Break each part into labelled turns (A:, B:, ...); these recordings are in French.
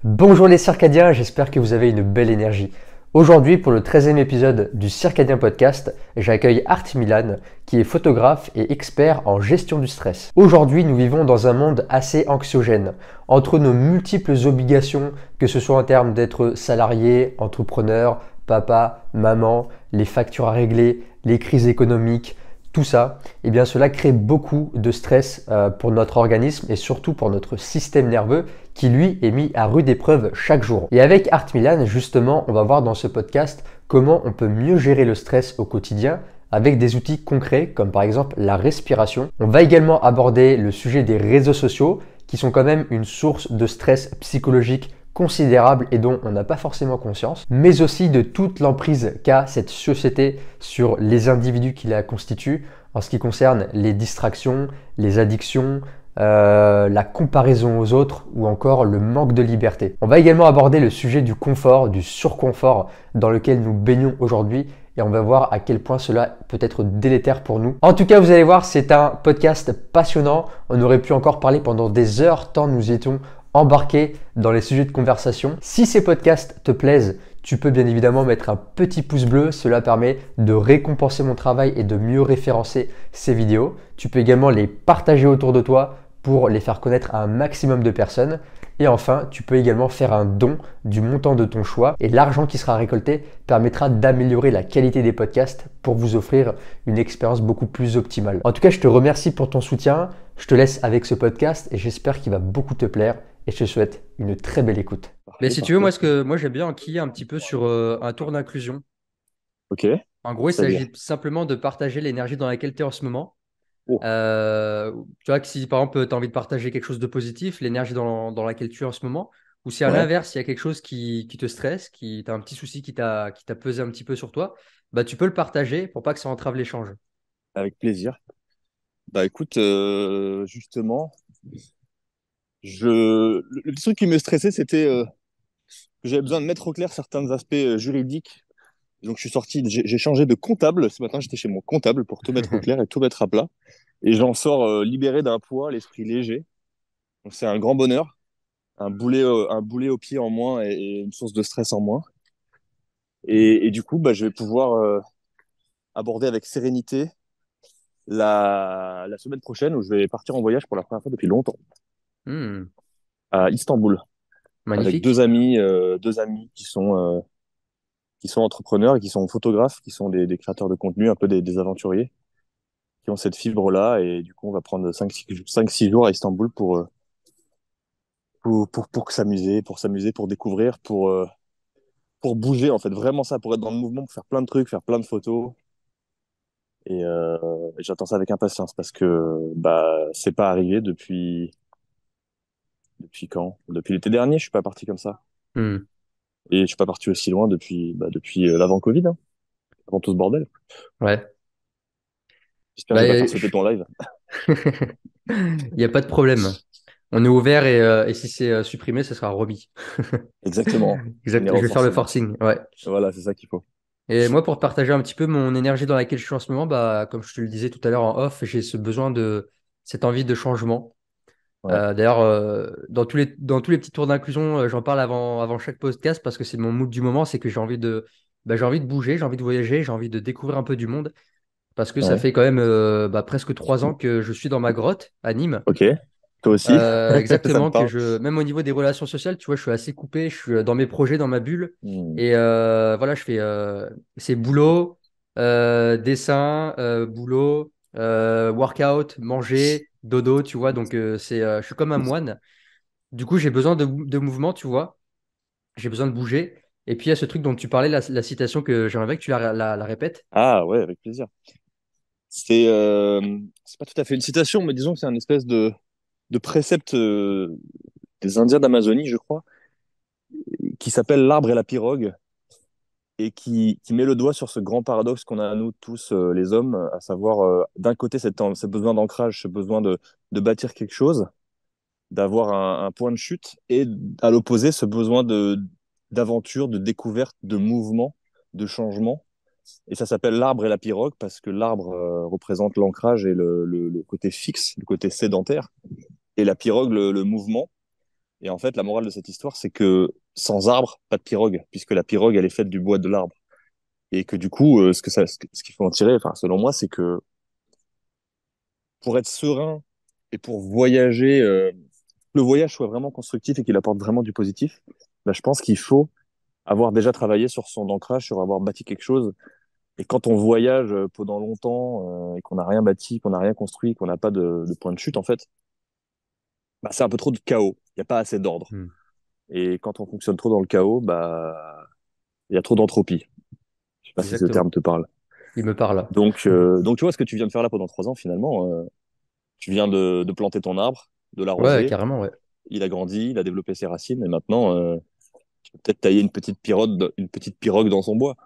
A: Bonjour les circadiens, j'espère que vous avez une belle énergie. Aujourd'hui, pour le 13e épisode du Circadien Podcast, j'accueille Art Milan, qui est photographe et expert en gestion du stress. Aujourd'hui, nous vivons dans un monde assez anxiogène. Entre nos multiples obligations, que ce soit en termes d'être salarié, entrepreneur, papa, maman, les factures à régler, les crises économiques, tout ça, eh bien cela crée beaucoup de stress pour notre organisme et surtout pour notre système nerveux qui lui est mis à rude épreuve chaque jour. Et avec Art Milan, justement, on va voir dans ce podcast comment on peut mieux gérer le stress au quotidien avec des outils concrets comme par exemple la respiration. On va également aborder le sujet des réseaux sociaux qui sont quand même une source de stress psychologique considérable et dont on n'a pas forcément conscience, mais aussi de toute l'emprise qu'a cette société sur les individus qui la constituent en ce qui concerne les distractions, les addictions, la comparaison aux autres ou encore le manque de liberté. On va également aborder le sujet du confort, du surconfort dans lequel nous baignons aujourd'hui et on va voir à quel point cela peut être délétère pour nous. En tout cas, vous allez voir, c'est un podcast passionnant. On aurait pu encore parler pendant des heures tant nous étions embarqués dans les sujets de conversation. Si ces podcasts te plaisent, tu peux bien évidemment mettre un petit pouce bleu, cela permet de récompenser mon travail et de mieux référencer ces vidéos. Tu peux également les partager autour de toi pour les faire connaître à un maximum de personnes. Et enfin, tu peux également faire un don du montant de ton choix et l'argent qui sera récolté permettra d'améliorer la qualité des podcasts pour vous offrir une expérience beaucoup plus optimale. En tout cas, je te remercie pour ton soutien. Je te laisse avec ce podcast et j'espère qu'il va beaucoup te plaire et je te souhaite une très belle écoute. Mais
B: Parfait,
A: si tu veux,
B: parfait.
A: moi j'aime bien enquiller un petit peu sur un tour d'inclusion.
B: Ok,
A: En gros, il
B: c'est-à-dire.
A: s'agit simplement de partager l'énergie dans laquelle tu es en ce moment.
B: Oh,
A: Tu vois que si par exemple tu as envie de partager quelque chose de positif, l'énergie dans laquelle tu es en ce moment, ou si à
B: ouais,
A: l'inverse, il y a quelque chose qui te stresse, qui t'a un petit souci qui t'a pesé un petit peu sur toi, bah tu peux le partager pour pas que ça entrave l'échange.
B: avec plaisir. Bah écoute, justement, le petit truc qui me stressait, c'était que j'avais besoin de mettre au clair certains aspects juridiques. Donc je suis sorti, j'ai changé de comptable. Ce matin, j'étais chez mon comptable pour tout mettre au clair et tout mettre à plat. Et j'en sors libéré d'un poids, l'esprit léger. Donc c'est un grand bonheur, un boulet au pied en moins et une source de stress en moins. Et du coup, bah, je vais pouvoir aborder avec sérénité la semaine prochaine où je vais partir en voyage pour la première fois depuis longtemps
A: Hmm,
B: à Istanbul avec
A: magnifique.
B: deux amis qui sont entrepreneurs et qui sont photographes, qui sont des créateurs de contenu, un peu des aventuriers, qui ont cette fibre-là. Et du coup, on va prendre 5-6 jours à Istanbul pour s'amuser, pour découvrir, pour bouger, en fait. Vraiment ça, pour être dans le mouvement, pour faire plein de trucs, faire plein de photos. Et j'attends ça avec impatience parce que bah, c'est pas arrivé depuis quand? Depuis l'été dernier, je suis pas parti comme ça.
A: Hmm,
B: Et je suis pas parti aussi loin depuis l'avant-Covid, hein, avant tout ce bordel.
A: ouais.
B: J'espère que
A: Bah,
B: je vais pas faire sauter ton live.
A: il n'y a pas de problème. On est ouvert et si c'est supprimé, ce sera remis.
B: Exactement.
A: Exact. Je
B: Numéro
A: vais faire le
B: forcing.
A: forcing. Ouais.
B: Voilà, c'est ça qu'il faut.
A: Et moi, pour partager un petit peu mon énergie dans laquelle je suis en ce moment, bah, comme je te le disais tout à l'heure en off, j'ai ce besoin cette envie de changement.
B: Ouais,
A: D'ailleurs, dans tous les petits tours d'inclusion, j'en parle avant chaque podcast parce que c'est mon mood du moment, c'est que j'ai envie de bouger, j'ai envie de voyager, j'ai envie de découvrir un peu du monde parce que ça
B: ouais.
A: fait quand même presque 3 ans que je suis dans ma grotte à Nîmes.
B: Ok. Toi aussi? Ça me
A: Exactement,
B: parle.
A: même au niveau des relations sociales, tu vois, je suis assez coupé, je suis dans mes projets, dans ma bulle.
B: Hmm.
A: Et voilà, c'est boulot, dessin, boulot, workout, manger, dodo, tu vois. Donc, je suis comme un moine. Du coup, j'ai besoin de mouvement, tu vois. J'ai besoin de bouger. Et puis, il y a ce truc dont tu parlais, la citation que j'aimerais bien que tu la répètes.
B: Ah ouais, avec plaisir. C'est pas tout à fait une citation, mais disons que c'est un espèce de précepte des Indiens d'Amazonie, je crois, qui s'appelle l'arbre et la pirogue, et qui met le doigt sur ce grand paradoxe qu'on a à nous tous, les hommes, à savoir, d'un côté, ce besoin d'ancrage, ce besoin de bâtir quelque chose, d'avoir un point de chute, et à l'opposé, ce besoin d'aventure, de découverte, de mouvement, de changement. Et ça s'appelle l'arbre et la pirogue parce que l'arbre représente l'ancrage et le côté fixe, le côté sédentaire, et la pirogue, le mouvement. Et en fait, la morale de cette histoire, c'est que sans arbre, pas de pirogue, puisque la pirogue, elle est faite du bois de l'arbre. Et que du coup, ce qu'il faut en tirer, enfin, selon moi, c'est que pour être serein et pour voyager, le voyage soit vraiment constructif et qu'il apporte vraiment du positif, bah, je pense qu'il faut avoir déjà travaillé sur son ancrage, sur avoir bâti quelque chose. Et quand on voyage pendant longtemps et qu'on n'a rien bâti, qu'on n'a rien construit, qu'on n'a pas de point de chute, en fait, bah, c'est un peu trop de chaos. Il n'y a pas assez d'ordre.
A: Hmm.
B: Et quand on fonctionne trop dans le chaos, bah, il y a trop d'entropie. Je sais pas si ce terme
A: Exactement.
B: te parle.
A: Il me parle.
B: Donc tu vois ce que tu viens de faire là pendant 3 ans, finalement, tu viens de planter ton arbre, de
A: Ouais,
B: l'arroser,
A: carrément, ouais.
B: il a grandi, il a développé ses racines, et maintenant, tu peux peut-être tailler une petite pirogue dans son bois.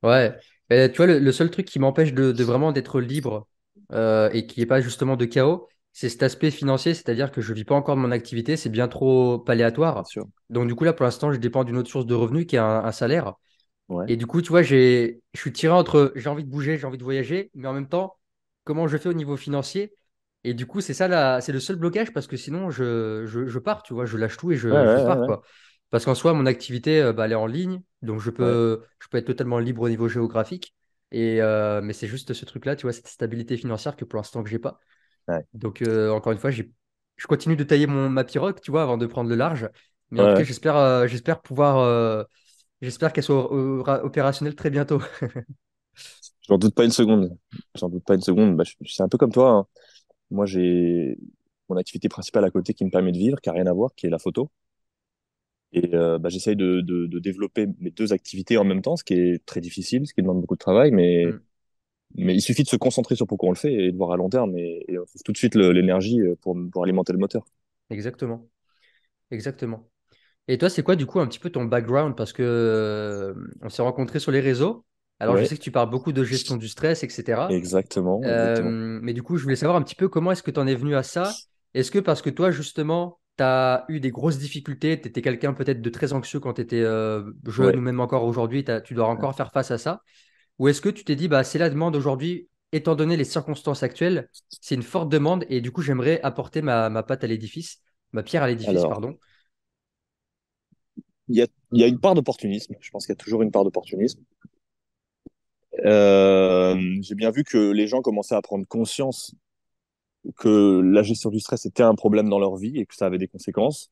A: Ouais. Tu vois, le seul truc qui m'empêche de vraiment d'être libre et qui n'est pas justement de chaos, c'est cet aspect financier, c'est-à-dire que je vis pas encore de mon activité, c'est bien trop
B: Bien
A: aléatoire.
B: sûr.
A: Donc du coup, là, pour l'instant, je dépends d'une autre source de revenus qui est un salaire.
B: Ouais.
A: Et du coup, tu vois, je suis tiré entre j'ai envie de bouger, j'ai envie de voyager, mais en même temps, comment je fais au niveau financier? Et du coup, c'est ça là, c'est le seul blocage parce que sinon, je pars, tu vois, je lâche tout et
B: Ouais,
A: je
B: ouais, ouais,
A: pars,
B: ouais.
A: quoi. Parce qu'en soi, mon activité, bah, elle est en ligne, donc
B: Ouais,
A: je peux être totalement libre au niveau géographique. Mais c'est juste ce truc-là, tu vois, cette stabilité financière que pour l'instant que j'ai pas.
B: ouais.
A: Donc, encore une fois, je continue de tailler ma pirogue, tu vois, avant de prendre le large. Mais
B: Ouais,
A: en tout cas,
B: ouais.
A: j'espère pouvoir, j'espère qu'elle soit opérationnelle très bientôt.
B: J'en doute pas une seconde. J'en doute pas une seconde. Bah, c'est un peu comme toi, hein. Moi, j'ai mon activité principale à côté qui me permet de vivre, qui a rien à voir, qui est la photo. Et bah, j'essaye de développer mes deux activités en même temps, ce qui est très difficile, ce qui demande beaucoup de travail,
A: Hmm.
B: mais il suffit de se concentrer sur pourquoi on le fait et de voir à long terme, et on trouve tout de suite l'énergie pour alimenter le moteur.
A: Exactement. Exactement. Et toi, c'est quoi du coup un petit peu ton background? Parce que on s'est rencontrés sur les réseaux. Alors, je
B: Ouais,
A: sais que tu parles beaucoup de gestion du stress, etc.
B: exactement, exactement.
A: Mais du coup, je voulais savoir un petit peu comment est-ce que tu en es venu à ça? Est-ce que parce que toi, justement, tu as eu des grosses difficultés, tu étais quelqu'un peut-être de très anxieux quand tu étais jeune
B: Ouais.
A: ou même encore aujourd'hui, tu dois encore faire face à ça? Ou est-ce que tu t'es dit, bah, c'est la demande aujourd'hui, étant donné les circonstances actuelles, c'est une forte demande et du coup, j'aimerais apporter ma patte à l'édifice, ma pierre à l'édifice,
B: Alors,
A: pardon.
B: il y a une part d'opportunisme. Je pense qu'il y a toujours une part d'opportunisme. J'ai bien vu que les gens commençaient à prendre conscience que la gestion du stress était un problème dans leur vie et que ça avait des conséquences.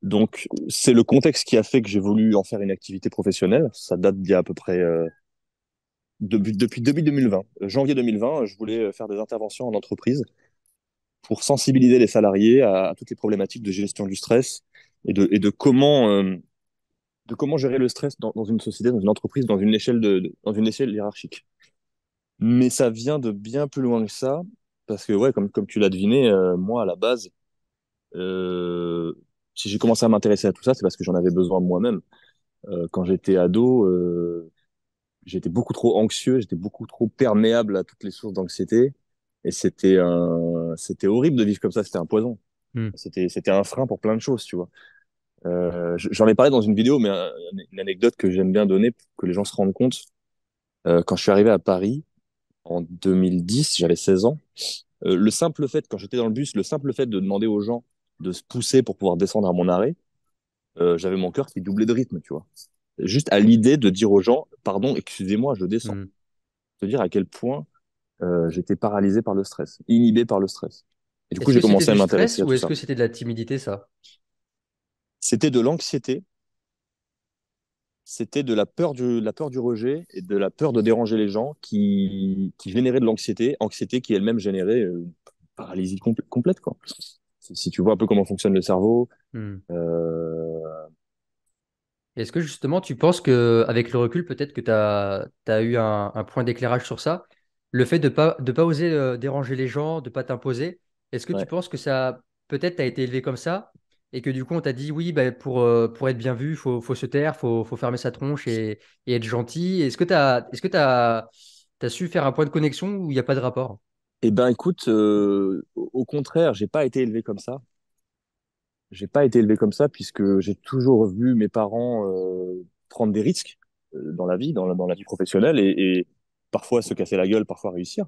B: Donc, c'est le contexte qui a fait que j'ai voulu en faire une activité professionnelle. Ça date d'il y a à peu près depuis début 2020. Janvier 2020, je voulais faire des interventions en entreprise pour sensibiliser les salariés à toutes les problématiques de gestion du stress et de comment gérer le stress dans une société, dans une entreprise, dans une échelle hiérarchique. Mais ça vient de bien plus loin que ça, parce que, ouais, comme tu l'as deviné, moi, à la base, euh, si j'ai commencé à m'intéresser à tout ça, c'est parce que j'en avais besoin moi-même. Quand j'étais ado, j'étais beaucoup trop anxieux, j'étais beaucoup trop perméable à toutes les sources d'anxiété. Et c'était horrible de vivre comme ça, c'était un poison.
A: Hmm.
B: C'était un frein pour plein de choses, tu vois. J'en ai parlé dans une vidéo, mais une anecdote que j'aime bien donner pour que les gens se rendent compte. Quand je suis arrivé à Paris en 2010, j'avais 16 ans. Le simple fait, quand j'étais dans le bus, le simple fait de demander aux gens de se pousser pour pouvoir descendre à mon arrêt, j'avais mon cœur qui doublait de rythme, tu vois. Juste à l'idée de dire aux gens, pardon, excusez-moi, je descends.
A: Hmm.
B: Te dire à quel point j'étais paralysé par le stress, inhibé par le stress. Et du coup,
A: Est-ce
B: j'ai
A: que c'était
B: commencé à
A: du
B: m'intéresser
A: stress
B: à
A: ou
B: tout
A: est-ce
B: ça.
A: que c'était de la timidité, ça?
B: C'était de l'anxiété, c'était de la peur du rejet et de la peur de déranger les gens qui générait de l'anxiété, anxiété qui elle-même générait une paralysie complète, quoi. Si tu vois un peu comment fonctionne le cerveau,
A: Hmm.
B: euh,
A: Est-ce que justement, tu penses que avec le recul, peut-être que tu as eu un point d'éclairage sur ça, le fait de pas oser déranger les gens, de pas t'imposer, est-ce que tu
B: ouais.
A: penses que ça, peut-être, tu as été élevé comme ça et que du coup, on t'a dit, oui, bah, pour être bien vu, faut se taire, faut fermer sa tronche et être gentil. Est-ce que t'as su faire un point de connexion où il n'y a pas de rapport?
B: Eh ben, écoute, au contraire, j'ai pas été élevé comme ça. J'ai pas été élevé comme ça puisque j'ai toujours vu mes parents prendre des risques dans la vie, dans la vie professionnelle et parfois se casser la gueule, parfois réussir.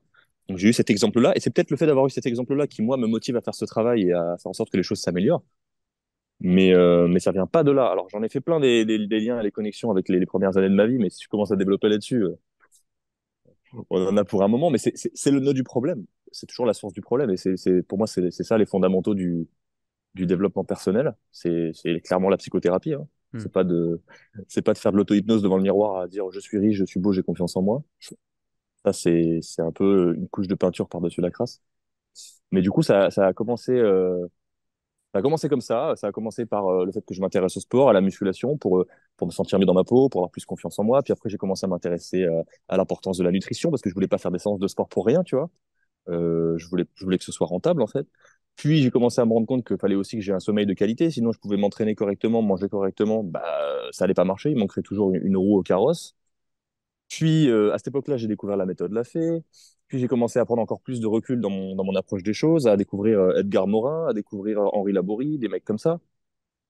B: Donc j'ai eu cet exemple-là et c'est peut-être le fait d'avoir eu cet exemple-là qui moi me motive à faire ce travail et à faire en sorte que les choses s'améliorent. Mais ça vient pas de là. Alors, j'en ai fait plein des liens et les connexions avec les premières années de ma vie, mais si tu commences à développer là-dessus, on en a pour un moment, mais c'est le nœud du problème. C'est toujours la source du problème. Et pour moi, c'est ça les fondamentaux du développement personnel. C'est clairement la psychothérapie, hein.
A: Hmm.
B: C'est pas de faire de l'auto-hypnose devant le miroir à dire je suis riche, je suis beau, j'ai confiance en moi. Ça, c'est un peu une couche de peinture par-dessus la crasse. Mais du coup, ça a commencé comme ça. Ça a commencé par le fait que je m'intéresse au sport, à la musculation, pour me sentir mieux dans ma peau, pour avoir plus confiance en moi. Puis après, j'ai commencé à m'intéresser à l'importance de la nutrition parce que je voulais pas faire des séances de sport pour rien, tu vois. Je voulais que ce soit rentable, en fait. Puis j'ai commencé à me rendre compte qu'il fallait aussi que j'ai un sommeil de qualité, sinon je pouvais m'entraîner correctement, manger correctement, bah ça allait pas marcher, il manquerait toujours une roue au carrosse. Puis à cette époque-là, j'ai découvert la méthode Lafay. Puis j'ai commencé à prendre encore plus de recul dans mon approche des choses, à découvrir Edgar Morin, à découvrir Henri Laborie, des mecs comme ça,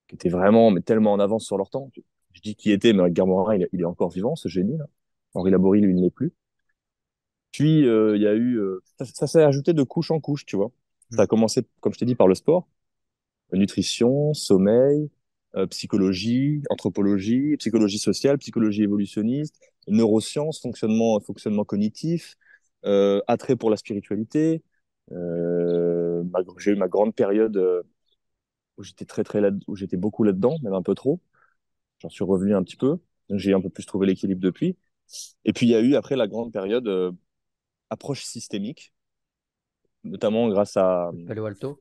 B: qui étaient vraiment mais tellement en avance sur leur temps. Je dis qui était, mais Edgar Morin, il est encore vivant, ce génie là. Henri Laborie, lui, il ne l'est plus. Puis, il y a eu, ça s'est ajouté de couche en couche, tu vois.
A: Hmm.
B: Ça a commencé, comme je t'ai dit, par le sport, nutrition, sommeil, psychologie, anthropologie, psychologie sociale, psychologie évolutionniste, neurosciences, fonctionnement cognitif, attrait pour la spiritualité. J'ai eu ma grande période où j'étais où j'étais beaucoup là-dedans, même un peu trop. J'en suis revenu un petit peu. Donc, j'ai un peu plus trouvé l'équilibre depuis. Et puis, il y a eu après la grande période approche systémique, notamment grâce à...
A: Palo Alto.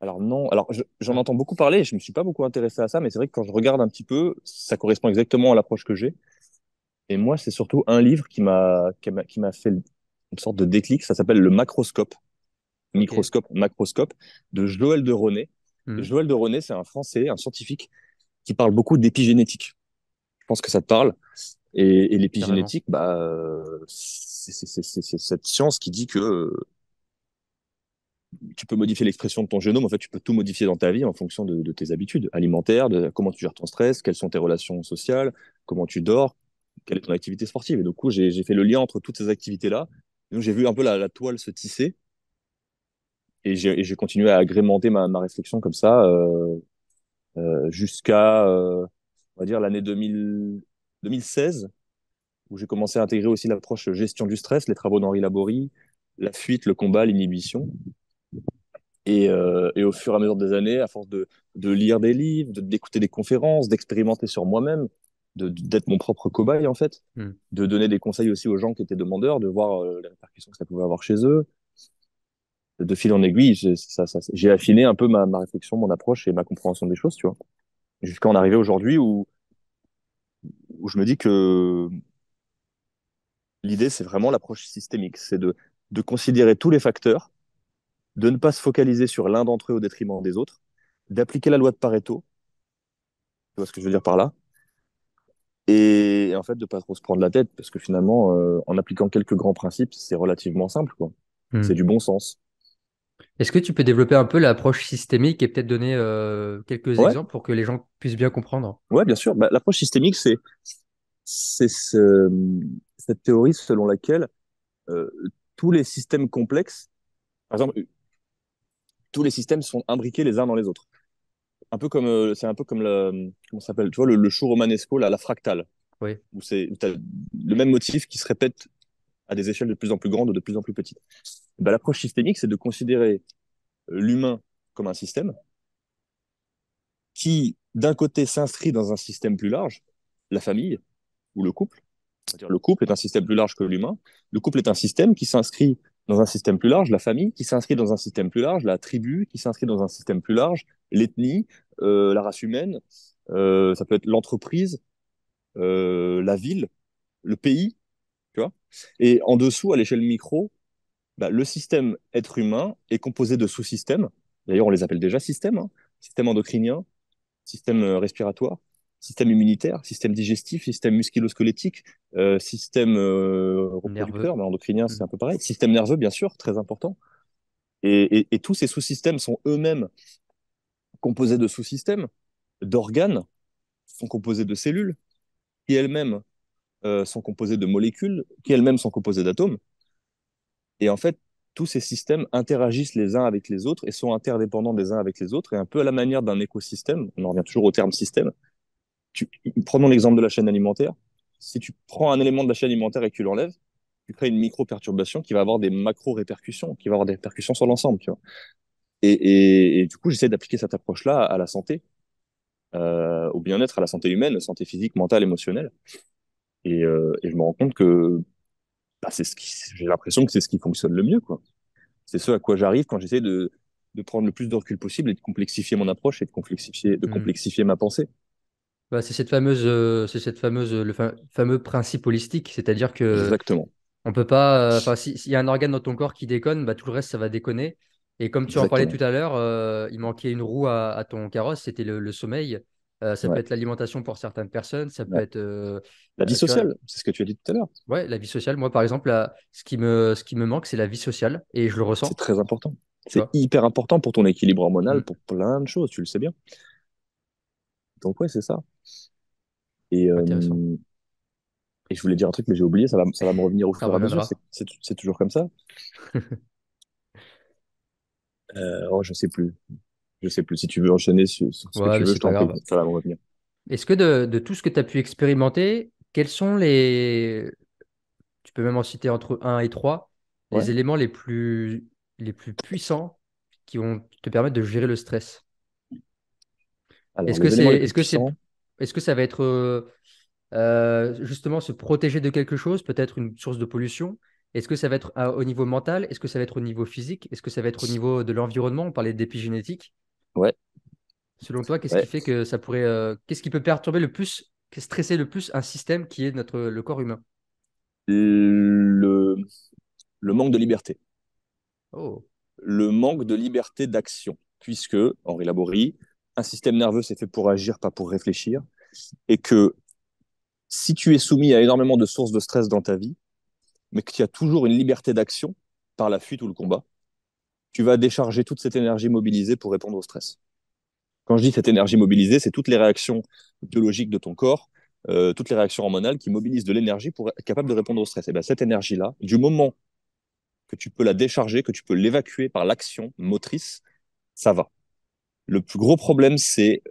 B: Alors non, alors j'en
A: Ah,
B: entends beaucoup parler, je me suis pas beaucoup intéressé à ça, mais c'est vrai que quand je regarde un petit peu, ça correspond exactement à l'approche que j'ai. Et moi, c'est surtout un livre qui m'a fait une sorte de déclic, ça s'appelle Le Macroscope,
A: ok.
B: Microscope, Macroscope, de Joël de René.
A: Hmm.
B: Joël de René, c'est un Français, un scientifique, qui parle beaucoup d'épigénétique. Je pense que ça te parle. Et
A: Carrément.
B: l'épigénétique, bah, c'est cette science qui dit que tu peux modifier l'expression de ton génome. En fait, tu peux tout modifier dans ta vie en fonction de tes habitudes alimentaires, de comment tu gères ton stress, quelles sont tes relations sociales, comment tu dors, quelle est ton activité sportive. Et du coup, j'ai fait le lien entre toutes ces activités-là. Donc, j'ai vu un peu la toile se tisser et j'ai continué à agrémenter ma réflexion comme ça jusqu'à, on va dire, l'année 2016, où j'ai commencé à intégrer aussi l'approche gestion du stress, les travaux d'Henri Laborie, la fuite, le combat, l'inhibition. Et au fur et à mesure des années, à force de lire des livres, d'écouter des conférences, d'expérimenter sur moi-même, d'être mon propre cobaye en fait,
A: Hmm.
B: de donner des conseils aussi aux gens qui étaient demandeurs, de voir les répercussions que ça pouvait avoir chez eux. De fil en aiguille, j'ai affiné un peu ma réflexion, mon approche et ma compréhension des choses, tu vois. Jusqu'à en arriver aujourd'hui où je me dis que l'idée, c'est vraiment l'approche systémique. C'est de considérer tous les facteurs, de ne pas se focaliser sur l'un d'entre eux au détriment des autres, d'appliquer la loi de Pareto. Tu vois ce que je veux dire par là? Et en fait, de pas trop se prendre la tête, parce que finalement, en appliquant quelques grands principes, c'est relativement simple, quoi. C'est
A: Hmm.
B: du bon sens.
A: Est-ce que tu peux développer un peu l'approche systémique et peut-être donner quelques
B: Ouais,
A: exemples pour que les gens puissent bien comprendre?
B: ouais, bien sûr. Bah, l'approche systémique, c'est cette théorie selon laquelle euh, tous les systèmes complexes, par exemple, tous les systèmes sont imbriqués les uns dans les autres. C'est un peu comme comment ça s'appelle? Tu vois, le show romanesco, la fractale,
A: Oui.
B: où t'as le même motif qui se répète à des échelles de plus en plus grandes ou de plus en plus petites. Bah, l'approche systémique, c'est de considérer l'humain comme un système qui, d'un côté, s'inscrit dans un système plus large, la famille ou le couple. C'est-à-dire le couple est un système plus large que l'humain. Le couple est un système qui s'inscrit dans un système plus large, la famille qui s'inscrit dans un système plus large, la tribu qui s'inscrit dans un système plus large, l'ethnie, la race humaine, ça peut être l'entreprise, la ville, le pays, tu vois. Et en dessous, à l'échelle micro, bah, le système être humain est composé de sous-systèmes. D'ailleurs, on les appelle déjà systèmes, hein. Système endocrinien, système respiratoire, système immunitaire, système digestif, système musculo-squelettique, système
A: Nerveux.
B: reproducteur, mais endocrinien,
A: Hmm.
B: c'est un peu pareil. Système nerveux, bien sûr, très important. Et tous ces sous-systèmes sont eux-mêmes composés de sous-systèmes, d'organes, sont composés de cellules, qui elles-mêmes sont composées de molécules, qui elles-mêmes sont composées d'atomes. Et en fait, tous ces systèmes interagissent les uns avec les autres et sont interdépendants des uns avec les autres. Et un peu à la manière d'un écosystème, on en revient toujours au terme système. Prenons l'exemple de la chaîne alimentaire. Si tu prends un élément de la chaîne alimentaire et que tu l'enlèves, tu crées une micro-perturbation qui va avoir des macro-répercussions, qui va avoir des répercussions sur l'ensemble. Tu vois. Et du coup, j'essaie d'appliquer cette approche-là à la santé, au bien-être, à la santé humaine, santé physique, mentale, émotionnelle. Et je me rends compte que bah, j'ai l'impression que c'est ce qui fonctionne le mieux, quoi. C'est ce à quoi j'arrive quand j'essaie de prendre le plus de recul possible et de complexifier mon approche et de
A: Hmm.
B: complexifier ma pensée.
A: Bah, c'est cette fameuse, fameux principe holistique, c'est-à-dire que
B: Exactement.
A: on peut pas, enfin, s'il y a un organe dans ton corps qui déconne, bah, tout le reste, ça va déconner. Et comme tu en parlais tout
B: Exactement.
A: à l'heure, il manquait une roue à ton carrosse, c'était le sommeil. Ça peut
B: Ouais.
A: être l'alimentation pour certaines personnes, ça peut
B: Ouais.
A: être,
B: La vie
A: tu vois,
B: sociale, c'est ce que tu as dit tout à l'heure.
A: ouais, la vie sociale. Moi, par exemple, ce qui me manque, c'est la vie sociale, et je le
B: C'est
A: ressens,
B: très important.
A: tu
B: C'est
A: vois.
B: hyper important pour ton équilibre hormonal,
A: Mm.
B: pour plein de choses, tu le sais bien. Donc ouais, c'est ça. Et,
A: Intéressant.
B: et je voulais dire un truc, mais j'ai oublié, ça va me revenir au
A: Ça
B: fur et à mesure.
A: reviendra.
B: C'est toujours comme ça. Oh, je sais plus. Je sais plus. Si tu veux enchaîner sur ce que
A: Ouais,
B: tu
A: mais
B: veux, je
A: c'est pas
B: t'en prie.
A: grave.
B: Ça va me revenir.
A: Est-ce que de tout ce que tu as pu expérimenter, quels sont tu peux même en citer entre un et 3 les
B: Ouais.
A: éléments les plus puissants qui vont te permettre de gérer le stress?
B: Alors, les éléments les plus puissants,
A: Est-ce que ça va être justement se protéger de quelque chose, peut-être une source de pollution? Est-ce que ça va être au niveau mental? Est-ce que ça va être au niveau physique? Est-ce que ça va être au niveau de l'environnement? On parlait d'épigénétique.
B: ouais,
A: Selon toi, qu'est-ce qui
B: ouais.
A: fait que ça pourrait, qu'est-ce qui peut perturber le plus, stresser le plus un système qui est le corps humain?
B: Le, le manque de liberté.
A: Oh.
B: Le manque de liberté d'action. Puisque, Henri Laborie, un système nerveux, c'est fait pour agir, pas pour réfléchir. Et que si tu es soumis à énormément de sources de stress dans ta vie, mais que tu as toujours une liberté d'action par la fuite ou le combat, tu vas décharger toute cette énergie mobilisée pour répondre au stress. Quand je dis cette énergie mobilisée, c'est toutes les réactions biologiques de ton corps, toutes les réactions hormonales qui mobilisent de l'énergie pour être capable de répondre au stress. Et bien cette énergie-là, du moment que tu peux la décharger, que tu peux l'évacuer par l'action motrice, ça va. Le plus gros problème, c'est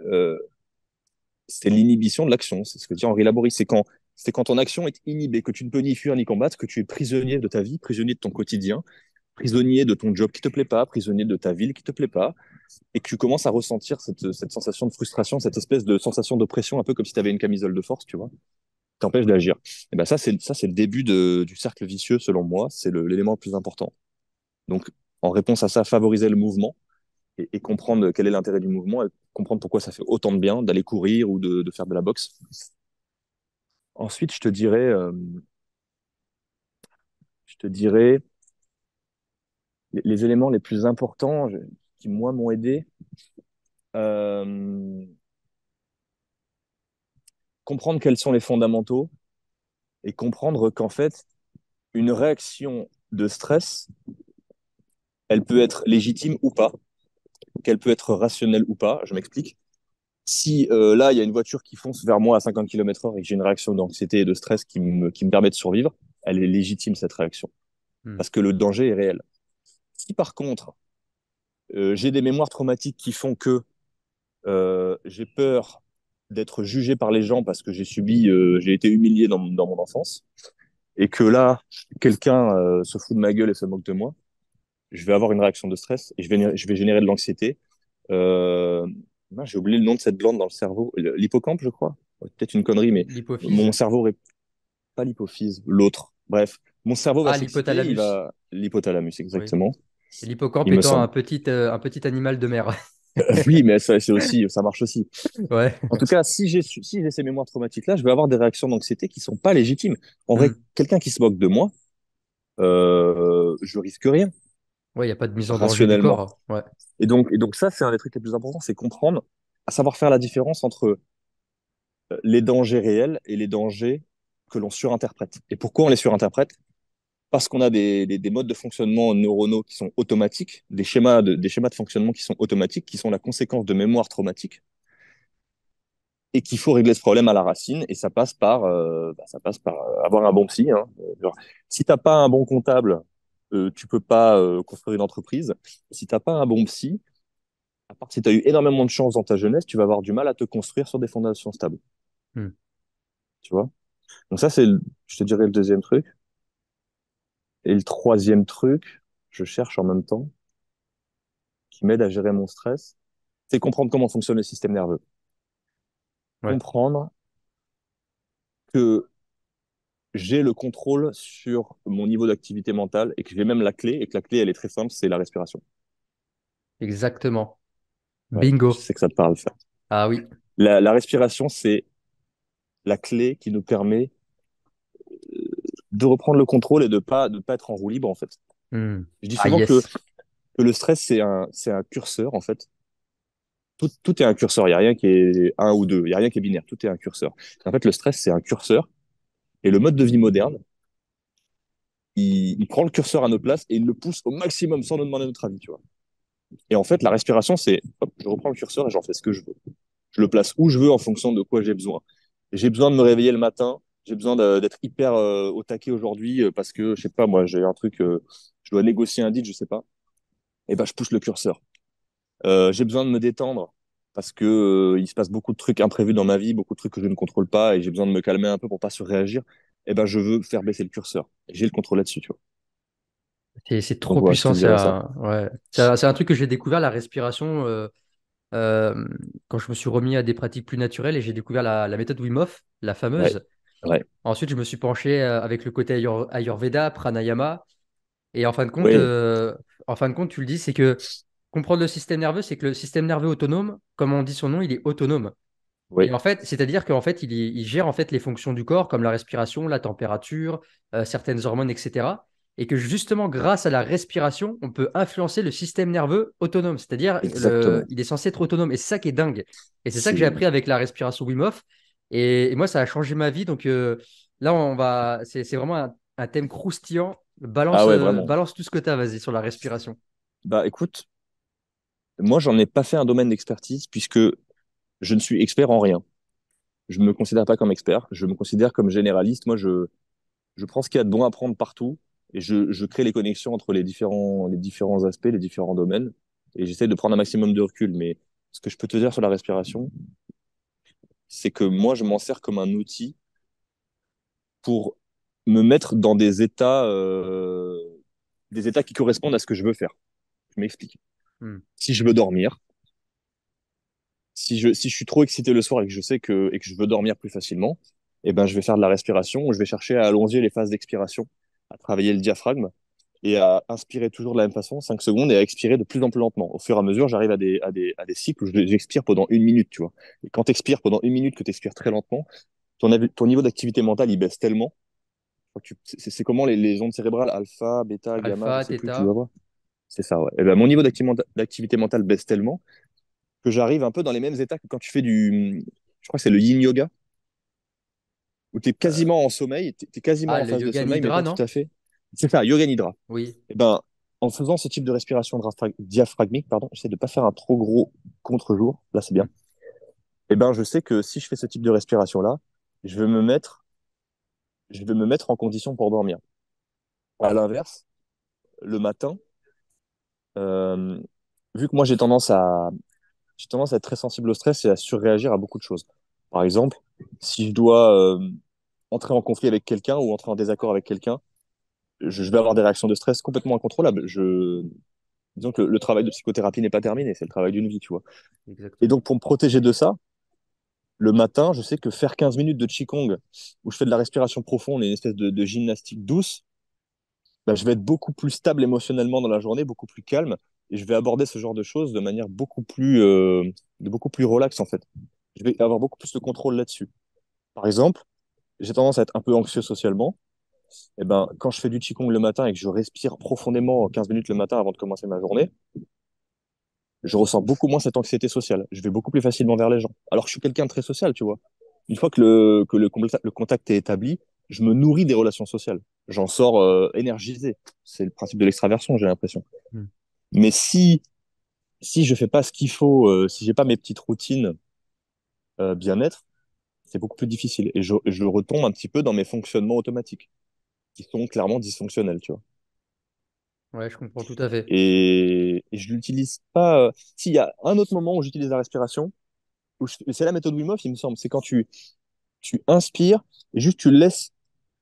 B: l'inhibition de l'action. C'est ce que dit Henri Laborie. C'est quand ton action est inhibée, que tu ne peux ni fuir ni combattre, que tu es prisonnier de ta vie, prisonnier de ton quotidien, prisonnier de ton job qui te plaît pas, prisonnier de ta ville qui te plaît pas, et que tu commences à ressentir cette sensation de frustration, cette espèce de sensation d'oppression, un peu comme si tu avais une camisole de force, tu vois, qui t'empêche d'agir. Et ben ça, c'est le début du cercle vicieux, selon moi. C'est l'élément le plus important. Donc, en réponse à ça, favoriser le mouvement et comprendre quel est l'intérêt du mouvement et comprendre pourquoi ça fait autant de bien d'aller courir ou de faire de la boxe. Ensuite, je te dirais les éléments les plus importants qui, moi, m'ont aidé. Euh, comprendre quels sont les fondamentaux et comprendre qu'en fait, une réaction de stress, elle peut être légitime ou pas, qu'elle peut être rationnelle ou pas. Je m'explique. Si là, il y a une voiture qui fonce vers moi à 50 km/h et que j'ai une réaction d'anxiété et de stress qui me permet de survivre, elle est légitime, cette réaction,
A: Hmm.
B: parce que le danger est réel. Si par contre, j'ai des mémoires traumatiques qui font que j'ai peur d'être jugé par les gens parce que j'ai été humilié dans mon enfance, et que là, quelqu'un se fout de ma gueule et se moque de moi, je vais avoir une réaction de stress et je vais générer de l'anxiété. Euh, j'ai oublié le nom de cette glande dans le cerveau, l'hippocampe, je crois. Peut-être une connerie, mais mon
A: L'hypophyse.
B: cerveau, pas l'hypophyse, l'autre. Bref, mon cerveau va
A: Ah,
B: s'exciter,
A: l'hypothalamus.
B: l'hypothalamus,
A: Oui.
B: exactement,
A: Et l'hippocampe
B: il me
A: étant
B: semble.
A: un petit animal de mer.
B: Oui, mais ça marche aussi.
A: Ouais.
B: En tout cas, si j'ai ces mémoires traumatiques-là, je vais avoir des réactions d'anxiété qui sont pas légitimes. En vrai,
A: Hmm.
B: quelqu'un qui se moque de moi, je risque rien,
A: Ouais, il n'y a pas de mise en danger du
B: rationnellement.
A: corps. Ouais.
B: Et donc ça, c'est un des trucs les plus importants, c'est comprendre, à savoir faire la différence entre les dangers réels et les dangers que l'on surinterprète. Et pourquoi on les surinterprète? Parce qu'on a des modes de fonctionnement neuronaux qui sont automatiques, des schémas de fonctionnement qui sont automatiques, qui sont la conséquence de mémoires traumatiques, et qu'il faut régler ce problème à la racine, et ça passe par avoir un bon psy. Hein. Genre, si t'as pas un bon comptable, tu peux pas construire une entreprise. Si t'as pas un bon psy, à part si tu as eu énormément de chance dans ta jeunesse, tu vas avoir du mal à te construire sur des fondations stables.
A: Hmm.
B: Tu vois? Donc ça, je te dirais, le deuxième truc. Et le troisième truc, je cherche en même temps, qui m'aide à gérer mon stress, c'est comprendre comment fonctionne le système nerveux.
A: Ouais,
B: Comprendre que j'ai le contrôle sur mon niveau d'activité mentale et que j'ai même la clé, et que la clé, elle est très simple, c'est la respiration.
A: exactement.
B: Ouais, je
A: Bingo.
B: sais que ça te parle, ça.
A: Ah oui.
B: La respiration, c'est la clé qui nous permet de reprendre le contrôle et de pas être en roue libre, en fait.
A: Hmm.
B: Je dis
A: Ah
B: souvent
A: yes.
B: que le stress, c'est un curseur, en fait. Tout est un curseur. Il n'y a rien qui est un ou deux. Il n'y a rien qui est binaire. Tout est un curseur. En fait, le stress, c'est un curseur. Et le mode de vie moderne, il prend le curseur à notre place et il le pousse au maximum sans nous demander notre avis, tu vois. Et en fait, la respiration, c'est, hop, je reprends le curseur et j'en fais ce que je veux. Je le place où je veux en fonction de quoi j'ai besoin. J'ai besoin de me réveiller le matin. J'ai besoin d'être hyper au taquet aujourd'hui parce que, je sais pas, moi, j'ai un truc, je dois négocier un deal, je sais pas. Et ben, je pousse le curseur. J'ai besoin de me détendre parce que il se passe beaucoup de trucs imprévus dans ma vie, beaucoup de trucs que je ne contrôle pas et j'ai besoin de me calmer un peu pour pas surréagir. Et ben, je veux faire baisser le curseur. Et j'ai le contrôle là-dessus, tu vois.
A: C'est
B: Donc
A: trop
B: voilà, je te
A: puissant.
B: dirais ça.
A: Ouais. C'est un truc que j'ai découvert, la respiration, euh, quand je me suis remis à des pratiques plus naturelles et j'ai découvert la méthode Wim Hof, la
B: Ouais,
A: fameuse.
B: ouais,
A: Ensuite, je me suis penché avec le côté Ayurveda, Pranayama. Et
B: ouais,
A: en fin de compte, tu le dis, c'est que comprendre le système nerveux, c'est que le système nerveux autonome, comme on dit son nom, il est autonome. Et
B: ouais,
A: en fait, c'est-à-dire qu'en fait, il gère en fait les fonctions du corps, comme la respiration, la température, certaines hormones, etc. Et que justement, grâce à la respiration, on peut influencer le système nerveux autonome. C'est-à-dire,
B: exactement.
A: il est censé être autonome. Et c'est ça qui est dingue. Et c'est ça que j'ai
B: C'est
A: appris avec la respiration Wim Hof. Et moi, ça a changé ma vie. Donc là, c'est vraiment un thème croustillant.
B: ah ouais, vraiment.
A: Balance tout ce que tu as, vas-y, sur la respiration.
B: Bah écoute, moi j'en ai pas fait un domaine d'expertise puisque je ne suis expert en rien. Je me considère pas comme expert, je me considère comme généraliste. Moi je prends ce qu'il y a de bon à prendre partout et je crée les connexions entre les différents aspects, les différents domaines et j'essaie de prendre un maximum de recul. Mais ce que je peux te dire sur la respiration, c'est que moi je m'en sers comme un outil pour me mettre dans des états qui correspondent à ce que je veux faire. Je m'explique.
A: Hmm.
B: Si je veux dormir, si je suis trop excité le soir et que je veux dormir plus facilement, eh ben, je vais faire de la respiration, je vais chercher à allonger les phases d'expiration, à travailler le diaphragme et à inspirer toujours de la même façon, 5 secondes, et à expirer de plus en plus lentement. Au fur et à mesure, j'arrive à des cycles où j'expire pendant 1 minute, tu vois. Et quand tu expires pendant 1 minute, que tu expires très lentement, ton niveau d'activité mentale, il baisse tellement. C'est comment les ondes cérébrales, alpha, bêta, gamma, je
A: Alpha,
B: sais plus, tu dois
A: theta.
B: voir. C'est ça, ouais. Et ben, mon niveau d'activité mentale baisse tellement que j'arrive un peu dans les mêmes états que quand tu fais je crois que c'est le yin yoga, où tu es
A: euh,
B: quasiment en sommeil, tu es quasiment en
A: le
B: phase de
A: yoga
B: sommeil, mais
A: nidra,
B: pas tout
A: non?
B: à fait. C'est ça, yoga nidra.
A: Oui.
B: Et ben, en faisant ce type de respiration diaphragmique, pardon, j'essaie de pas faire un trop gros contre-jour, là c'est
A: Hmm.
B: bien. Et ben, je sais que si je fais ce type de respiration-là, je vais me mettre, je vais me mettre en condition pour dormir. À l'inverse, le matin, euh, vu que moi j'ai tendance à être très sensible au stress et à surréagir à beaucoup de choses. Par exemple, si je dois entrer en conflit avec quelqu'un ou entrer en désaccord avec quelqu'un, je vais avoir des réactions de stress complètement incontrôlables. Disons que le travail de psychothérapie n'est pas terminé, c'est le travail d'une vie, tu vois. Et
A: Exactement.
B: donc, pour me protéger de ça, le matin, je sais que faire 15 minutes de Qigong, où je fais de la respiration profonde et une espèce de gymnastique douce, bah, je vais être beaucoup plus stable émotionnellement dans la journée, beaucoup plus calme, et je vais aborder ce genre de choses de manière beaucoup plus relaxe, en fait. Je vais avoir beaucoup plus de contrôle là-dessus. Par exemple, j'ai tendance à être un peu anxieux socialement. Eh ben, quand je fais du Qigong le matin et que je respire profondément 15 minutes le matin avant de commencer ma journée, je ressens beaucoup moins cette anxiété sociale. Je vais beaucoup plus facilement vers les gens. Alors que je suis quelqu'un de très social, tu vois. Une fois que le contact est établi, je me nourris des relations sociales. J'en sors énergisé. C'est le principe de l'extraversion, j'ai l'impression.
A: Hmm.
B: Mais si je fais pas ce qu'il faut, si j'ai pas mes petites routines bien-être, c'est beaucoup plus difficile. Et je retombe un petit peu dans mes fonctionnements automatiques, qui sont clairement dysfonctionnels, tu vois.
A: Ouais, je comprends tout à fait.
B: Et je l'utilise pas. S'il y a un autre moment où j'utilise la respiration, c'est la méthode Wim Hof, il me semble. C'est quand tu inspires et juste tu laisses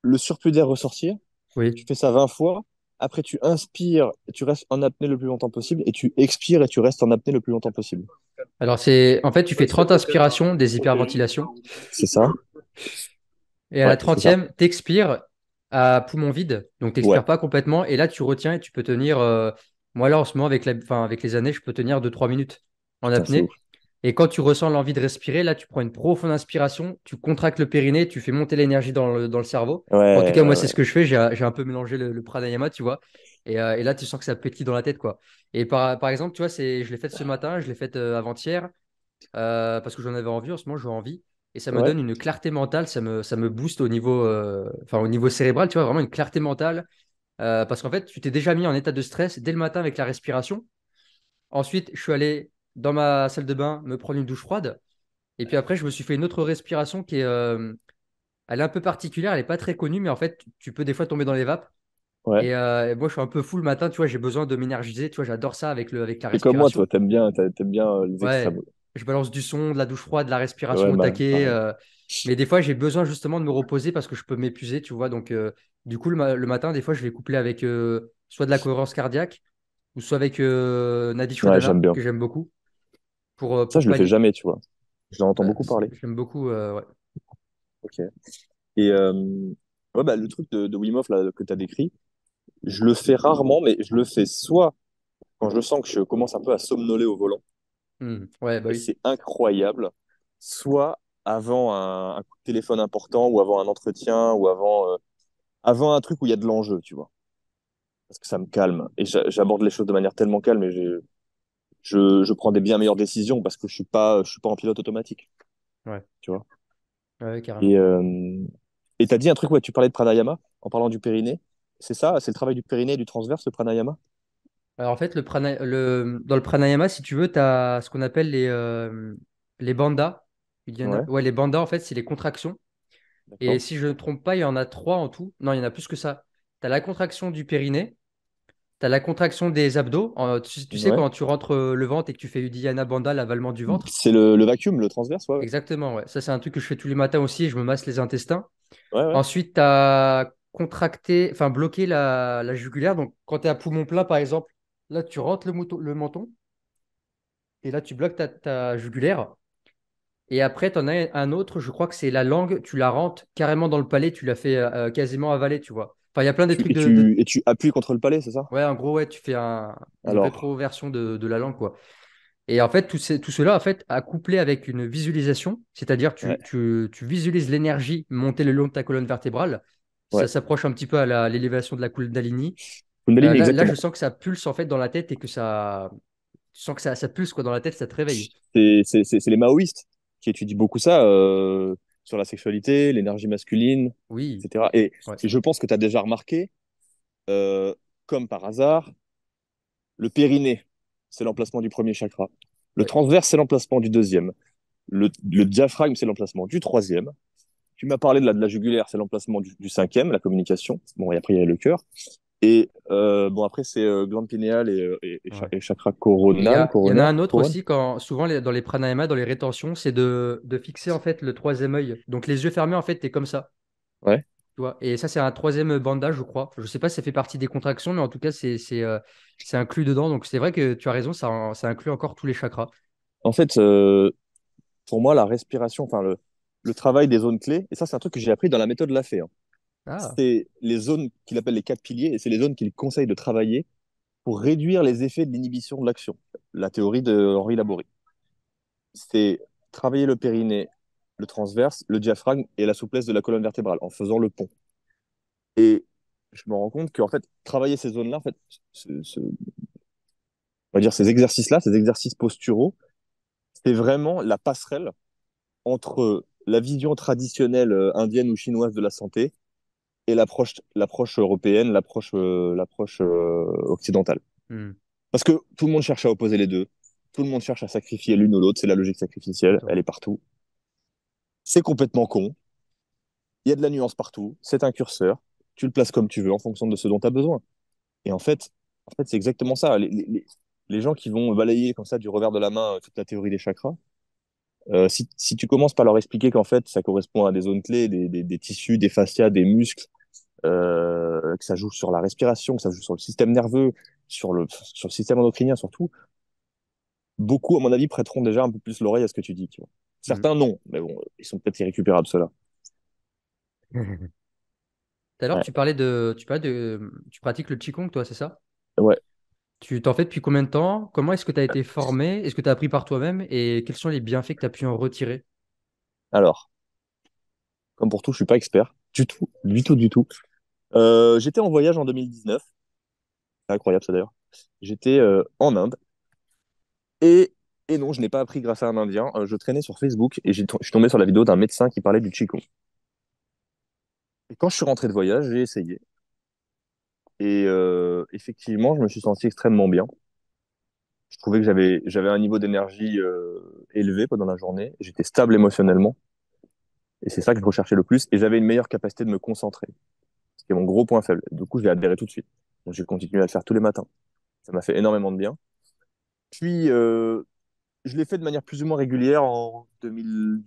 B: le surplus d'air ressortir.
A: Oui.
B: Tu fais ça 20 fois. Après, tu inspires et tu restes en apnée le plus longtemps possible. Et tu expires et tu restes en apnée le plus longtemps possible.
A: Alors, en fait, tu fais 30 inspirations des hyperventilations.
B: C'est ça?
A: Et à la
B: Ouais, c'est ça.
A: 30e, t'expires à poumon vide. Donc,
B: Ouais,
A: t'expires pas complètement. Et là, tu retiens et tu peux tenir. Moi, là, en ce moment, enfin, avec les années, je peux tenir 2 3 minutes en
B: putain, c'est
A: apnée.
B: ouf.
A: Et quand tu ressens l'envie de respirer, là, tu prends une profonde inspiration, tu contractes le périnée, tu fais monter l'énergie dans le cerveau. En tout
B: Ouais,
A: cas, moi,
B: ouais,
A: c'est ce
B: ouais.
A: que je fais. J'ai un peu mélangé le pranayama, tu vois. Et là, tu sens que ça pétille dans la tête, quoi. Et par exemple, tu vois, je l'ai fait ce matin, je l'ai fait avant-hier. Parce que j'en avais envie, en ce moment, j'ai envie. Et ça me
B: Ouais,
A: donne une clarté mentale, ça me booste au niveau cérébral, tu vois, vraiment une clarté mentale. Parce qu'en fait, tu t'es déjà mis en état de stress dès le matin avec la respiration. Ensuite, je suis allé dans ma salle de bain me prendre une douche froide. Et puis après, je me suis fait une autre respiration elle est un peu particulière, elle n'est pas très connue, mais en fait, tu peux des fois tomber dans les vapes.
B: ouais.
A: Et moi, je suis un peu fou le matin, tu vois, j'ai besoin de m'énergiser, tu vois, j'adore ça avec la
B: Et comme moi, toi,
A: respiration.
B: t'aimes bien les extrêmes.
A: Ouais, je balance du son, de la douche froide, de la respiration
B: Ouais,
A: au
B: bah,
A: taquet.
B: pareil.
A: Mais des fois, j'ai besoin justement de me reposer parce que je peux m'épuiser, tu vois. Donc, du coup, le matin, des fois, je vais coupler avec soit de la cohérence cardiaque ou soit avec Nadi
B: Ouais, j'aime
A: Shodhana,
B: bien.
A: que j'aime beaucoup,
B: Ça,
A: pour
B: je le fais
A: pallier.
B: jamais, tu vois. J'en entends beaucoup parler.
A: J'aime beaucoup, ouais.
B: Ok. Et ouais, bah, le truc de Wim Hof là, que tu as décrit, je le fais rarement, mais je le fais soit quand je sens que je commence un peu à somnoler au volant,
A: Ouais, bah
B: et
A: oui.
B: c'est incroyable, soit avant un coup de téléphone important, ou avant un entretien, ou avant un truc où il y a de l'enjeu, tu vois. Parce que ça me calme. Et j'aborde les choses de manière tellement calme et je prends des bien meilleures décisions parce que je suis pas en pilote automatique,
A: Ouais,
B: tu vois.
A: ouais,
B: Et
A: carrément.
B: et t'as dit un truc, ouais, tu parlais de pranayama en parlant du périnée. C'est ça, c'est le travail du périnée et du transverse, le pranayama?
A: Alors, en fait, dans le pranayama, si tu veux, tu as ce qu'on appelle les bandhas.
B: Ouais,
A: Ouais, les bandhas, en fait, c'est les contractions. Et
B: d'accord.
A: si je ne me trompe pas, il y en a trois en tout. Non, il y en a plus que ça. Tu as la contraction du périnée, tu as la contraction des abdos. Tu sais,
B: Ouais.
A: quand tu rentres le ventre et que tu fais Uddiyana Bandha, l'avalement du ventre.
B: C'est le vacuum, le transverse, ouais, ouais.
A: Exactement, ouais. Ça, c'est un truc que je fais tous les matins aussi. Je me masse les intestins.
B: Ouais, ouais.
A: Ensuite, tu as contracté, enfin bloqué la jugulaire. Donc, quand tu es à poumon plein, par exemple, là, tu rentres le menton et là, tu bloques ta jugulaire. Et après, tu en as un autre, je crois que c'est la langue, tu la rentres carrément dans le palais, tu la fais quasiment avaler, tu vois. Enfin, il y a plein de
B: Tu,
A: trucs
B: et, tu, et tu appuies contre le palais, c'est ça?
A: Ouais, en gros, ouais, tu fais une
B: Alors,
A: rétroversion de la langue, quoi. Et en fait, tout cela, en fait, à coupler avec une visualisation, c'est-à-dire
B: ouais,
A: tu visualises l'énergie monter le long de ta colonne vertébrale. Ça
B: ouais.
A: s'approche un petit peu à l'élévation de la Kundalini.
B: Kundalini,
A: Là, je
B: exactement.
A: sens que ça pulse en fait dans la tête et que tu sens que ça pulse quoi dans la tête, ça te réveille.
B: C'est les maoïstes qui étudient beaucoup ça, sur la sexualité, l'énergie masculine,
A: Oui,
B: etc. Et
A: ouais,
B: je pense que tu as déjà remarqué, euh, comme par hasard, le périnée, c'est l'emplacement du premier chakra. Le
A: ouais.
B: transverse, c'est l'emplacement du deuxième. Le diaphragme, c'est l'emplacement du troisième. Tu m'as parlé de la jugulaire, c'est l'emplacement du cinquième, la communication. Bon, et après, il y a le cœur. Et bon, après, c'est glande pinéale
A: Ouais.
B: et chakra
A: Et
B: coronal,
A: il y en a
B: coronaire,
A: un autre
B: couronne.
A: aussi, dans les pranayamas, dans les rétentions, c'est de fixer en fait le troisième œil. Donc les yeux fermés, en fait, tu es comme ça.
B: Ouais.
A: Tu vois. Et ça, c'est un troisième bandage, je crois. Je sais pas si ça fait partie des contractions, mais en tout cas, c'est inclus dedans. Donc c'est vrai que tu as raison, ça inclut encore tous les chakras.
B: En fait, pour moi, la respiration, enfin, le travail des zones clés, et ça, c'est un truc que j'ai appris dans la méthode Lafay, hein.
A: Ah,
B: C'est les zones qu'il appelle les quatre piliers, et c'est les zones qu'il conseille de travailler pour réduire les effets de l'inhibition de l'action. La théorie de Henri Laborie. C'est travailler le périnée, le transverse, le diaphragme et la souplesse de la colonne vertébrale en faisant le pont. Et je me rends compte qu'en fait, travailler ces zones-là, en fait, on va dire ces exercices-là, ces exercices posturaux, c'est vraiment la passerelle entre la vision traditionnelle indienne ou chinoise de la santé et l'approche européenne, l'approche occidentale.
A: hmm,
B: Parce que tout le monde cherche à opposer les deux. Tout le monde cherche à sacrifier l'une ou l'autre. C'est la logique sacrificielle. Elle
A: exactement.
B: est partout. C'est complètement con. Il y a de la nuance partout. C'est un curseur. Tu le places comme tu veux en fonction de ce dont tu as besoin. Et en fait, En fait, c'est exactement ça. Les gens qui vont balayer comme ça du revers de la main toute la théorie des chakras, si tu commences par leur expliquer qu'en fait, ça correspond à des zones clés, des tissus, des fascias, des muscles, que ça joue sur la respiration, que ça joue sur le système nerveux, sur le système endocrinien surtout, beaucoup, à mon avis, prêteront déjà un peu plus l'oreille à ce que tu dis, tu vois.
A: Mhm.
B: Certains, non, mais bon, ils sont peut-être irrécupérables, ceux-là.
A: Tout à l'heure,
B: Ouais.
A: tu pratiques le Qigong, toi, c'est ça?
B: Ouais.
A: Tu t'en fais depuis combien de temps? Comment est-ce que tu as été formé? Est-ce que tu as appris par toi-même? Et quels sont les bienfaits que tu as pu en retirer?
B: Alors, comme pour tout, je suis pas expert. Du tout, du tout, du tout. J'étais en voyage en 2019. C'est incroyable, ça, d'ailleurs. J'étais en Inde. Et, et non, je n'ai pas appris grâce à un Indien. Je traînais sur Facebook et je suis tombé sur la vidéo d'un médecin qui parlait du Qigong. Et quand je suis rentré de voyage, j'ai essayé. Et effectivement, je me suis senti extrêmement bien. Je trouvais que j'avais un niveau d'énergie élevé pendant la journée. J'étais stable émotionnellement. Et c'est ça que je recherchais le plus. Et j'avais une meilleure capacité de me concentrer, ce qui est mon gros point faible. Du coup, j'ai adhéré tout de suite. Donc, j'ai continué à le faire tous les matins. Ça m'a fait énormément de bien. Puis, je l'ai fait de manière plus ou moins régulière en 2000,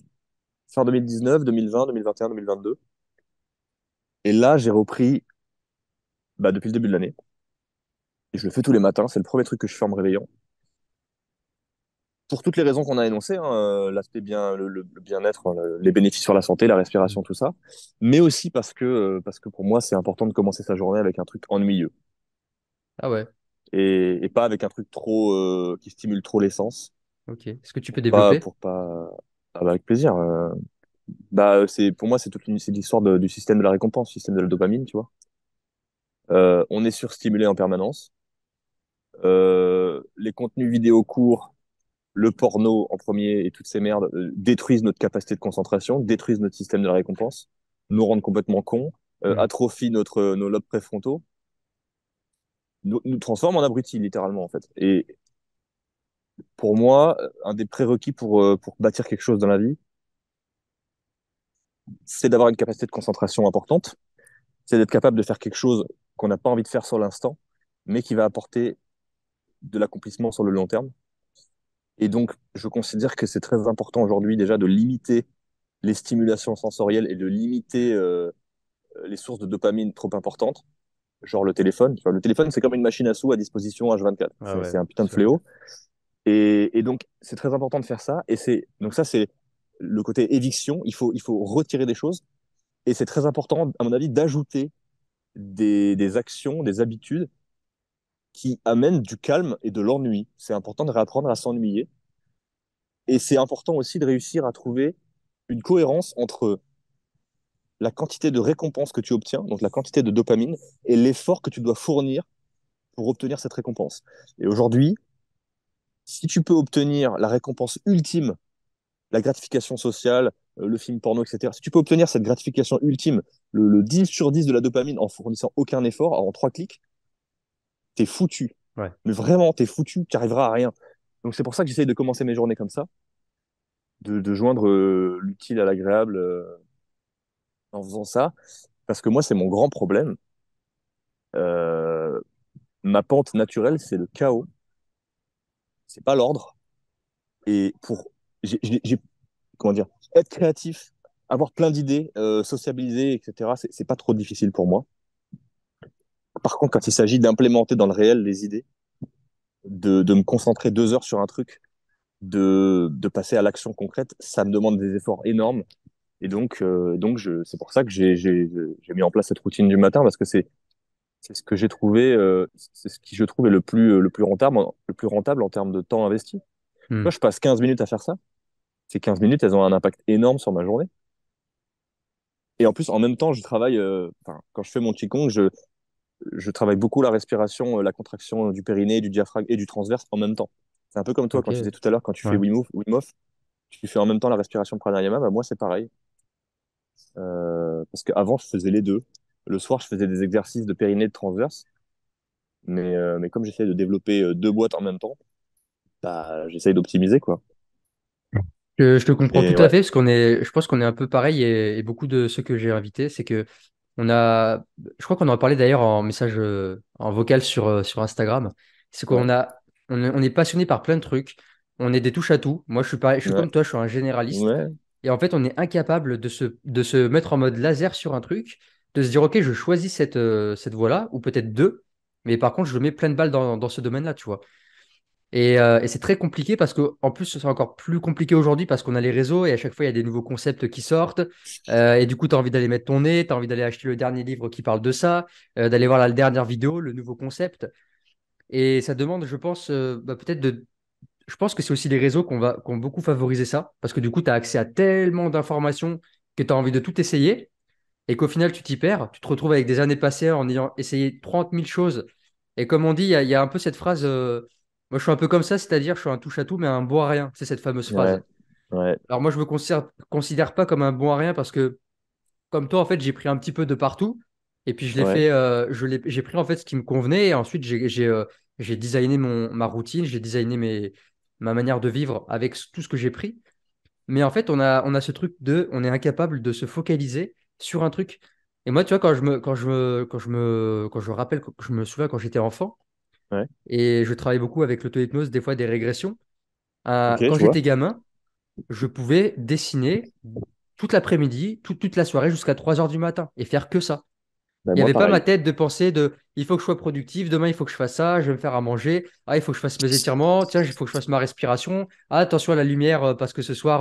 B: fin 2019, 2020, 2021, 2022. Et là, j'ai repris bah, depuis le début de l'année. Et je le fais tous les matins. C'est le premier truc que je fais en me réveillant. Pour toutes les raisons qu'on a énoncées, hein, l'aspect bien, le bien-être, hein, les bénéfices sur la santé, la respiration, tout ça. Mais aussi parce que pour moi, c'est important de commencer sa journée avec un truc ennuyeux.
A: Ah ouais,
B: Et pas avec un truc trop qui stimule trop l'essence
A: ok. Est-ce que tu peux développer?
B: pour pas ah bah, avec plaisir bah c'est pour moi c'est l'histoire du système de la récompense, système de la dopamine, tu vois. On est surstimulé en permanence. Les contenus vidéo courts, le porno en premier et toutes ces merdes détruisent notre capacité de concentration, détruisent notre système de la récompense, nous rendent complètement cons,
A: Mhm.
B: atrophient nos lobes préfrontaux, nous transforment en abrutis littéralement en fait. Et pour moi, un des prérequis pour bâtir quelque chose dans la vie, c'est d'avoir une capacité de concentration importante, c'est d'être capable de faire quelque chose qu'on n'a pas envie de faire sur l'instant, mais qui va apporter de l'accomplissement sur le long terme. Et donc, je considère que c'est très important aujourd'hui déjà de limiter les stimulations sensorielles et de limiter les sources de dopamine trop importantes, genre le téléphone. Tu vois, le téléphone, c'est comme une machine à sous à disposition H24.
A: Ah ouais,
B: C'est un putain
A: c'est
B: de
A: sûr.
B: fléau. Et donc, c'est très important de faire ça. Donc ça, c'est le côté éviction. Il faut retirer des choses. Et c'est très important, à mon avis, d'ajouter des actions, des habitudes qui amènent du calme et de l'ennui. C'est important de réapprendre à s'ennuyer. Et c'est important aussi de réussir à trouver une cohérence entre la quantité de récompense que tu obtiens, donc la quantité de dopamine, et l'effort que tu dois fournir pour obtenir cette récompense. Et aujourd'hui, si tu peux obtenir la récompense ultime, la gratification sociale, le film porno, etc., si tu peux obtenir cette gratification ultime, le 10 sur 10 de la dopamine en fournissant aucun effort, en 3 clics, t'es foutu.
A: Ouais.
B: Mais vraiment, t'es foutu, tu arriveras à rien. Donc c'est pour ça que j'essaye de commencer mes journées comme ça, de joindre l'utile à l'agréable en faisant ça, parce que moi, c'est mon grand problème. Euh, Ma pente naturelle, c'est le chaos, c'est pas l'ordre. Et comment dire, être créatif, avoir plein d'idées, sociabiliser, etc., c'est pas trop difficile pour moi. Par contre, quand il s'agit d'implémenter dans le réel les idées, de me concentrer 2 heures sur un truc, de passer à l'action concrète, ça me demande des efforts énormes. Et donc c'est pour ça que j'ai mis en place cette routine du matin parce que c'est ce que j'ai trouvé, c'est ce qui je trouve est le plus rentable en termes de temps investi.
A: Hmm.
B: Moi, je passe 15 minutes à faire ça. Ces 15 minutes, elles ont un impact énorme sur ma journée. Et en plus, en même temps, je travaille, enfin, quand je fais mon Qigong, je travaille beaucoup la respiration, la contraction du périnée, du diaphragme et du transverse en même temps. C'est un peu comme toi
A: Ok.
B: quand tu disais tout à l'heure, quand tu fais
A: Ouais.
B: Wim Hof, tu fais en même temps la respiration pranayama, bah moi c'est pareil. Parce qu'avant, je faisais les deux. Le soir, je faisais des exercices de périnée et de transverse. Mais comme j'essaie de développer 2 boîtes en même temps, bah, j'essaye d'optimiser, quoi.
A: Je te comprends tout
B: Et
A: à
B: ouais,
A: fait, je pense qu'on est un peu pareil et beaucoup de ceux que j'ai invités, c'est que je crois qu'on en a parlé d'ailleurs en message, en vocal sur Instagram. C'est
B: Ouais,
A: on est passionné par plein de trucs. On est des touches à tout. Moi, je suis pareil, je suis
B: ouais,
A: comme toi, je suis un généraliste.
B: ouais,
A: Et en fait, on est incapable de se mettre en mode laser sur un truc, de se dire, OK, je choisis cette voie-là, ou peut-être deux, mais par contre, je mets plein de balles dans ce domaine-là, tu vois. Et c'est très compliqué parce que, en plus, c'est encore plus compliqué aujourd'hui parce qu'on a les réseaux et à chaque fois, il y a des nouveaux concepts qui sortent. Et du coup, tu as envie d'aller mettre ton nez, tu as envie d'aller acheter le dernier livre qui parle de ça, d'aller voir la dernière vidéo, le nouveau concept. Et ça demande, je pense, peut-être de. Je pense que c'est aussi les réseaux qui ont beaucoup favorisé ça parce que du coup, tu as accès à tellement d'informations que tu as envie de tout essayer et qu'au final, tu t'y perds. Tu te retrouves avec des années passées en ayant essayé 30 000 choses. Et comme on dit, il y a un peu cette phrase, moi je suis un peu comme ça, c'est-à-dire je suis un touche-à-tout, mais un bon à rien. C'est cette fameuse
B: ouais,
A: phrase.
B: ouais,
A: Alors moi, je me considère pas comme un bon à rien parce que, comme toi, en fait, j'ai pris un petit peu de partout. Et puis je l'ai
B: ouais.
A: fait, j'ai pris en fait ce qui me convenait. Et ensuite, j'ai designé ma routine, j'ai designé ma manière de vivre avec tout ce que j'ai pris. Mais en fait, on a ce truc on est incapable de se focaliser sur un truc. Et moi, tu vois, quand je me rappelle, quand je me souviens quand j'étais enfant,
B: Ouais.
A: et je travaille beaucoup avec l'auto-hypnose, des fois des régressions,
B: Ok,
A: quand
B: je vois.
A: j'étais gamin, je pouvais dessiner toute l'après-midi, toute la soirée jusqu'à 3 heures du matin et faire que ça.
B: Bah,
A: Il n'y
B: moi,
A: avait pas ma
B: pareil.
A: tête de penser il faut que je sois productif, demain il faut que je fasse ça, je vais me faire à manger, ah il faut que je fasse mes étirements, tiens il faut que je fasse ma respiration, ah attention à la lumière parce que ce soir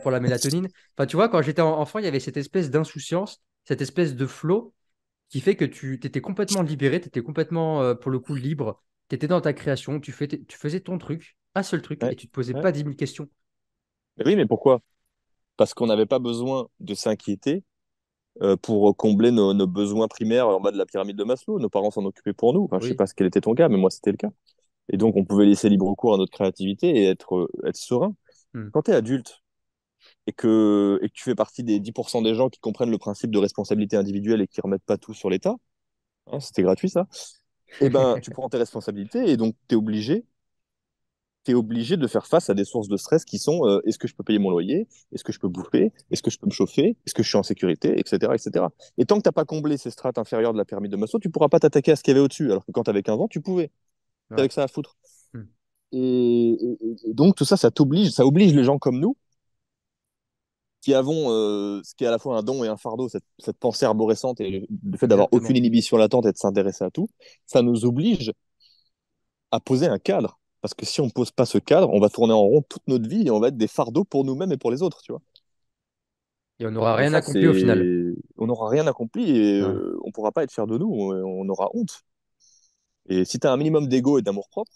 A: pour la mélatonine. Enfin tu vois, quand j'étais enfant, il y avait cette espèce d'insouciance, cette espèce de flow qui fait que tu étais complètement libéré, tu étais complètement pour le coup libre, tu étais dans ta création, tu faisais ton truc, un seul truc,
B: Ouais,
A: et tu te posais
B: ouais.
A: pas 10 000 questions.
B: Mais oui, mais pourquoi? Parce qu'on n'avait pas besoin de s'inquiéter pour combler nos besoins primaires en bas de la pyramide de Maslow. Nos parents s'en occupaient pour nous. Enfin, je sais
A: Oui.
B: pas quel était ton cas, mais moi, c'était le cas. Et donc, on pouvait laisser libre cours à notre créativité et être serein.
A: Hmm.
B: Quand tu es adulte et que tu fais partie des 10% des gens qui comprennent le principe de responsabilité individuelle et qui remettent pas tout sur l'État, hein, c'était gratuit ça, eh ben, tu prends tes responsabilités et donc tu es obligé de faire face à des sources de stress qui sont est-ce que je peux payer mon loyer? Est-ce que je peux bouffer? Est-ce que je peux me chauffer? Est-ce que je suis en sécurité? Etc. etc. Et tant que tu n'as pas comblé ces strates inférieures de la pyramide de Maslow, tu ne pourras pas t'attaquer à ce qu'il y avait au-dessus. Alors que quand tu avais 15 ans, tu pouvais. Tu
A: Ouais.
B: avec ça à foutre.
A: Hmm.
B: Et donc tout ça, ça oblige les gens comme nous qui avons ce qui est à la fois un don et un fardeau, cette pensée arborescente et le fait d'avoir aucune
A: Exactement.
B: inhibition latente et de s'intéresser à tout, ça nous oblige à poser un cadre. Parce que si on ne pose pas ce cadre, on va tourner en rond toute notre vie et on va être des fardeaux pour nous-mêmes et pour les autres, tu vois.
A: Et on n'aura
B: Et
A: rien
B: ça,
A: accompli au final.
B: on n'aura rien accompli et
A: Ouais.
B: on ne pourra pas être fier de nous, on aura honte. Et si tu as un minimum d'ego et d'amour-propre,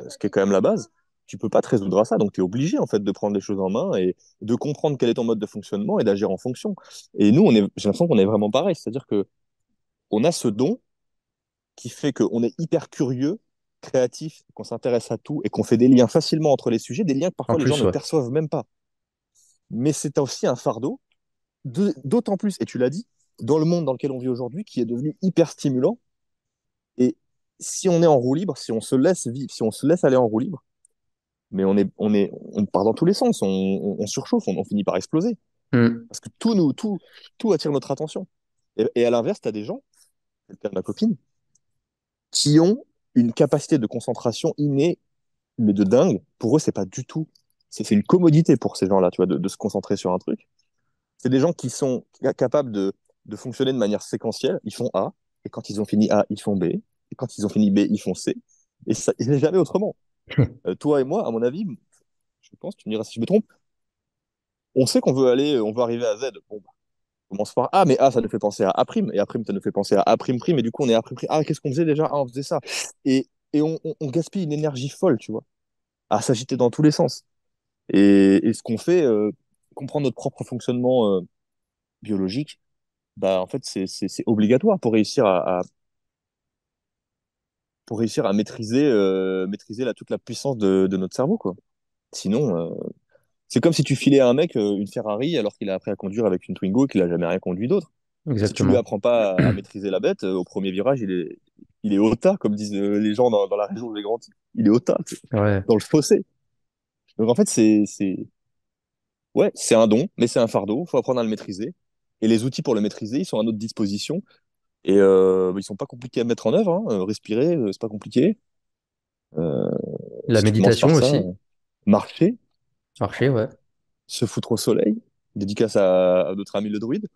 B: ce qui est quand même la base, tu peux pas te résoudre à ça. Donc, tu es obligé, en fait, de prendre les choses en main et de comprendre quel est ton mode de fonctionnement et d'agir en fonction. Et nous, j'ai l'impression qu'on est vraiment pareil. C'est-à-dire que on a ce don qui fait qu'on est hyper curieux, créatif, qu'on s'intéresse à tout et qu'on fait des liens facilement entre les sujets, des liens que
A: En
B: parfois les gens
A: plus,
B: ne
A: ouais.
B: perçoivent même pas. Mais c'est aussi un fardeau, d'autant plus, et tu l'as dit, dans le monde dans lequel on vit aujourd'hui, qui est devenu hyper stimulant. Et si on est en roue libre, si on se laisse vivre, si on se laisse aller en roue libre, mais on part dans tous les sens, on surchauffe, on finit par exploser.
A: Hmm.
B: Parce que tout attire notre attention. Et à l'inverse, tu as des gens, c'est le cas de ma copine, qui ont une capacité de concentration innée, mais de dingue. Pour eux, c'est pas du tout. C'est une commodité pour ces gens-là, tu vois, de se concentrer sur un truc. C'est des gens qui sont capables de fonctionner de manière séquentielle. Ils font A, et quand ils ont fini A, ils font B, et quand ils ont fini B, ils font C. Et ça, il n'est jamais autrement. Toi et moi, à mon avis, je pense, tu me diras si je me trompe, on sait on veut arriver à Z. Bon, bah, on commence par A, mais A, ça nous fait penser à A', et A', ça nous fait penser à A', et du coup, on est A'. Ah, qu'est-ce qu'on faisait déjà? Ah, on faisait ça. Et on gaspille une énergie folle, tu vois, à s'agiter dans tous les sens. Et ce qu'on fait, comprendre notre propre fonctionnement biologique, bah, en fait, c'est obligatoire pour réussir à maîtriser toute la puissance de notre cerveau, quoi. Sinon, c'est comme si tu filais à un mec une Ferrari alors qu'il a appris à conduire avec une Twingo et qu'il a jamais rien conduit d'autre. Si tu lui
A: Exactement.
B: apprends pas à maîtriser la bête, au premier virage, il est au tas, comme disent les gens dans la région où j'ai grandi. Il est au tas,
A: Ouais.
B: dans le fossé. Donc en fait, ouais, c'est un don, mais c'est un fardeau. Faut apprendre à le maîtriser. Et les outils pour le maîtriser, ils sont à notre disposition. Et ils sont pas compliqués à mettre en œuvre, hein. Respirer, c'est pas compliqué. Euh,
A: La
B: Si tu commences par
A: méditation
B: ça,
A: aussi.
B: marcher,
A: Marcher, ouais.
B: se foutre au soleil, dédicace à notre ami le druide,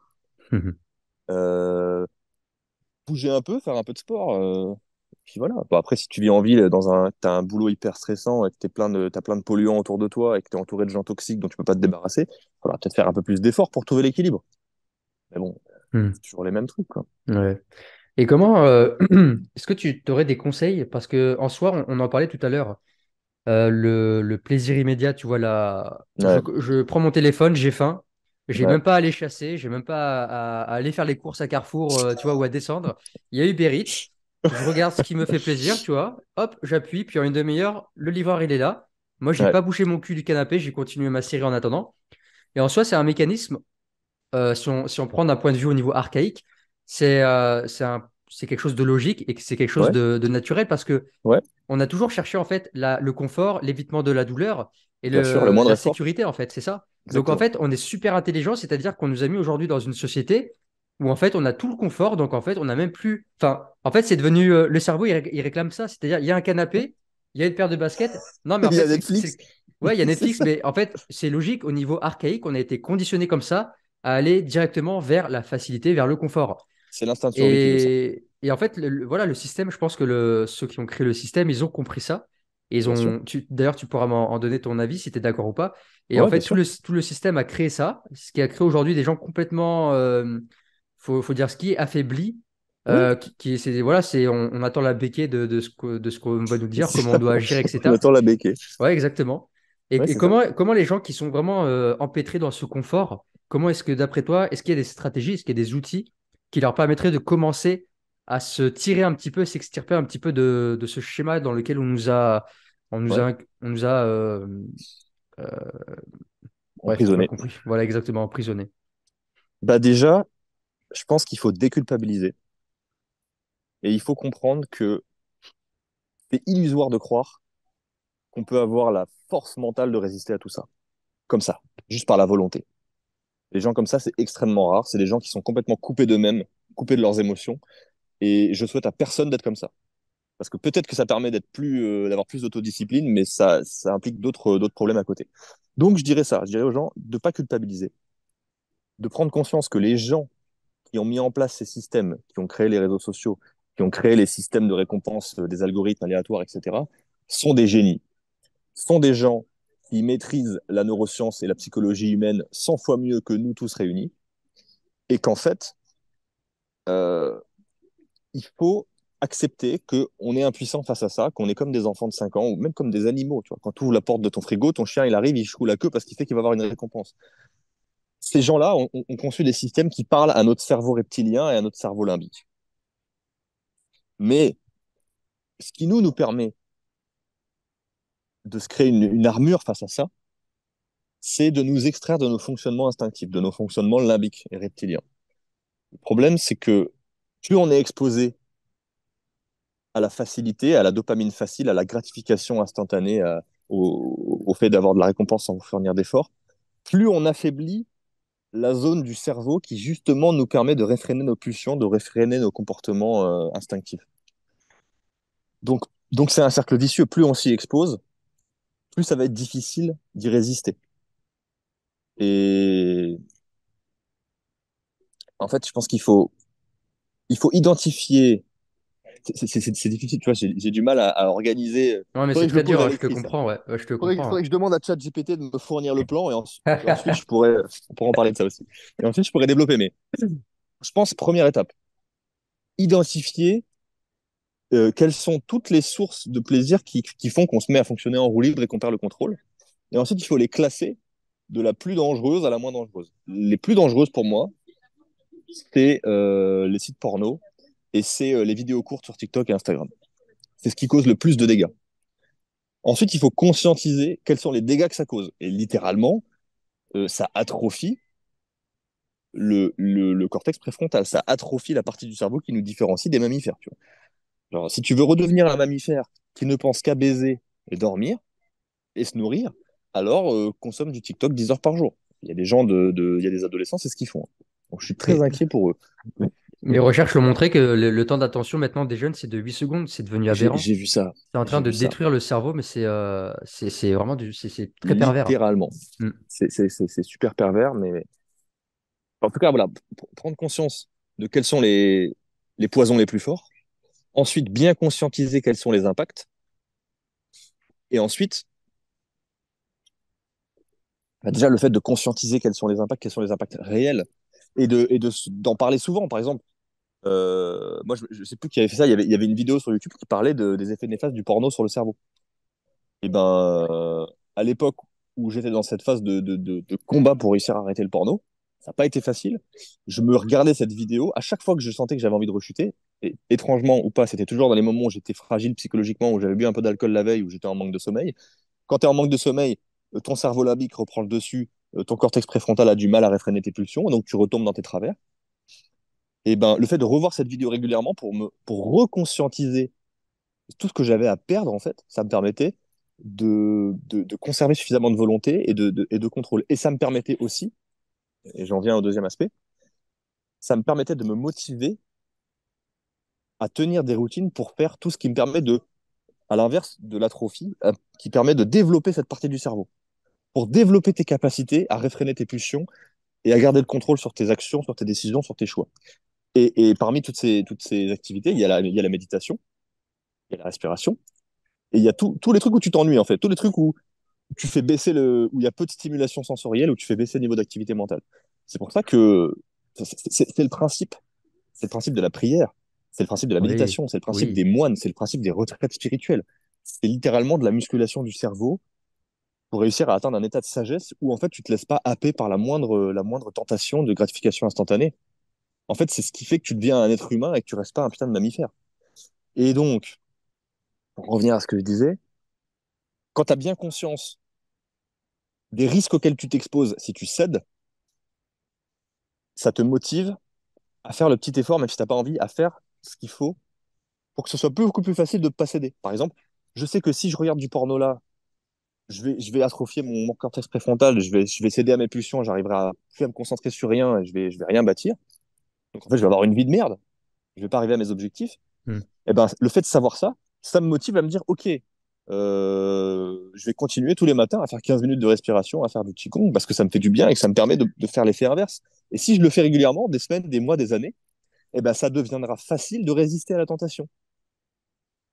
B: euh, bouger un peu, faire un peu de sport. Puis voilà. Bon, après, si tu vis en ville, t'as un boulot hyper stressant et que t'as plein de polluants autour de toi et que t'es entouré de gens toxiques dont tu peux pas te débarrasser, il faudra peut-être faire un peu plus d'efforts pour trouver l'équilibre. Mais bon,
A: Hmm.
B: c'est toujours les mêmes trucs, quoi.
A: Ouais. Et comment est-ce que tu aurais des conseils? Parce que en soi, on en parlait tout à l'heure. Le plaisir immédiat, tu vois, là,
B: Ouais,
A: je prends mon téléphone, j'ai faim, j'ai
B: ouais,
A: même pas à aller chasser, j'ai même pas à aller faire les courses à Carrefour, tu vois, ou à descendre. Il y a Uber Eats, je regarde ce qui me fait plaisir, tu vois, hop, j'appuie, puis en une demi-heure, le livreur, il est là. Moi, j'ai
B: ouais,
A: pas bougé mon cul du canapé, j'ai continué ma série en attendant. Et en soi, c'est un mécanisme si on prend d'un point de vue au niveau archaïque, c'est quelque chose de logique et que c'est quelque chose
B: ouais,
A: de naturel parce que
B: ouais,
A: on a toujours cherché en fait le confort, l'évitement de la douleur et
B: bien sûr, le moindre
A: la
B: effort,
A: sécurité en fait, c'est ça. Donc en
B: exactement.
A: fait, on est super intelligent, c'est-à-dire qu'on nous a mis aujourd'hui dans une société où en fait on a tout le confort, donc en fait on n'a même plus. Enfin, en fait c'est devenu le cerveau il réclame ça, c'est-à-dire il y a un canapé, il y a une paire de baskets. Non mais en
B: Il y a
A: fait
B: Netflix,
A: ouais il y a
B: c'est
A: Netflix,
B: ça.
A: mais en fait c'est logique au niveau archaïque, on a été conditionné comme ça à aller directement vers la facilité, vers le confort.
B: C'est l'instinct de survie qui veut ça,
A: Et en fait, voilà, le système, je pense que ceux qui ont créé le système, ils ont compris ça. Et
B: bien sûr.
A: d'ailleurs, tu pourras en donner ton avis si tu es d'accord ou pas. Et en
B: Ouais,
A: fait,
B: bien
A: tout
B: sûr.
A: le système a créé ça, ce qui a créé aujourd'hui des gens complètement, faut dire ce qui est affaibli.
B: Ouais,
A: Voilà, on attend la béquille de ce qu'on va nous dire,
B: c'est
A: comment on
B: ça.
A: doit agir,
B: On
A: etc.
B: attend la béquille.
A: Ouais, exactement.
B: Ouais,
A: Et
B: c'est ça.
A: comment les gens qui sont vraiment empêtrés dans ce confort, comment est-ce que d'après toi, est-ce qu'il y a des stratégies, est-ce qu'il y a des outils qui leur permettraient de commencer à se tirer un petit peu, s'extirper un petit peu de ce schéma dans lequel
B: Ouais,
A: on nous a euh, bref, t'as pas
B: emprisonné.
A: compris. Voilà, exactement, emprisonné.
B: Bah déjà, je pense qu'il faut déculpabiliser et il faut comprendre que c'est illusoire de croire qu'on peut avoir la force mentale de résister à tout ça, comme ça, juste par la volonté. Les gens comme ça, c'est extrêmement rare. C'est des gens qui sont complètement coupés d'eux-mêmes, coupés de leurs émotions. Et je souhaite à personne d'être comme ça. Parce que peut-être que ça permet d'avoir plus d'autodiscipline, mais ça implique d'autres problèmes à côté. Donc je dirais ça, je dirais aux gens de ne pas culpabiliser, de prendre conscience que les gens qui ont mis en place ces systèmes, qui ont créé les réseaux sociaux, qui ont créé les systèmes de récompense, des algorithmes aléatoires, etc., sont des génies, sont des gens qui maîtrisent la neuroscience et la psychologie humaine 100 fois mieux que nous tous réunis, et qu'en fait, euh, il faut accepter qu'on est impuissant face à ça, qu'on est comme des enfants de 5 ans, ou même comme des animaux. Tu vois. Quand tu ouvres la porte de ton frigo, ton chien, il arrive, il secoue la queue parce qu'il sait qu'il va avoir une récompense. Ces gens-là ont conçu des systèmes qui parlent à notre cerveau reptilien et à notre cerveau limbique. Mais ce qui nous permet de se créer une armure face à ça, c'est de nous extraire de nos fonctionnements instinctifs, de nos fonctionnements limbiques et reptiliens. Le problème, c'est que plus on est exposé à la facilité, à la dopamine facile, à la gratification instantanée, au fait d'avoir de la récompense sans fournir d'efforts, plus on affaiblit la zone du cerveau qui justement nous permet de réfréner nos pulsions, de réfréner nos comportements instinctifs. Donc, donc c'est un cercle vicieux. Plus on s'y expose, plus ça va être difficile d'y résister. Et en fait, je pense il faut identifier. C'est difficile, tu vois, j'ai du mal à organiser.
A: Ouais, mais c'est
B: Faudrait que je
A: très
B: me pose
A: dur,
B: à
A: hein, je te
B: l'écrit ça.
A: comprends, ouais. Ouais, je te comprends.
B: Faudrait que je demande à ChatGPT de me fournir le plan et ensuite on pourra en parler de ça aussi. Et ensuite je pourrais développer. Mais je pense, première étape, identifier quelles sont toutes les sources de plaisir qui font qu'on se met à fonctionner en roue libre et qu'on perd le contrôle. Et ensuite, il faut les classer de la plus dangereuse à la moins dangereuse. Les plus dangereuses pour moi, c'est les sites porno et c'est les vidéos courtes sur TikTok et Instagram. C'est ce qui cause le plus de dégâts. Ensuite, il faut conscientiser quels sont les dégâts que ça cause. Et littéralement, ça atrophie le cortex préfrontal, ça atrophie la partie du cerveau qui nous différencie des mammifères. Tu vois. Genre, si tu veux redevenir un mammifère qui ne pense qu'à baiser et dormir et se nourrir, alors consomme du TikTok 10 heures par jour. Il y a des gens il y a des adolescents, c'est ce qu'ils font. Donc, je suis très
A: Mais,
B: inquiet pour eux.
A: mais les recherches l'ont montré que le temps d'attention maintenant des jeunes, c'est de 8 secondes. C'est devenu aberrant.
B: J'ai vu ça.
A: C'est en train
B: J'ai
A: de
B: vu ça.
A: détruire le cerveau, mais c'est vraiment c'est très pervers.
B: Littéralement.
A: Mm.
B: C'est super pervers, mais en tout cas, voilà, prendre conscience de quels sont les poisons les plus forts. Ensuite, bien conscientiser quels sont les impacts. Et ensuite, bah, déjà, le fait de conscientiser quels sont les impacts réels, d'en parler souvent. Par exemple, moi, je sais plus qui avait fait ça. Il y avait une vidéo sur YouTube qui parlait des effets néfastes du porno sur le cerveau. Et ben, à l'époque où j'étais dans cette phase de combat pour réussir à arrêter le porno, ça n'a pas été facile. Je me regardais cette vidéo. À chaque fois que je sentais que j'avais envie de rechuter, et étrangement ou pas, c'était toujours dans les moments où j'étais fragile psychologiquement, où j'avais bu un peu d'alcool la veille, où j'étais en manque de sommeil. Quand tu es en manque de sommeil, ton cerveau limbique reprend le dessus, ton cortex préfrontal a du mal à réfréner tes pulsions, donc tu retombes dans tes travers. Et ben, le fait de revoir cette vidéo régulièrement pour reconscientiser tout ce que j'avais à perdre, en fait, ça me permettait de conserver suffisamment de volonté et de contrôle. Et ça me permettait aussi, et j'en viens au deuxième aspect, ça me permettait de me motiver à tenir des routines pour faire tout ce qui me permet à l'inverse de l'atrophie, qui permet de développer cette partie du cerveau. Pour développer tes capacités à réfréner tes pulsions et à garder le contrôle sur tes actions, sur tes décisions, sur tes choix. Et parmi toutes ces activités, il y a la méditation, il y a la respiration, et il y a tous les trucs où tu t'ennuies, en fait, tous les trucs où tu fais baisser où il y a peu de stimulation sensorielle, où tu fais baisser le niveau d'activité mentale. C'est pour ça que c'est le principe. C'est le principe de la prière. C'est le principe de la
A: Oui,
B: méditation. C'est le principe des
A: oui.
B: moines. C'est le principe des retraites spirituelles. C'est littéralement de la musculation du cerveau pour réussir à atteindre un état de sagesse où, en fait, tu te laisses pas happer par la moindre tentation de gratification instantanée. En fait, c'est ce qui fait que tu deviens un être humain et que tu restes pas un putain de mammifère. Et donc, pour revenir à ce que je disais, quand tu as bien conscience des risques auxquels tu t'exposes si tu cèdes, ça te motive à faire le petit effort, même si tu n'as pas envie, à faire ce qu'il faut pour que ce soit beaucoup plus facile de ne pas céder. Par exemple, je sais que si je regarde du porno là, je vais atrophier mon cortex préfrontal, je vais céder à mes pulsions, j'arriverai à plus à me concentrer sur rien et je vais rien bâtir. Donc en fait, je vais avoir une vie de merde, je vais pas arriver à mes objectifs.
A: Mm.
B: Et ben, le fait de savoir ça, ça me motive à me dire, ok, je vais continuer tous les matins à faire 15 minutes de respiration, à faire du Qigong, parce que ça me fait du bien et que ça me permet de faire l'effet inverse. Et si je le fais régulièrement, des semaines, des mois, des années, eh ben, ça deviendra facile de résister à la tentation.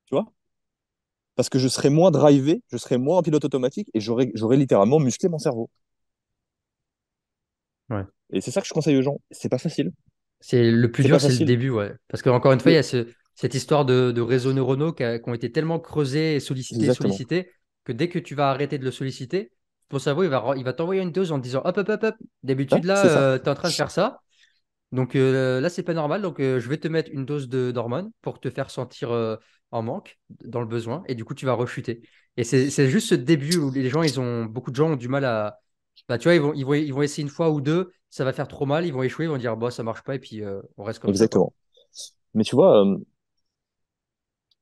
B: Tu vois? Parce que je serai moins drivé, je serai moins en pilote automatique et j'aurai littéralement musclé mon cerveau.
A: Ouais.
B: Et c'est ça que je conseille aux gens. C'est pas facile.
A: C'est le plus
B: C'est
A: dur,
B: pas
A: c'est le
B: facile.
A: début, ouais. Parce qu'encore une fois, il y
B: Le-
A: a cette histoire de réseaux neuronaux qui ont été tellement creusés et sollicités,
B: Exactement.
A: sollicités, que dès que tu vas arrêter de le solliciter, ton cerveau, il va t'envoyer une dose en te disant, hop, hop, hop, hop,
B: Ouais,
A: d'habitude, là,
B: c'est ça.
A: tu es en train de faire ça. Donc là, c'est pas normal. Donc je vais te mettre une dose d'hormones pour te faire sentir en manque, dans le besoin. Et du coup, tu vas rechuter. Et c'est juste ce début où les gens, beaucoup de gens ont du mal à. Bah, tu vois, ils vont essayer une fois ou deux, ça va faire trop mal, ils vont échouer, ils vont dire, bah, ça marche pas, et puis on reste comme ça, quoi.
B: Exactement. Mais tu vois,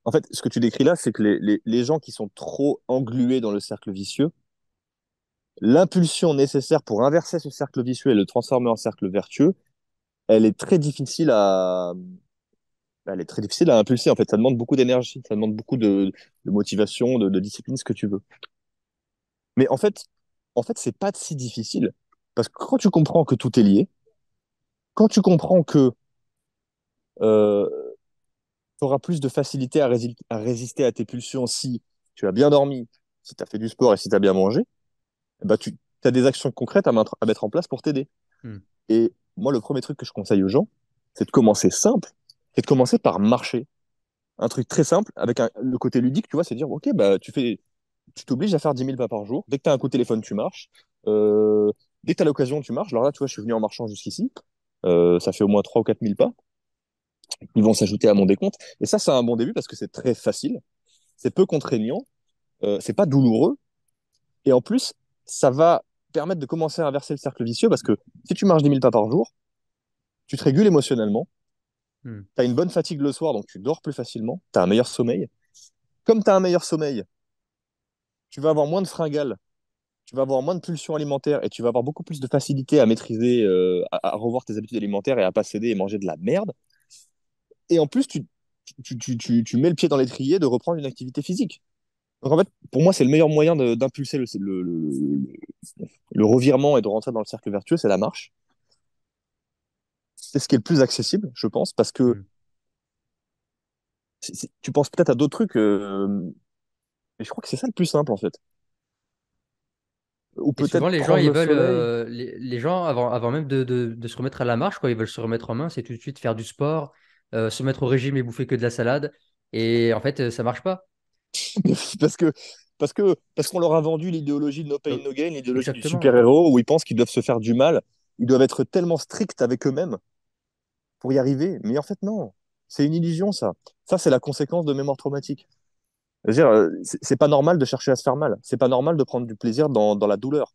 B: en fait, ce que tu décris là, c'est que les gens qui sont trop englués dans le cercle vicieux, l'impulsion nécessaire pour inverser ce cercle vicieux et le transformer en cercle vertueux, elle est très difficile elle est très difficile à impulser. En fait, ça demande beaucoup d'énergie, ça demande beaucoup de motivation, de discipline, ce que tu veux. Mais en fait, c'est pas si difficile parce que quand tu comprends que tout est lié, quand tu comprends que tu auras plus de facilité à résister à tes pulsions si tu as bien dormi, si tu as fait du sport et si tu as bien mangé, bah tu as des actions concrètes à mettre en place pour t'aider.
A: Hmm.
B: Et moi, le premier truc que je conseille aux gens, c'est de commencer simple, c'est de commencer par marcher. Un truc très simple, avec le côté ludique, tu vois, c'est dire, OK, bah, tu t'obliges à faire 10 000 pas par jour. Dès que tu as un coup de téléphone, tu marches. Dès que tu as l'occasion, tu marches. Alors là, tu vois, je suis venu en marchant jusqu'ici. Ça fait au moins 3 ou 4 000 pas. Ils vont s'ajouter à mon décompte. Et ça, c'est un bon début parce que c'est très facile. C'est peu contraignant. C'est pas douloureux. Et en plus, ça va permettre de commencer à inverser le cercle vicieux parce que si tu marches 10 000 pas par jour, tu te régules émotionnellement.
A: Hmm.
B: Tu as une bonne fatigue le soir, donc tu dors plus facilement. Tu as un meilleur sommeil. Comme tu as un meilleur sommeil, tu vas avoir moins de fringales, tu vas avoir moins de pulsions alimentaires et tu vas avoir beaucoup plus de facilité à maîtriser, à revoir tes habitudes alimentaires et à pas céder et manger de la merde. Et en plus, tu mets le pied dans l'étrier de reprendre une activité physique. Donc en fait, pour moi, c'est le meilleur moyen d'impulser le revirement et de rentrer dans le cercle vertueux, c'est la marche. C'est ce qui est le plus accessible, je pense, parce que
A: Mm.
B: tu penses peut-être à d'autres trucs, mais je crois que c'est ça le plus simple en fait. Ou
A: Et souvent,
B: peut-être
A: les gens,
B: prendre
A: ils
B: le
A: veulent,
B: soleil.
A: les gens, avant même de se remettre à la marche, quoi, ils veulent se remettre en main, c'est tout de suite faire du sport, se mettre au régime et bouffer que de la salade. Et en fait, ça marche pas.
B: parce que parce qu'on leur a vendu l'idéologie de no pain
A: Euh,
B: no gain, l'idéologie du
A: Exactement.
B: super-héros où ils pensent qu'ils doivent se faire du mal, ils doivent être tellement stricts avec eux-mêmes pour y arriver. Mais en fait, non. C'est une illusion, ça. Ça, c'est la conséquence de mémoire traumatique. C'est-à-dire, c'est pas normal de chercher à se faire mal. C'est pas normal de prendre du plaisir dans la douleur.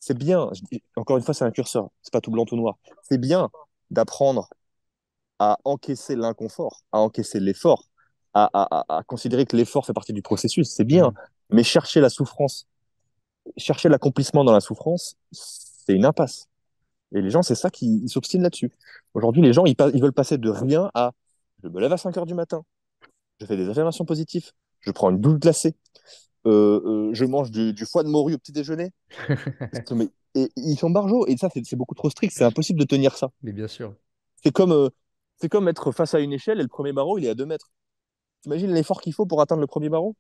B: C'est bien, encore une fois, c'est un curseur. C'est pas tout blanc, tout noir. C'est bien d'apprendre à encaisser l'inconfort, à encaisser l'effort, à considérer que l'effort fait partie du processus. C'est bien.
A: Mm.
B: Mais chercher la souffrance, chercher l'accomplissement dans la souffrance, c'est une impasse. Et les gens, c'est ça qui ils s'obstinent là-dessus. Aujourd'hui, les gens, ils veulent passer de rien à je me lève à 5 heures du matin, je fais des affirmations positives, je prends une douche glacée, je mange du foie de morue au petit déjeuner. Mais, et ils sont barjots. Et ça, c'est beaucoup trop strict. C'est impossible de tenir ça.
A: Mais bien sûr.
B: C'est comme, euh, c'est comme être face à une échelle et le premier barreau, il est à 2 mètres. T'imagines l'effort qu'il faut pour atteindre le premier barreau?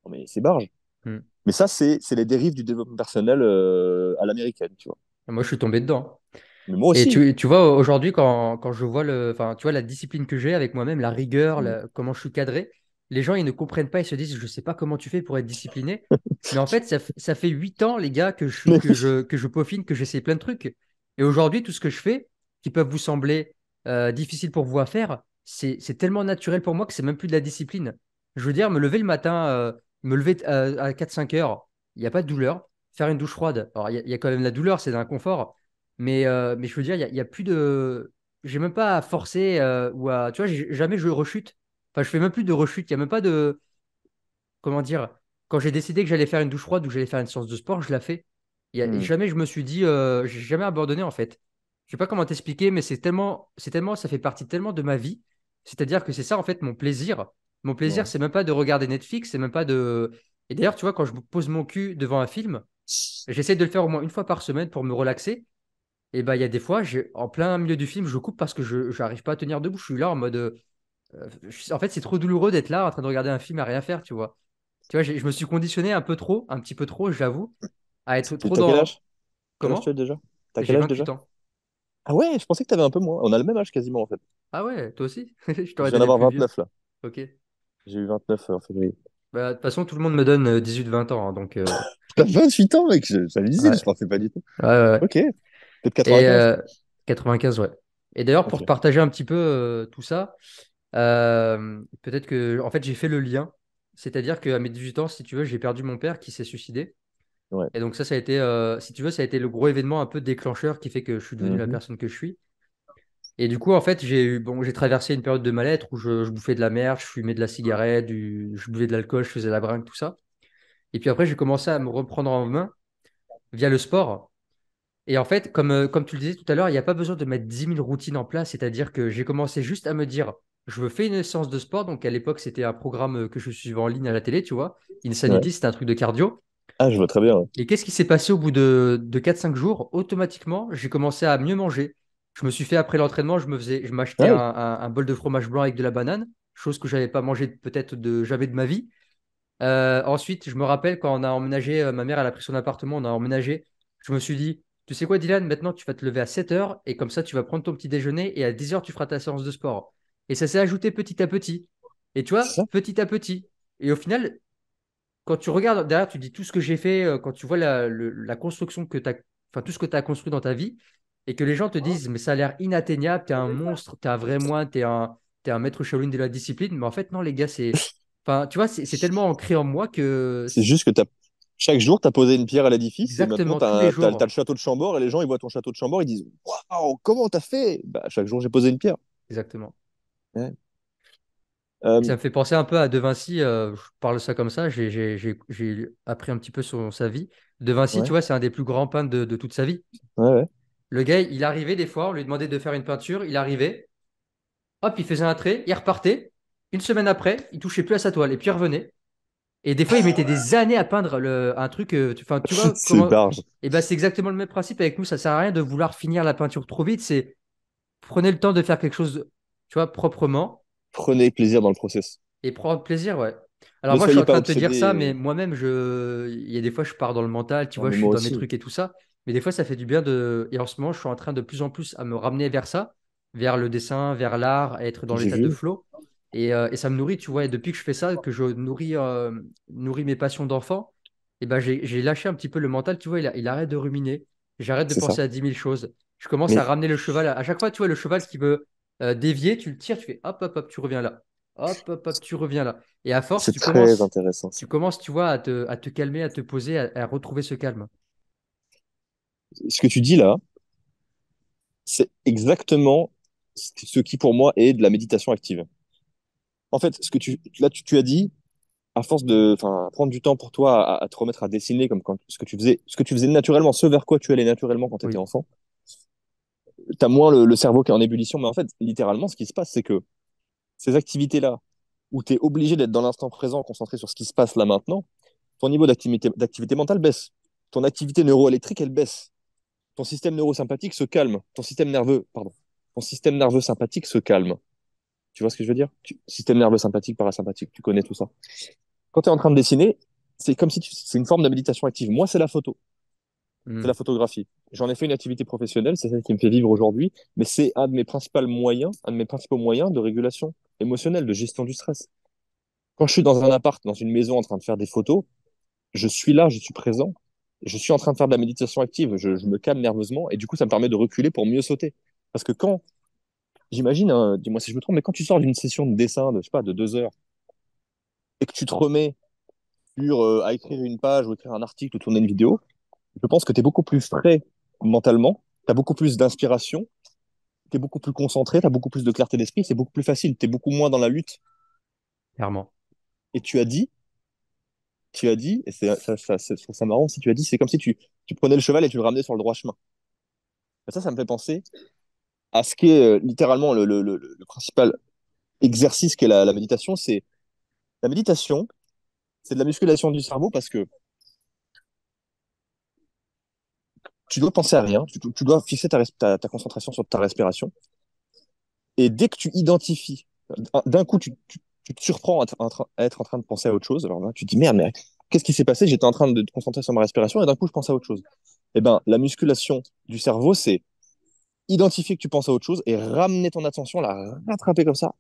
B: Non, mais c'est barge.
A: Mm.
B: Mais ça, c'est les dérives du développement personnel à l'américaine, tu vois.
A: Moi, je suis tombé dedans.
B: Mais moi
A: Et
B: aussi.
A: tu vois, aujourd'hui, quand je vois enfin, tu vois, la discipline que j'ai avec moi-même, la rigueur,
B: Mm.
A: comment je suis cadré, les gens, ils ne comprennent pas, ils se disent, je sais pas comment tu fais pour être discipliné. Mais en fait, ça fait 8 ans, les gars,
B: Mais oui,
A: que je peaufine, que j'essaie plein de trucs. Et aujourd'hui, tout ce que je fais, qui peuvent vous sembler difficile pour vous à faire, c'est tellement naturel pour moi que c'est même plus de la discipline. Je veux dire, me lever le matin, me lever à 4-5 heures, il n'y a pas de douleur. Faire une douche froide, alors il y a quand même la douleur, c'est d'inconfort. Mais je veux dire, il y a plus de. J'ai même pas à forcer ou à. Tu vois, jamais je rechute. Enfin, je fais même plus de rechute. Il y a même pas de. Comment dire? Quand j'ai décidé que j'allais faire une douche froide ou que j'allais faire une séance de sport, je la fais.
B: Mm.
A: Jamais je me suis dit. J'ai jamais abandonné en fait. Je sais pas comment t'expliquer, mais ça fait partie tellement de ma vie. C'est-à-dire que c'est ça en fait mon plaisir. Mon plaisir,
B: Ouais.
A: c'est même pas de regarder Netflix, c'est même pas de. Et d'ailleurs, tu vois, quand je me pose mon cul devant un film, j'essaie de le faire au moins une fois par semaine pour me relaxer. Et bah, il y a des fois, en plein milieu du film, je coupe parce que je n'arrive pas à tenir debout. Je suis là en mode. En fait, c'est trop douloureux d'être là en train de regarder un film à rien faire, tu vois. Tu vois, je me suis conditionné un peu trop, un petit peu trop, j'avoue, à être trop
B: T'as quel
A: dans.
B: âge? Quel âge tu as
A: Comment?
B: déjà? T'as
A: J'ai
B: quel âge
A: 28
B: déjà?
A: ans.
B: Ah ouais, je pensais que t'avais un peu moins. On a le même âge quasiment en fait.
A: Ah ouais, toi aussi? Je
B: Je
A: t'aurais
B: viens
A: donné
B: d'avoir
A: plus vieux.
B: 29 là.
A: Ok.
B: J'ai eu 29 en février.
A: Bah, de toute façon, tout le monde me donne 18-20 ans, hein, donc.
B: T'as 28 ans, mec, j'hallucine,
A: Ouais.
B: je pensais pas du tout.
A: Ouais, ouais, ouais.
B: Ok, peut-être
A: Et
B: 95.
A: 95, ouais. Et d'ailleurs, pour
B: Ok,
A: partager un petit peu tout ça, peut-être que, en fait, j'ai fait le lien. C'est-à-dire qu'à mes 18 ans, si tu veux, j'ai perdu mon père qui s'est suicidé.
B: ouais.
A: Et donc ça a été, si tu veux, ça a été le gros événement un peu déclencheur qui fait que je suis devenu la
B: Mhm.
A: personne que je suis. Et du coup, en fait, j'ai traversé une période de mal-être où je bouffais de la merde, je fumais de la cigarette, je buvais de l'alcool, je faisais la bringue, tout ça. Et puis après, j'ai commencé à me reprendre en main via le sport. Et en fait, comme tu le disais tout à l'heure, il n'y a pas besoin de mettre 10 000 routines en place. C'est-à-dire que j'ai commencé juste à me dire, je veux faire une séance de sport. Donc à l'époque, c'était un programme que je suivais en ligne à la télé, tu vois.
B: Ouais.
A: Insanity, c'était un truc de cardio.
B: Ah, je vois très bien. Ouais.
A: Et qu'est-ce qui s'est passé au bout de 4-5 jours? Automatiquement, j'ai commencé à mieux manger. Je me suis fait, après l'entraînement, je m'achetais
B: Ah
A: un,
B: oui,
A: un bol de fromage blanc avec de la banane, chose que je n'avais pas mangé peut-être jamais de ma vie. Ensuite, je me rappelle quand on a emménagé, ma mère elle a pris son appartement, on a emménagé. Je me suis dit, tu sais quoi, Dylan, maintenant tu vas te lever à 7 heures et comme ça tu vas prendre ton petit déjeuner et à 10 heures tu feras ta séance de sport. Et ça s'est ajouté petit à petit. Et tu
B: c'est
A: vois,
B: ça.
A: petit à petit. Et au final, quand tu regardes derrière, tu dis tout ce que j'ai fait, quand tu vois la construction que tu as, enfin tout ce que tu as construit dans ta vie et que les gens te disent, mais ça a l'air inatteignable, t'es un monstre, t'es un vrai moine, t'es un maître Shaolin de la discipline. Mais en fait, non, les gars, enfin, tu vois, c'est tellement ancré en moi que
B: C'est juste que chaque jour, tu as posé une pierre à l'édifice et maintenant,
A: exactement
B: tu
A: tous les
B: as, le
A: jours.
B: château de Chambord et les gens, ils voient ton château de Chambord, ils disent waouh, comment t'as fait? Bah, chaque jour, j'ai posé une pierre.
A: Exactement.
B: Ouais.
A: Et
B: Euh,
A: ça me fait penser un peu à De Vinci, je parle ça comme ça, j'ai appris un petit peu sur sa vie. De Vinci, tu
B: ouais,
A: vois, c'est un des plus grands peintres de toute sa vie.
B: ouais, ouais.
A: Le gars, il arrivait des fois, on lui demandait de faire une peinture, il arrivait, hop, il faisait un trait, il repartait. Une semaine après, il touchait plus à sa toile et puis il revenait. Et des fois, il mettait des années à peindre un truc. Enfin, tu vois
B: C'est
A: comment.
B: barge.
A: Et ben, c'est exactement le même principe avec nous. Ça sert à rien de vouloir finir la peinture trop vite. C'est prenez le temps de faire quelque chose, tu vois, proprement
B: Prenez plaisir dans le process.
A: et prendre plaisir, ouais. Alors
B: Ne
A: moi, je suis
B: soyez
A: en
B: pas
A: train de te dire ça,
B: obsédé.
A: mais moi-même, il y a des fois, je pars dans le mental. Tu
B: Non,
A: vois,
B: mais
A: je suis
B: moi
A: dans mes
B: aussi,
A: trucs et tout ça. Mais des fois, ça fait du bien de. Et en ce moment, je suis en train de plus en plus à me ramener vers ça, vers le dessin, vers l'art, à être dans
B: j'ai
A: l'état de
B: vu.
A: flow. Et ça me nourrit, tu vois. Et depuis que je fais ça, que je nourris mes passions d'enfant, et ben j'ai lâché un petit peu le mental, tu vois. Il arrête de ruminer. J'arrête de
B: C'est ça.
A: penser à 10 000 choses. Je commence à
B: Mais
A: ramener le cheval. À chaque fois, tu vois, le cheval qui veut dévier, tu le tires, tu fais hop, hop, hop, tu reviens là. Hop, hop, hop, tu reviens là. Et à force,
B: c'est très intéressant,
A: tu
B: ça.
A: commences, tu vois, à te calmer, à te poser, à retrouver ce calme.
B: Ce que tu dis là, c'est exactement ce qui, pour moi, est de la méditation active. En fait, là, tu as dit, à force de, enfin, prendre du temps pour toi à te remettre à dessiner comme ce que tu faisais naturellement, ce vers quoi tu allais naturellement quand tu étais
A: Oui.
B: enfant, t'as moins le cerveau qui est en ébullition. Mais en fait, littéralement, ce qui se passe, c'est que ces activités-là, où tu es obligé d'être dans l'instant présent, concentré sur ce qui se passe là maintenant, ton niveau d'activité mentale baisse. Ton activité neuroélectrique, elle baisse. Ton système neurosympathique se calme. Ton système nerveux sympathique se calme. Tu vois ce que je veux dire? Système nerveux sympathique, parasympathique, tu connais tout ça. Quand tu es en train de dessiner, c'est comme si c'est une forme de méditation active. Moi, c'est la photo, c'est la
A: Hmm.
B: photographie. J'en ai fait une activité professionnelle, c'est celle qui me fait vivre aujourd'hui, mais c'est un de mes principaux moyens de régulation émotionnelle, de gestion du stress. Quand je suis dans un appart, dans une maison en train de faire des photos, je suis là, je suis présent, je suis en train de faire de la méditation active, je me calme nerveusement et du coup, ça me permet de reculer pour mieux sauter. Parce que j'imagine, hein, dis-moi si je me trompe, mais quand tu sors d'une session de dessin de, je sais pas, de 2 heures et que tu te remets à écrire une page ou écrire un article ou tourner une vidéo, je pense que tu es beaucoup plus frais mentalement, tu as beaucoup plus d'inspiration, tu es beaucoup plus concentré, tu as beaucoup plus de clarté d'esprit, c'est beaucoup plus facile, tu es beaucoup moins dans la lutte.
A: Clairement.
B: Et tu as dit, et ça marrant si tu as dit, c'est comme si tu prenais le cheval et tu le ramenais sur le droit chemin. Et ça me fait penser à ce qui est littéralement le principal exercice qu'est la méditation. C'est la méditation, c'est de la musculation du cerveau parce que tu dois penser à rien, tu dois fixer ta concentration sur ta respiration. Et dès que tu identifies, d'un coup, tu te surprends à être en train de penser à autre chose. Alors là, tu te dis, merde, mais qu'est-ce qui s'est passé? J'étais en train de te concentrer sur ma respiration et d'un coup, je pense à autre chose. Eh ben, la musculation du cerveau, c'est identifier que tu penses à autre chose et ramener ton attention, la rattraper comme ça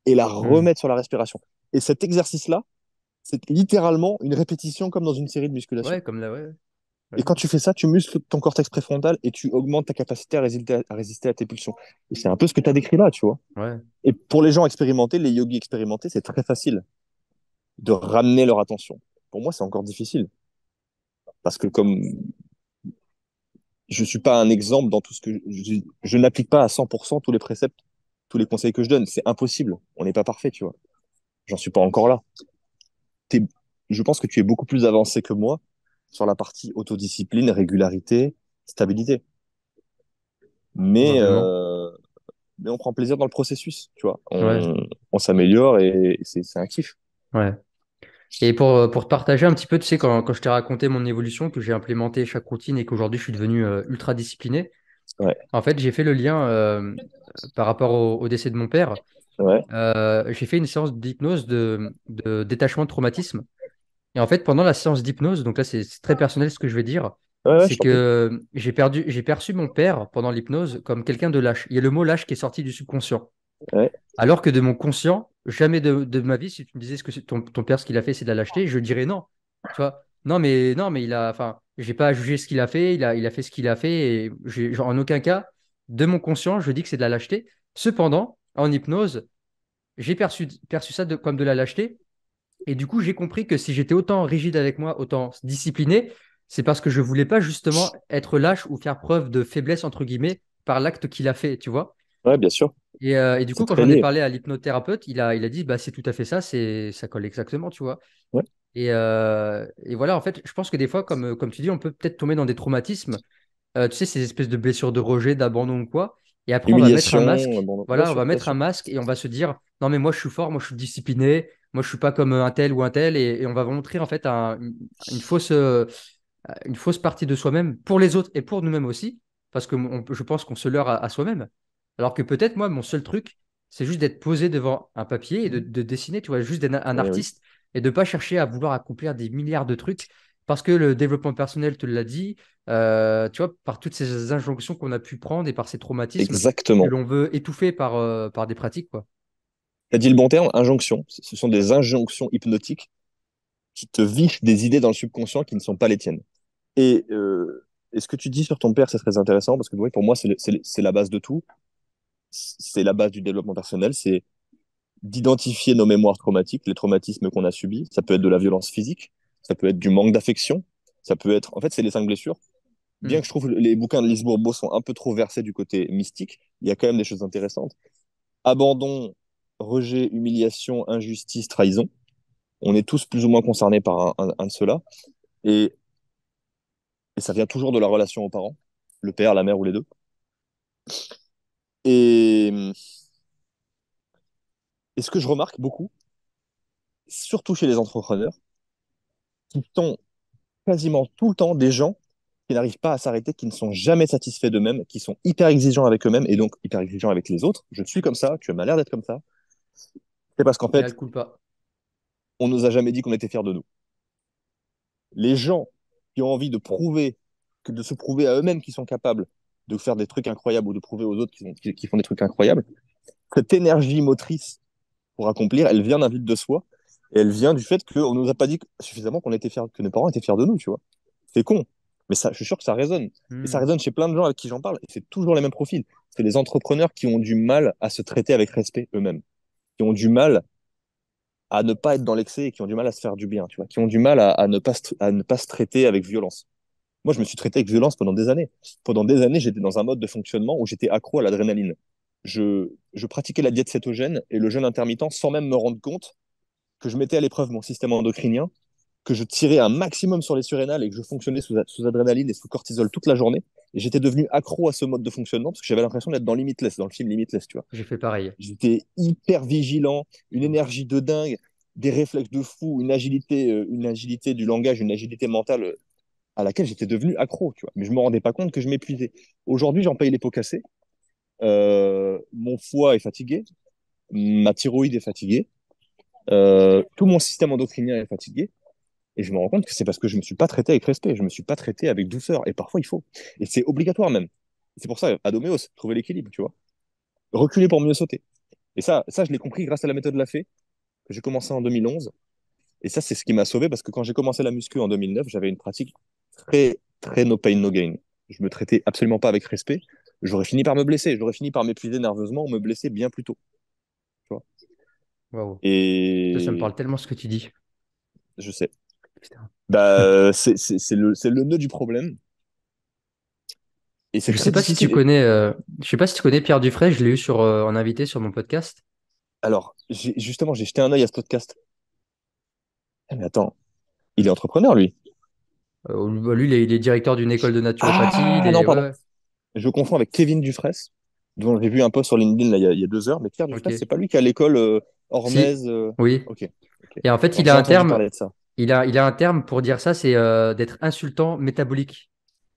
B: et la
A: Hmm.
B: remettre sur la respiration. Et cet exercice-là, c'est littéralement une répétition comme dans une série de musculation.
A: Ouais, comme là, ouais.
B: Et
A: Ouais.
B: quand tu fais ça, tu muscles ton cortex préfrontal et tu augmentes ta capacité à résister à tes pulsions. Et c'est un peu ce que tu as décrit là, tu vois.
A: Ouais.
B: Et pour les gens expérimentés, les yogis expérimentés, c'est très facile de ramener leur attention. Pour moi, c'est encore difficile. Parce que comme je ne suis pas un exemple dans tout ce que je n'applique pas à 100% tous les préceptes, tous les conseils que je donne. C'est impossible. On n'est pas parfait, tu vois. J'en suis pas encore là. T'es- je pense que tu es beaucoup plus avancé que moi sur la partie autodiscipline, régularité, stabilité. Mais,
A: Probablement.
B: euh, mais on prend plaisir dans le processus, tu vois.
A: Ouais.
B: On s'améliore et c'est un kiff.
A: Ouais. Et pour te partager un petit peu, tu sais, quand je t'ai raconté mon évolution, que j'ai implémenté chaque routine et qu'aujourd'hui je suis devenu ultra discipliné,
B: Ouais,
A: en fait, j'ai fait le lien par rapport au décès de mon père.
B: ouais,
A: J'ai fait une séance d'hypnose de détachement de traumatisme. Et en fait, pendant la séance d'hypnose, donc là, c'est très personnel ce que je vais dire,
B: ouais, ouais, je
A: c'est
B: t'en prie.
A: que j'ai perçu mon père pendant l'hypnose comme quelqu'un de lâche. Il y a le mot lâche qui est sorti du subconscient.
B: Ouais,
A: Alors que de mon conscient, jamais de ma vie, si tu me disais ce que ton père, ce qu'il a fait, c'est de la lâcheté, je dirais non. Tu vois, non, mais enfin, j'ai pas à juger ce qu'il a fait, il a fait ce qu'il a fait, et genre, en aucun cas, de mon conscient, je dis que c'est de la lâcheté. Cependant, en hypnose, j'ai perçu ça comme de la lâcheté, et du coup, j'ai compris que si j'étais autant rigide avec moi, autant discipliné, c'est parce que je voulais pas justement être lâche ou faire preuve de faiblesse, entre guillemets, par l'acte qu'il a fait, tu vois.
B: ouais, bien sûr.
A: Et du
B: C'est
A: coup, quand
B: très
A: j'en ai
B: lié.
A: parlé à l'hypnothérapeute, il a dit, bah, c'est tout à fait ça, ça colle exactement, tu vois.
B: Ouais.
A: Et voilà, en fait, je pense que des fois, comme tu dis, on peut peut-être tomber dans des traumatismes. Tu sais, ces espèces de blessures de rejet, d'abandon ou quoi. Et après, on va mettre un
B: Humiliation,
A: masque.
B: bon, bien
A: Voilà, on
B: sûr,
A: va
B: bien
A: mettre un
B: sûr.
A: masque et on va se dire, non, mais moi, je suis fort, moi, je suis discipliné, moi, je suis pas comme un tel ou un tel. Et on va montrer, en fait, une fausse partie de soi-même pour les autres et pour nous-mêmes aussi. Parce que je pense qu'on se leurre à soi-même. Alors que peut-être, moi, mon seul truc, c'est juste d'être posé devant un papier et de,
B: Mhm.
A: de dessiner, tu vois, juste d'être un
B: Oui, oui.
A: artiste et de pas chercher à vouloir accomplir des milliards de trucs. Parce que le développement personnel te l'a dit, tu vois, par toutes ces injonctions qu'on a pu prendre et par ces traumatismes que
B: Exactement.
A: l'on veut étouffer par des pratiques, quoi.
B: Tu as dit le bon terme, injonction. Ce sont des injonctions hypnotiques qui te vissent des idées dans le subconscient qui ne sont pas les tiennes. Et, euh, et ce que tu dis sur ton père, c'est très intéressant parce que oui, pour moi, c'est la base de tout. C'est la base du développement personnel. C'est d'identifier nos mémoires traumatiques, les traumatismes qu'on a subis. Ça peut être de la violence physique, ça peut être du manque d'affection, ça peut être. En fait, c'est les 5 blessures. Bien que
A: Hmm.
B: je trouve que les bouquins de Lise Bourbeau sont un peu trop versés du côté mystique, il y a quand même des choses intéressantes. Abandon, rejet, humiliation, injustice, trahison. On est tous plus ou moins concernés par un de ceux-là. Et, et ça vient toujours de la relation aux parents, le père, la mère ou les deux. Et, et ce que je remarque beaucoup, surtout chez les entrepreneurs, qui sont quasiment tout le temps des gens qui n'arrivent pas à s'arrêter, qui ne sont jamais satisfaits d'eux-mêmes, qui sont hyper exigeants avec eux-mêmes et donc hyper exigeants avec les autres. Je suis comme ça, tu as l'air d'être comme ça. C'est parce qu'en
A: Mais elle
B: fait,
A: coule pas.
B: on nous a jamais dit qu'on était fiers de nous. Les gens qui ont envie de prouver, de se prouver à eux-mêmes qu'ils sont capables de faire des trucs incroyables ou de prouver aux autres qu'ils font des trucs incroyables, cette énergie motrice pour accomplir, elle vient d'un vide de soi et elle vient du fait qu'on nous a pas dit suffisamment qu'on était fiers, que nos parents étaient fiers de nous, tu vois. C'est con, mais ça, je suis sûr que ça résonne. Et ça
A: Hmm.
B: résonne chez plein de gens avec qui j'en parle. Et c'est toujours les mêmes profils. C'est les entrepreneurs qui ont du mal à se traiter avec respect eux-mêmes, qui ont du mal à ne pas être dans l'excès et qui ont du mal à se faire du bien, tu vois, qui ont du mal à ne pas se traiter avec violence. Moi, je me suis traité avec violence pendant des années. Pendant des années, j'étais dans un mode de fonctionnement où j'étais accro à l'adrénaline. Je pratiquais la diète cétogène et le jeûne intermittent sans même me rendre compte que je mettais à l'épreuve mon système endocrinien, que je tirais un maximum sur les surrénales et que je fonctionnais sous adrénaline et sous cortisol toute la journée. Et j'étais devenu accro à ce mode de fonctionnement parce que j'avais l'impression d'être dans Limitless, dans le film Limitless, tu vois.
A: J'ai fait pareil.
B: J'étais hyper vigilant, une énergie de dingue, des réflexes de fou, une agilité du langage, une agilité mentale à laquelle j'étais devenu accro, tu vois. Mais je me rendais pas compte que je m'épuisais. Aujourd'hui, j'en paye les pots cassés. Mon foie est fatigué, ma thyroïde est fatiguée, tout mon système endocrinien est fatigué. Et je me rends compte que c'est parce que je me suis pas traité avec respect, je me suis pas traité avec douceur. Et parfois, il faut. Et c'est obligatoire même. C'est pour ça, adoméos, trouver l'équilibre, tu vois. Reculer pour mieux sauter. Et ça je l'ai compris grâce à la méthode Lafay, que j'ai commencé en 2011. Et ça, c'est ce qui m'a sauvé parce que quand j'ai commencé la muscu en 2009, j'avais une pratique très, très no pain, no gain. Je me traitais absolument pas avec respect. J'aurais fini par me blesser, j'aurais fini par m'épuiser nerveusement ou me blesser bien plus tôt. Tu vois.
A: Waouh. Ça me parle
B: Et
A: tellement ce que tu dis.
B: je sais.
A: Putain.
B: Bah, c'est le nœud du problème. Et c'est
A: Je
B: très
A: sais pas si tu
B: difficile.
A: connais, je sais pas si tu connais Pierre Dufray, je l'ai eu en invité sur mon podcast.
B: Alors, justement, j'ai jeté un œil à ce podcast. Ah, mais attends, il est entrepreneur, lui.
A: Lui, il est directeur d'une école de naturopathie.
B: Ah non,
A: Ouais,
B: pardon.
A: ouais.
B: Je confonds avec Kevin Dufresne, dont j'ai vu un post sur LinkedIn là, il y a 2 heures. Mais Pierre Dufresne, c'est
A: Ok.
B: pas lui qui a l'école
A: Si,
B: Hormez.
A: oui.
B: Ok, ok.
A: Et en fait,
B: Alors,
A: il a
B: j'ai
A: un
B: entendu
A: terme,
B: parler de ça.
A: il a un terme pour dire ça, c'est d'être insultant métabolique.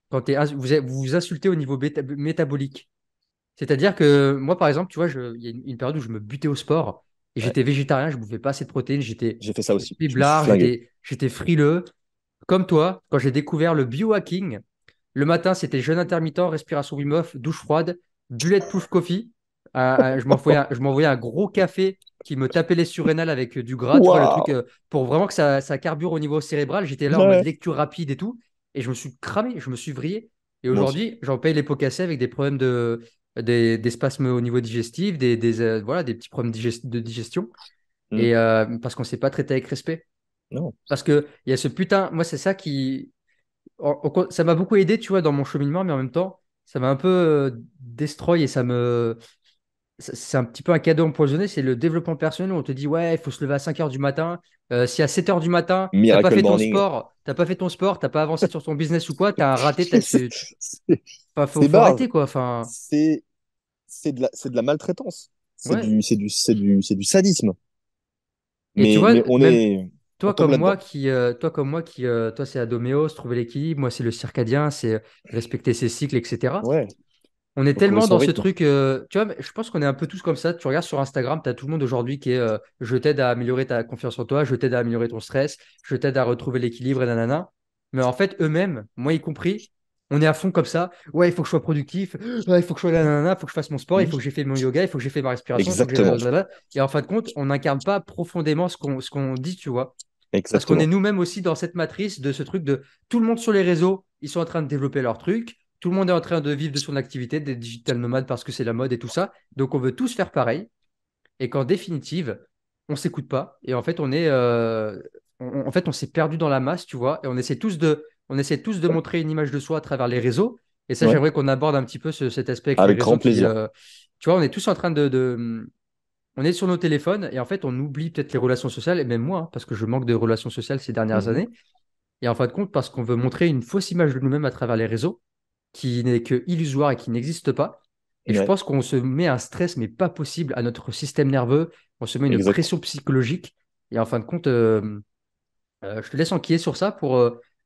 A: Quand vous vous insultez au niveau métabolique. C'est-à-dire que moi, par exemple, tu vois, il y a une période où je me butais au sport et
B: Ouais,
A: j'étais végétarien, je ne bouffais pas assez de protéines,
B: j'ai fait ça
A: j'étais
B: aussi. Je me suis
A: fibrard,
B: flingué.
A: j'étais frileux. Comme toi, quand j'ai découvert le biohacking, le matin, c'était jeûne intermittent, respiration Wim Hof, douche froide, bulletproof coffee. Je m'envoyais un gros café qui me tapait les surrénales avec du gras, tu vois, le truc
B: Waouh!
A: pour vraiment que ça carbure au niveau cérébral. J'étais là en mode
B: Ouais.
A: lecture rapide et tout. Et je me suis cramé, je me suis vrillé. Et
B: Moi aussi.
A: aujourd'hui, j'en paye les pots cassés avec des problèmes des spasmes au niveau digestif, voilà, des petits problèmes de digestion.
B: Hmm.
A: Et parce qu'on ne s'est pas traité avec respect.
B: Non.
A: Parce que il y a ce putain, moi, c'est ça qui ça m'a beaucoup aidé, tu vois, dans mon cheminement, mais en même temps, ça m'a un peu destroy et c'est un petit peu un cadeau empoisonné, c'est le développement personnel où on te dit, ouais, il faut se lever à 5 heures du matin. Si à 7 heures du matin,
B: Miracle Morning.
A: t'as pas avancé sur ton business ou quoi, t'as un raté,
B: C'est
A: enfin,
B: c'est
A: faut
B: barge.
A: arrêter, quoi. Enfin,
B: C'est c'est de la maltraitance.
A: ouais.
B: C'est du sadisme.
A: Et tu vois,
B: Mais
A: même
B: on
A: toi
B: tombe
A: comme moi
B: là-dedans.
A: toi c'est Adoméos, trouver l'équilibre, moi c'est le circadien, c'est respecter ses cycles, etc.
B: Ouais,
A: On est
B: faut trouver
A: tellement
B: son
A: dans ce
B: rythme.
A: truc, tu vois, mais je pense qu'on est un peu tous comme ça. Tu regardes sur Instagram, tu as tout le monde aujourd'hui qui est je t'aide à améliorer ta confiance en toi, je t'aide à améliorer ton stress, je t'aide à retrouver l'équilibre et nanana. Mais en fait, eux-mêmes, moi y compris, on est à fond comme ça. Ouais, il faut que je sois productif, ouais, il faut que je sois nanana, il faut que je fasse mon sport, il
B: Mhm.
A: faut que j'ai fait mon yoga, il faut que j'ai fait ma respiration, il faut que j'ai
B: Exactement.
A: blablabla. Et en fin de compte, on n'incarne pas profondément ce qu'on dit, tu vois. Parce qu'on est
B: Exactement.
A: nous-mêmes aussi dans cette matrice de ce truc de tout le monde sur les réseaux, ils sont en train de développer leur truc, tout le monde est en train de vivre de son activité, des digital nomades parce que c'est la mode et tout ça. Donc on veut tous faire pareil et qu'en définitive, on s'écoute pas et en fait en fait on s'est perdu dans la masse, tu vois, et on essaie tous de montrer une image de soi à travers les réseaux. Et ça,
B: Ouais,
A: j'aimerais qu'on aborde un petit peu cet aspect avec les
B: avec
A: réseaux
B: grand
A: qui,
B: plaisir.
A: tu vois, on est tous en train on est sur nos téléphones et en fait, on oublie peut-être les relations sociales, et même moi, hein, parce que je manque de relations sociales ces dernières
B: Mhm.
A: années. Et en fin de compte, parce qu'on veut montrer une fausse image de nous-mêmes à travers les réseaux, qui n'est que illusoire et qui n'existe pas. Et je
B: Ouais,
A: pense qu'on se met un stress, mais pas possible, à notre système nerveux. On se met une
B: exact.
A: pression psychologique. Et en fin de compte, je te laisse enquiller sur ça pour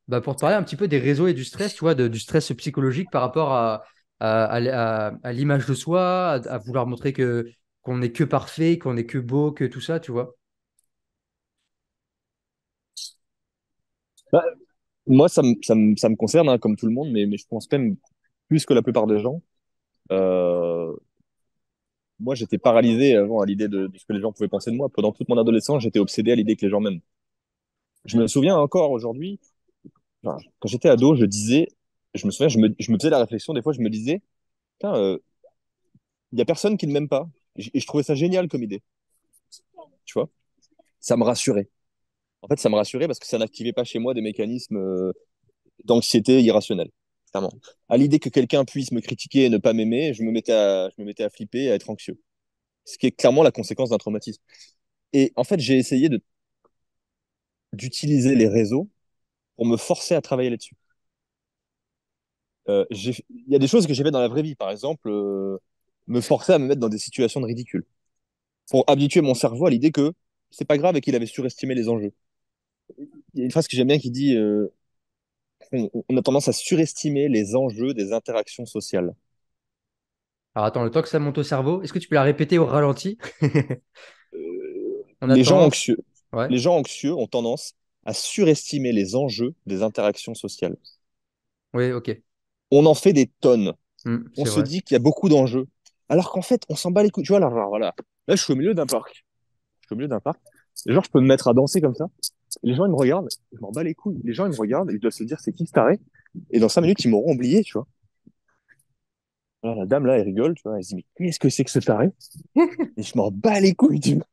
A: te parler un petit peu des réseaux et du stress, tu vois, du stress psychologique par rapport à l'image de soi, à vouloir montrer qu'on n'est que parfait, qu'on n'est que beau, que tout ça, tu vois.
B: Bah, moi, ça me concerne, hein, comme tout le monde, mais je pense même plus que la plupart des gens. Euh, Moi, j'étais paralysé avant à l'idée de ce que les gens pouvaient penser de moi. Pendant toute mon adolescence, j'étais obsédé à l'idée que les gens m'aiment. Je me souviens encore aujourd'hui, enfin, quand j'étais ado, je me souviens, je me faisais la réflexion, des fois, je me disais, putain, il y a personne qui ne m'aime pas. Et je trouvais ça génial comme idée, tu vois. Ça me rassurait. En fait, ça me rassurait parce que ça n'activait pas chez moi des mécanismes d'anxiété irrationnelle, clairement. À l'idée que quelqu'un puisse me critiquer et ne pas m'aimer, je me mettais à flipper et à être anxieux. Ce qui est clairement la conséquence d'un traumatisme. Et en fait, j'ai essayé d'utiliser les réseaux pour me forcer à travailler là-dessus. Il y a des choses que j'ai fait dans la vraie vie, par exemple, me forcer à me mettre dans des situations de ridicule, pour habituer mon cerveau à l'idée que c'est pas grave et qu'il avait surestimé les enjeux. Il y a une phrase que j'aime bien qui dit on a tendance à surestimer les enjeux des interactions sociales.
A: Alors attends, le temps que ça monte au cerveau, est-ce que tu peux la répéter au ralenti? On a
B: Les gens
A: tendance.
B: anxieux,
A: Ouais.
B: les gens anxieux ont tendance à surestimer les enjeux des interactions sociales.
A: Oui, ok.
B: On en fait des tonnes. On
A: C'est
B: se
A: vrai.
B: dit qu'il y a beaucoup d'enjeux. Alors qu'en fait, on s'en bat les couilles. Tu vois, là, voilà. Là, je suis au milieu d'un parc. Je suis au milieu d'un parc. Et genre, je peux me mettre à danser comme ça. Et les gens, ils me regardent. Je m'en bats les couilles. Les gens, ils me regardent. Et ils doivent se dire, c'est qui ce taré? Et dans 5 minutes, ils m'auront oublié, tu vois. Alors, la dame, là, elle rigole, tu vois. Elle se dit, mais qu'est-ce que c'est que ce taré? Et je m'en bats les couilles, tu vois.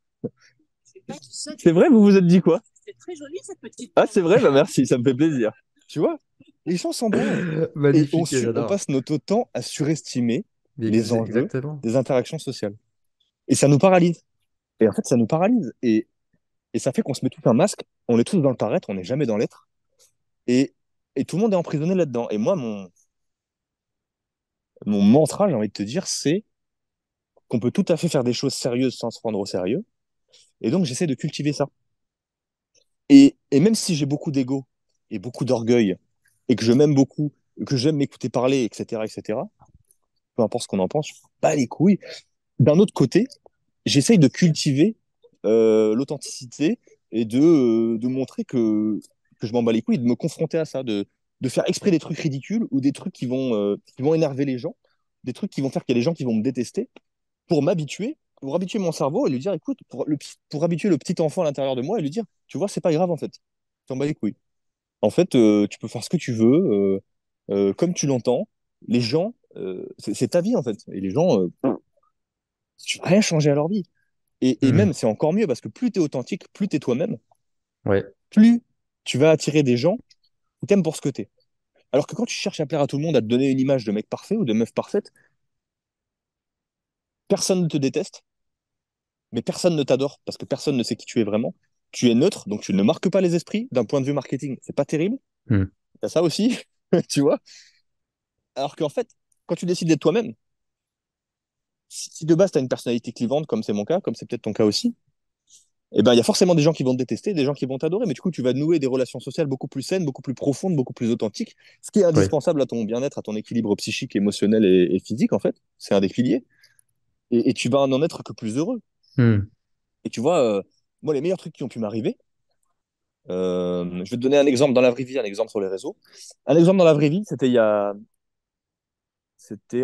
B: C'est vrai, vous vous êtes dit quoi? C'est très joli, cette petite. Ah, c'est vrai, bah merci, ça me fait plaisir. Tu vois, les gens s'en branlent. Et
A: Magnifique,
B: on
A: j'adore.
B: passe notre temps à surestimer les enjeux
A: Exactement.
B: des interactions sociales. Et ça nous paralyse. Et en fait, ça nous paralyse. Et ça fait qu'on se met tout un masque. On est tous dans le paraître, on n'est jamais dans l'être. Et, et tout le monde est emprisonné là-dedans. Et moi, mon mantra, j'ai envie de te dire, c'est qu'on peut tout à fait faire des choses sérieuses sans se prendre au sérieux. Et donc, j'essaie de cultiver ça. Et même si j'ai beaucoup d'ego et beaucoup d'orgueil, et que je m'aime beaucoup, que j'aime m'écouter parler, etc., peu importe ce qu'on en pense, je m'en bats les couilles. D'un autre côté, j'essaye de cultiver l'authenticité et de montrer que je m'en bats les couilles, de me confronter à ça, de faire exprès des trucs ridicules ou des trucs qui vont énerver les gens, des trucs qui vont faire qu'il y a des gens qui vont me détester, pour m'habituer, pour habituer mon cerveau et lui dire, écoute, pour habituer le petit enfant à l'intérieur de moi et lui dire, tu vois, c'est pas grave en fait, t'en bats les couilles. En fait, tu peux faire ce que tu veux, comme tu l'entends. Les gens, c'est ta vie en fait. Et les gens, tu vas rien changer à leur vie. Et
A: Hmm.
B: même, c'est encore mieux parce que plus tu es authentique, plus tu es toi-même,
A: Ouais.
B: plus tu vas attirer des gens qui t'aiment pour ce que tu es. Alors que quand tu cherches à plaire à tout le monde, à te donner une image de mec parfait ou de meuf parfaite, personne ne te déteste, mais personne ne t'adore parce que personne ne sait qui tu es vraiment. Tu es neutre, donc tu ne marques pas les esprits d'un point de vue marketing. C'est pas terrible.
A: Hmm.
B: T'as ça aussi, tu vois. Alors qu'en fait, quand tu décides d'être toi-même, si de base tu as une personnalité clivante, comme c'est mon cas, comme c'est peut-être ton cas aussi, eh ben, il y a forcément des gens qui vont te détester, des gens qui vont t'adorer, mais du coup, tu vas nouer des relations sociales beaucoup plus saines, beaucoup plus profondes, beaucoup plus authentiques, ce qui est
A: Oui.
B: indispensable à ton bien-être, à ton équilibre psychique, émotionnel et physique, en fait. C'est un des piliers. Et tu vas en être que plus heureux.
A: Hmm.
B: Et tu vois, moi, les meilleurs trucs qui ont pu m'arriver, je vais te donner un exemple dans la vraie vie, un exemple sur les réseaux. Un exemple dans la vraie vie, c'était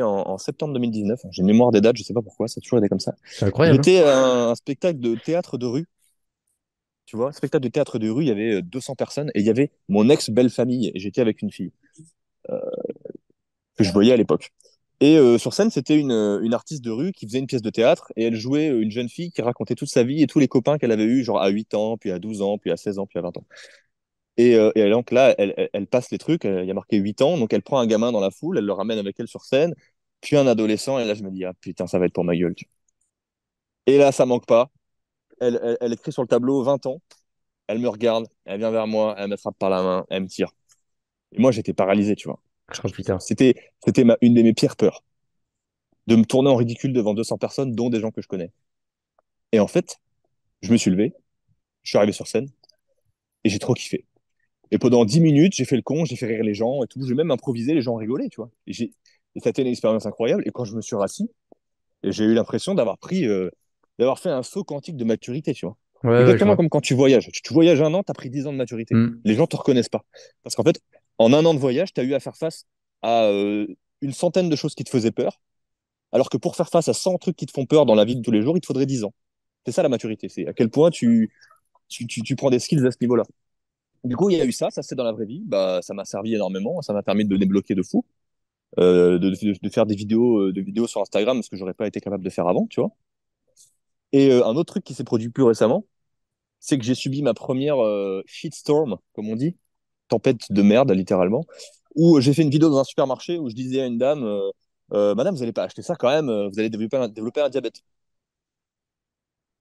B: en septembre 2019. J'ai une mémoire des dates, je sais pas pourquoi, ça a toujours été comme ça.
A: C'est incroyable, hein.
B: J'étais à un spectacle de théâtre de rue. Tu vois, spectacle de théâtre de rue, il y avait 200 personnes et il y avait mon ex-belle famille et j'étais avec une fille que je voyais à l'époque. Et sur scène, c'était une artiste de rue qui faisait une pièce de théâtre et elle jouait une jeune fille qui racontait toute sa vie et tous les copains qu'elle avait eus, genre à 8 ans, puis à 12 ans, puis à 16 ans, puis à 20 ans. Et donc là, elle passe les trucs, il y a marqué 8 ans, donc elle prend un gamin dans la foule, elle le ramène avec elle sur scène, puis un adolescent, et là je me dis, ah putain, ça va être pour ma gueule. Et là, ça manque pas. Elle écrit sur le tableau 20 ans, elle me regarde, elle vient vers moi, elle me frappe par la main, elle me tire. Et moi, j'étais paralysé, tu vois.
A: Oh putain.
B: C'était une de mes pires peurs, de me tourner en ridicule devant 200 personnes, dont des gens que je connais. Et en fait, je me suis levé, je suis arrivé sur scène, et j'ai trop kiffé. Et pendant 10 minutes, j'ai fait le con, j'ai fait rire les gens et tout. J'ai même improvisé, les gens rigolaient, tu vois. Et ça a été une expérience incroyable. Et quand je me suis rassis, j'ai eu l'impression d'avoir fait un saut quantique de maturité, tu vois.
A: Ouais, ouais, je
B: Exactement
A: vois.
B: comme quand tu voyages. Tu voyages un an, tu as pris 10 ans de maturité.
A: Hmm.
B: Les gens te reconnaissent pas. Parce qu'en fait, en un an de voyage, tu as eu à faire face à une centaine de choses qui te faisaient peur. Alors que pour faire face à 100 trucs qui te font peur dans la vie de tous les jours, il te faudrait 10 ans. C'est ça la maturité. C'est à quel point tu prends des skills à ce niveau-là. Du coup, il y a eu ça c'est dans la vraie vie. Bah, ça m'a servi énormément. Ça m'a permis de débloquer de fou, de faire des vidéos sur Instagram, ce que j'aurais pas été capable de faire avant, tu vois. Et un autre truc qui s'est produit plus récemment, c'est que j'ai subi ma première shitstorm, comme on dit, tempête de merde, littéralement, où j'ai fait une vidéo dans un supermarché où je disais à une dame, Madame, vous n'allez pas acheter ça quand même, vous allez développer un diabète.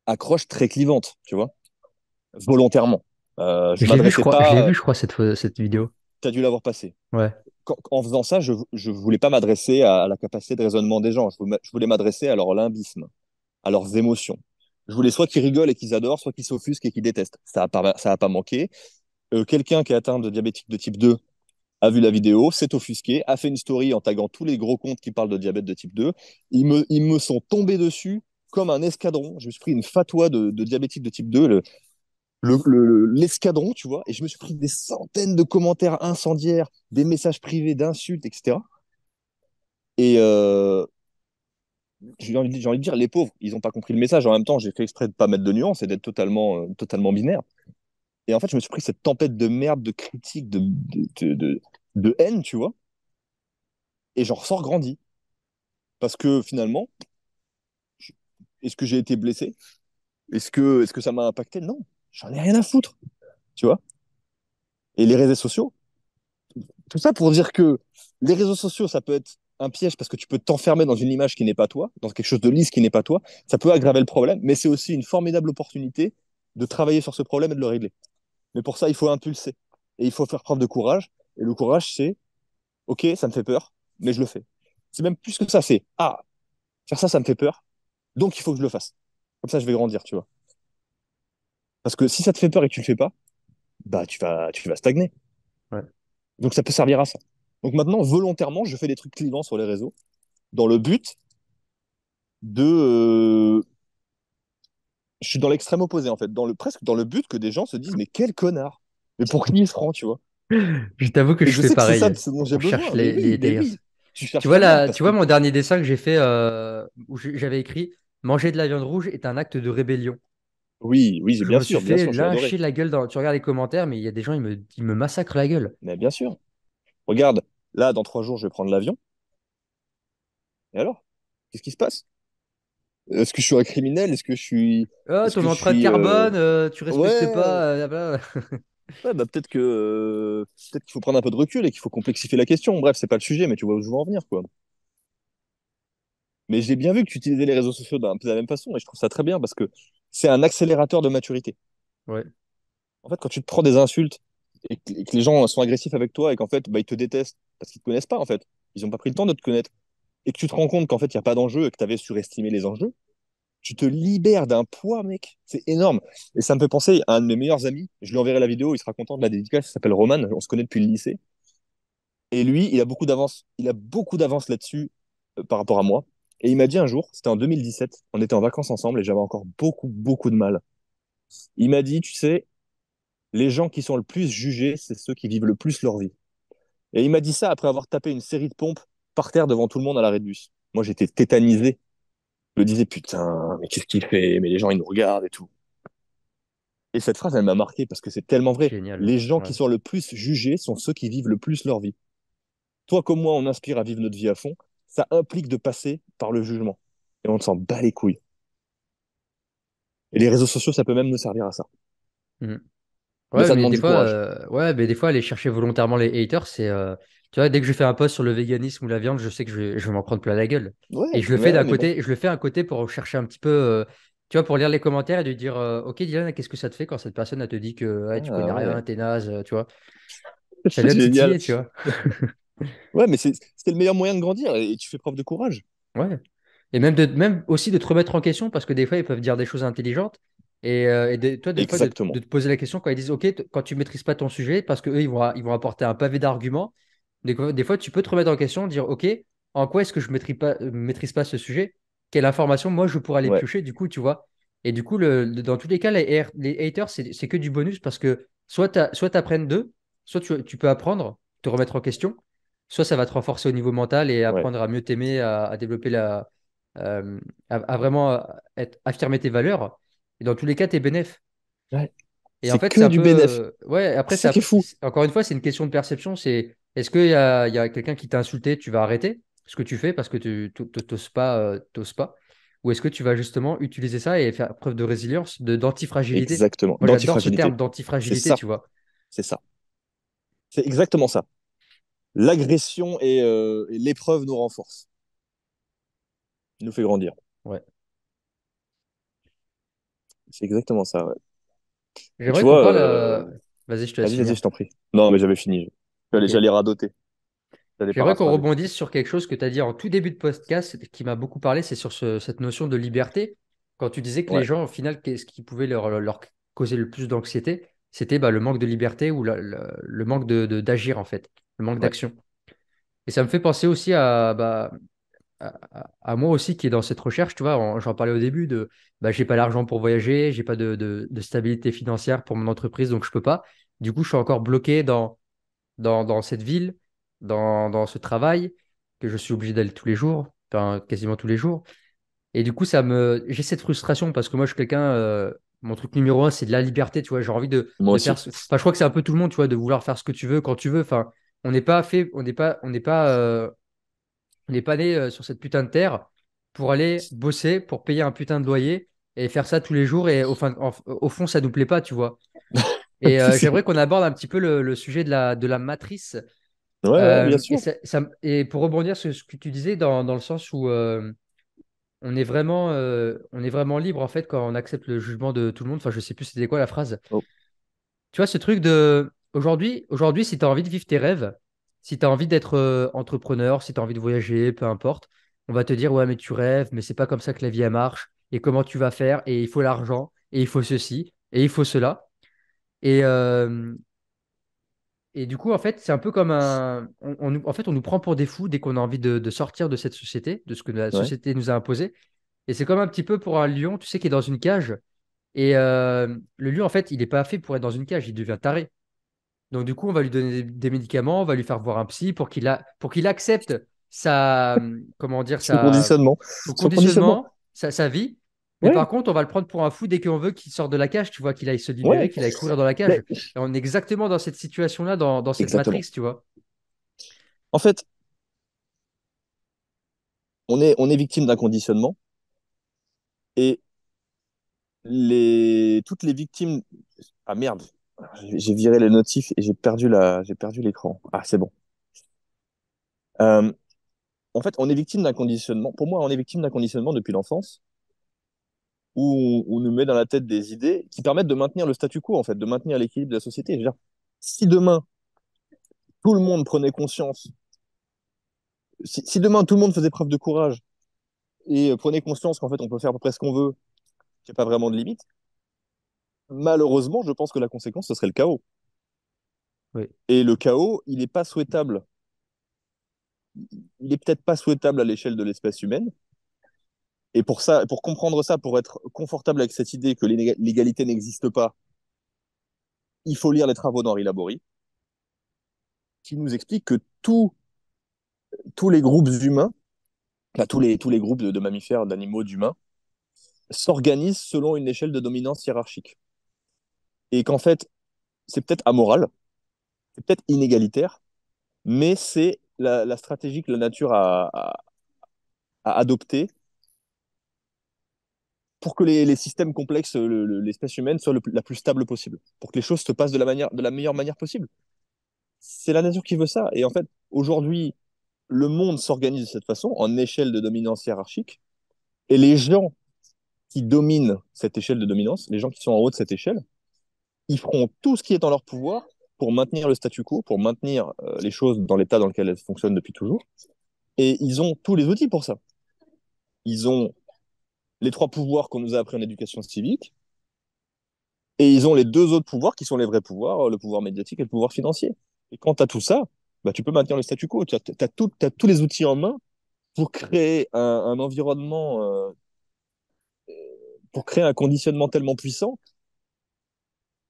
B: Accroche très clivante, tu vois, volontairement. Je
A: Je l'ai vu, je
B: m'adressais
A: crois. Je l'ai
B: pas,
A: vu, je crois, cette vidéo.
B: tu as dû l'avoir passé.
A: Ouais.
B: En faisant ça, je voulais pas m'adresser à la capacité de raisonnement des gens. Je voulais m'adresser à leur limbisme, à leurs émotions. Je voulais soit qu'ils rigolent et qu'ils adorent, soit qu'ils s'offusquent et qu'ils détestent. Ça a pas manqué. Quelqu'un qui est atteint de diabétique de type 2 a vu la vidéo, s'est offusqué, a fait une story en taguant tous les gros comptes qui parlent de diabète de type 2. Ils me sont tombés dessus comme un escadron. Je me suis pris une fatwa de diabétique de type 2, l'escadron, tu vois, et je me suis pris des centaines de commentaires incendiaires, des messages privés d'insultes, etc. Et j'ai envie de dire, les pauvres, ils n'ont pas compris le message. En même temps, j'ai fait exprès de pas mettre de nuances et d'être totalement binaire. Et en fait, je me suis pris cette tempête de merde, de critiques, de haine, tu vois, et j'en ressors grandi. Parce que finalement, est-ce que j'ai été blessé? Est-ce que ça m'a impacté? Non, j'en ai rien à foutre, tu vois. Et les réseaux sociaux, tout ça pour dire que les réseaux sociaux, ça peut être un piège parce que tu peux t'enfermer dans une image qui n'est pas toi, dans quelque chose de lisse qui n'est pas toi. Ça peut aggraver le problème, mais c'est aussi une formidable opportunité de travailler sur ce problème et de le régler. Mais pour ça, il faut impulser. Et il faut faire preuve de courage. Et le courage, c'est, OK, ça me fait peur, mais je le fais. C'est même plus que ça, c'est, ah, faire ça, ça me fait peur, donc il faut que je le fasse. Comme ça, je vais grandir, tu vois. Parce que si ça te fait peur et que tu le fais pas, bah, tu vas stagner.
A: Ouais.
B: Donc ça peut servir à ça. Donc maintenant, volontairement, je fais des trucs clivants sur les réseaux dans le but de. Je suis dans l'extrême opposé, en fait, presque dans le but que des gens se disent, mais quel connard! Mais pour qui il se prend, tu vois?
A: Je t'avoue que
B: Et
A: je
B: je
A: fais
B: sais que c'est ça
A: pareil.
B: ce dont j'ai
A: On cherche
B: besoin.
A: les
B: Mais
A: haters.
B: oui, tu cherches la merde parce
A: Tu
B: que.
A: vois mon dernier dessin que j'ai fait où j'avais écrit manger de la viande rouge est un acte de rébellion.
B: Oui, oui,
A: Je me suis
B: bien
A: fait
B: sûr, j'ai adoré.
A: lyncher la gueule dans. Tu regardes les commentaires, mais il y a des gens, ils me massacrent la gueule.
B: Mais bien sûr. Regarde, là, dans 3 jours, je vais prendre l'avion. Et alors? Qu'est-ce qui se passe? Est-ce que je suis un criminel?
A: Oh,
B: Est-ce
A: ton
B: que je
A: empreinte
B: suis,
A: carbone, tu respectes
B: ouais,
A: pas. Bla.
B: ouais, bah peut-être qu'il faut prendre un peu de recul et qu'il faut complexifier la question. Bref, c'est pas le sujet, mais tu vois où je veux en venir, quoi. Mais j'ai bien vu que tu utilisais les réseaux sociaux d'un peu de la même façon et je trouve ça très bien parce que c'est un accélérateur de maturité.
A: Ouais,
B: En fait, quand tu te prends des insultes et que les gens sont agressifs avec toi et qu'en fait, bah, ils te détestent parce qu'ils te connaissent pas, en fait. Ils n'ont pas pris le temps de te connaître. Et que tu te rends compte qu'en fait, il n'y a pas d'enjeu et que tu avais surestimé les enjeux, tu te libères d'un poids, mec. C'est énorme. Et ça me fait penser à un de mes meilleurs amis. Je lui enverrai la vidéo, il sera content de la dédicace. Il s'appelle Roman. On se connaît depuis le lycée. Et lui, il a beaucoup d'avance. Il a beaucoup d'avance là-dessus par rapport à moi. Et il m'a dit un jour, c'était en 2017, on était en vacances ensemble et j'avais encore beaucoup, beaucoup de mal. Il m'a dit, tu sais, les gens qui sont le plus jugés, c'est ceux qui vivent le plus leur vie. Et il m'a dit ça après avoir tapé une série de pompes par terre devant tout le monde à l'arrêt de bus. Moi, j'étais tétanisé. Je me disais, putain, mais qu'est-ce qu'il fait? Mais les gens, ils nous regardent et tout. Et cette phrase, elle m'a marqué parce que c'est tellement vrai.
A: génial.
B: Les gens
A: Ouais.
B: qui sont le plus jugés sont ceux qui vivent le plus leur vie. Toi comme moi, on inspire à vivre notre vie à fond. Ça implique de passer par le jugement. Et on s'en bat les couilles. Et les réseaux sociaux, ça peut même nous servir à ça.
A: Mhm.
B: Mais
A: Ouais,
B: ça
A: mais
B: demande
A: des
B: du
A: fois,
B: courage.
A: mais des fois, aller chercher volontairement les haters, tu vois, dès que je fais un post sur le véganisme ou la viande, je sais que je vais m'en prendre plein la gueule. Et
B: Ouais,
A: je le fais
B: ouais,
A: d'un
B: mais bon.
A: côté, je le fais à côté pour chercher un petit peu, tu vois, pour lire les commentaires et de dire, OK, Dylan, qu'est-ce que ça te fait quand cette personne elle te dit que ouais, tu
B: Ah
A: connais rien,
B: ouais,
A: t'es naze, tu vois. Ça vient
B: génial.
A: titiller, tu vois.
B: Ouais, mais c'est le meilleur moyen de grandir et tu fais preuve de courage.
A: Ouais. Et même aussi de te remettre en question parce que des fois, ils peuvent dire des choses intelligentes. Toi, des fois, de
B: Exactement.
A: te poser la question quand ils disent, OK, quand tu maîtrises pas ton sujet, parce qu'eux, ils vont apporter un pavé d'arguments. Des fois, tu peux te remettre en question, dire, OK, en quoi est-ce que je maîtrise pas ce sujet? Quelle information, moi, je pourrais aller
B: Ouais,
A: piocher, du coup, tu vois? Et du coup, dans tous les cas, les haters, c'est que du bonus parce que soit t'apprennes d'eux, soit tu peux apprendre, te remettre en question, soit ça va te renforcer au niveau mental et
B: ouais.
A: apprendre à mieux t'aimer, à développer à vraiment affirmer tes valeurs. Et dans tous les cas, t'es bénéf.
B: Ouais.
A: Et en
B: C'est
A: fait, c'est
B: que
A: un
B: du
A: peu.
B: bénéf.
A: Ouais, après,
B: C'est ça qui est fou.
A: encore une fois, c'est une question de perception. C'est est-ce qu'il y a quelqu'un qui t'a insulté, tu vas arrêter ce que tu fais parce que tu t'oses pas, ou est-ce que tu vas justement utiliser ça et faire preuve de résilience, d'antifragilité?
B: Exactement.
A: Moi, j'adore ce terme
B: D'antifragilité. C'est
A: d'antifragilité,
B: ça.
A: tu vois.
B: C'est ça. C'est exactement ça. L'agression et l'épreuve nous renforcent, nous fait grandir.
A: Ouais.
B: C'est exactement ça, ouais. Et tu
A: J'aimerais qu'on
B: vois,
A: parle. Vas-y, je te laisse
B: vas-y, vas-y,
A: finir.
B: je t'en prie. Non, mais j'avais fini.
A: Ok.
B: J'allais radoter. J'allais
A: J'aimerais qu'on
B: paraphraser.
A: rebondisse sur quelque chose que tu as dit en tout début de podcast qui m'a beaucoup parlé, c'est sur cette notion de liberté. Quand tu disais que les
B: Ouais,
A: gens, au final, qu'est-ce qui pouvait leur causer le plus d'anxiété, c'était bah, le manque de liberté ou le manque d'agir, en fait, le manque
B: ouais.
A: d'action. Et ça me fait penser aussi à moi aussi qui est dans cette recherche, tu vois, j'en parlais au début de bah, j'ai pas l'argent pour voyager, j'ai pas de stabilité financière pour mon entreprise, donc je peux pas. Du coup, je suis encore bloqué dans cette ville, dans ce travail, que je suis obligé d'aller tous les jours, enfin, quasiment tous les jours. Et du coup, j'ai cette frustration parce que moi, je suis quelqu'un, mon truc numéro un, c'est de la liberté, tu vois. J'ai envie
B: Moi
A: de faire,
B: aussi.
A: enfin, je crois que c'est un peu tout le monde, tu vois, de vouloir faire ce que tu veux quand tu veux. Enfin, on n'est pas fait, on n'est pas né sur cette putain de terre pour aller bosser, pour payer un putain de loyer et faire ça tous les jours. Et au fond, ça nous plaît pas, tu vois. Et
B: C'est-
A: j'aimerais qu'on aborde un petit peu le sujet de la matrice.
B: Ouais, ouais, bien sûr.
A: Et pour rebondir sur ce que tu disais, dans le sens où on est vraiment libre en fait quand on accepte le jugement de tout le monde. Enfin, je sais plus c'était quoi la phrase.
B: Oh,
A: Tu vois, ce truc de aujourd'hui, si tu as envie de vivre tes rêves, si tu as envie d'être entrepreneur, si tu as envie de voyager, peu importe, on va te dire, ouais, mais tu rêves, mais c'est pas comme ça que la vie elle marche. Et comment tu vas faire? Et il faut l'argent, et il faut ceci, et il faut cela. Et, Et du coup, en fait, c'est un peu comme en fait, on nous prend pour des fous dès qu'on a envie de sortir de cette société, de ce que la
B: ouais.
A: société nous a imposé. Et c'est comme un petit peu pour un lion, tu sais, qui est dans une cage. Et le lion, en fait, il n'est pas fait pour être dans une cage, il devient taré. Donc, du coup, on va lui donner des médicaments, on va lui faire voir un psy pour qu'il accepte comment dire,
B: Son conditionnement.
A: son
B: Son conditionnement.
A: conditionnement, sa vie. Mais
B: Ouais,
A: par contre, on va le prendre pour un fou dès qu'on veut qu'il sorte de la cage, tu vois, qu'il aille se libérer,
B: ouais.
A: qu'il aille courir dans la cage.
B: Mais,
A: Et on est exactement dans cette situation-là, dans cette
B: exactement.
A: matrice, tu vois.
B: En fait, on est victime d'un conditionnement et toutes les victimes. Ah merde, j'ai viré les notifs et j'ai perdu l'écran. Ah, c'est bon. Euh, En fait, on est victime d'un conditionnement. Pour moi, on est victime d'un conditionnement depuis l'enfance où on nous met dans la tête des idées qui permettent de maintenir le statu quo, en fait, de maintenir l'équilibre de la société. Je veux dire, si demain, tout le monde prenait conscience, si demain, tout le monde faisait preuve de courage et prenait conscience qu'en fait, on peut faire à peu près ce qu'on veut, qu'il n'y a pas vraiment de limite, malheureusement, je pense que la conséquence, ce serait le chaos.
A: Oui.
B: Et le chaos, il n'est pas souhaitable. Il est peut-être pas souhaitable à l'échelle de l'espèce humaine. Et pour ça, pour comprendre ça, pour être confortable avec cette idée que l'égalité n'existe pas, il faut lire les travaux d'Henri Laborie, qui nous explique que tous les groupes humains, enfin, tous les groupes de mammifères, d'animaux, d'humains, s'organisent selon une échelle de dominance hiérarchique. Et qu'en fait, c'est peut-être amoral, c'est peut-être inégalitaire, mais c'est la stratégie que la nature a adoptée pour que les systèmes complexes, l'espèce humaine, soit la plus stable possible, pour que les choses se passent de la meilleure manière possible. C'est la nature qui veut ça. Et en fait, aujourd'hui, le monde s'organise de cette façon, en échelle de dominance hiérarchique, et les gens qui dominent cette échelle de dominance, les gens qui sont en haut de cette échelle, ils feront tout ce qui est en leur pouvoir pour maintenir le statu quo, pour maintenir les choses dans l'état dans lequel elles fonctionnent depuis toujours. Et ils ont tous les outils pour ça. Ils ont les trois pouvoirs qu'on nous a appris en éducation civique, et ils ont les deux autres pouvoirs qui sont les vrais pouvoirs, le pouvoir médiatique et le pouvoir financier. Et quand tu as tout ça, bah, tu peux maintenir le statu quo. Tu as tous les outils en main pour créer un environnement, pour créer un conditionnement tellement puissant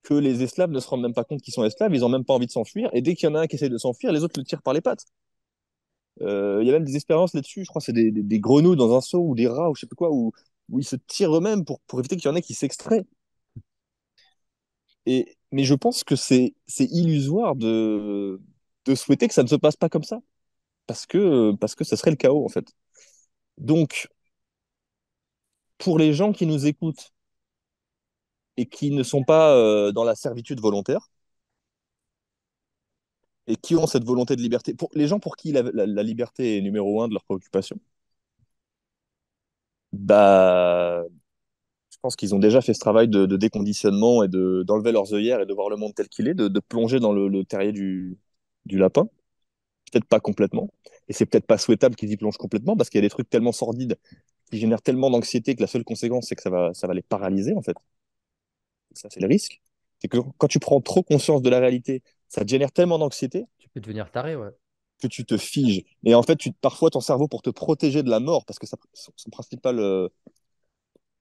B: que les esclaves ne se rendent même pas compte qu'ils sont esclaves, ils n'ont même pas envie de s'enfuir. Et dès qu'il y en a un qui essaie de s'enfuir, les autres le tirent par les pattes. Il y a même des expériences là-dessus, je crois que c'est des grenouilles dans un seau ou des rats ou je sais plus quoi, où ils se tirent eux-mêmes pour éviter qu'il y en ait qui s'extraient. Mais je pense que c'est illusoire de souhaiter que ça ne se passe pas comme ça, parce que ça serait le chaos en fait. Donc, pour les gens qui nous écoutent et qui ne sont pas dans la servitude volontaire, et qui ont cette volonté de liberté, pour les gens pour qui la liberté est numéro un de leurs préoccupations, bah, je pense qu'ils ont déjà fait ce travail de déconditionnement et d'enlever leurs œillères et de voir le monde tel qu'il est, de plonger dans le terrier du lapin. Peut-être pas complètement. Et c'est peut-être pas souhaitable qu'ils y plongent complètement parce qu'il y a des trucs tellement sordides qui génèrent tellement d'anxiété que la seule conséquence, c'est que ça va les paralyser, en fait. Ça, c'est le risque. C'est que quand tu prends trop conscience de la réalité, ça te génère tellement d'anxiété
A: Tu peux devenir taré, ouais.
B: que tu te figes. Et en fait, parfois, ton cerveau, pour te protéger de la mort, parce que son principal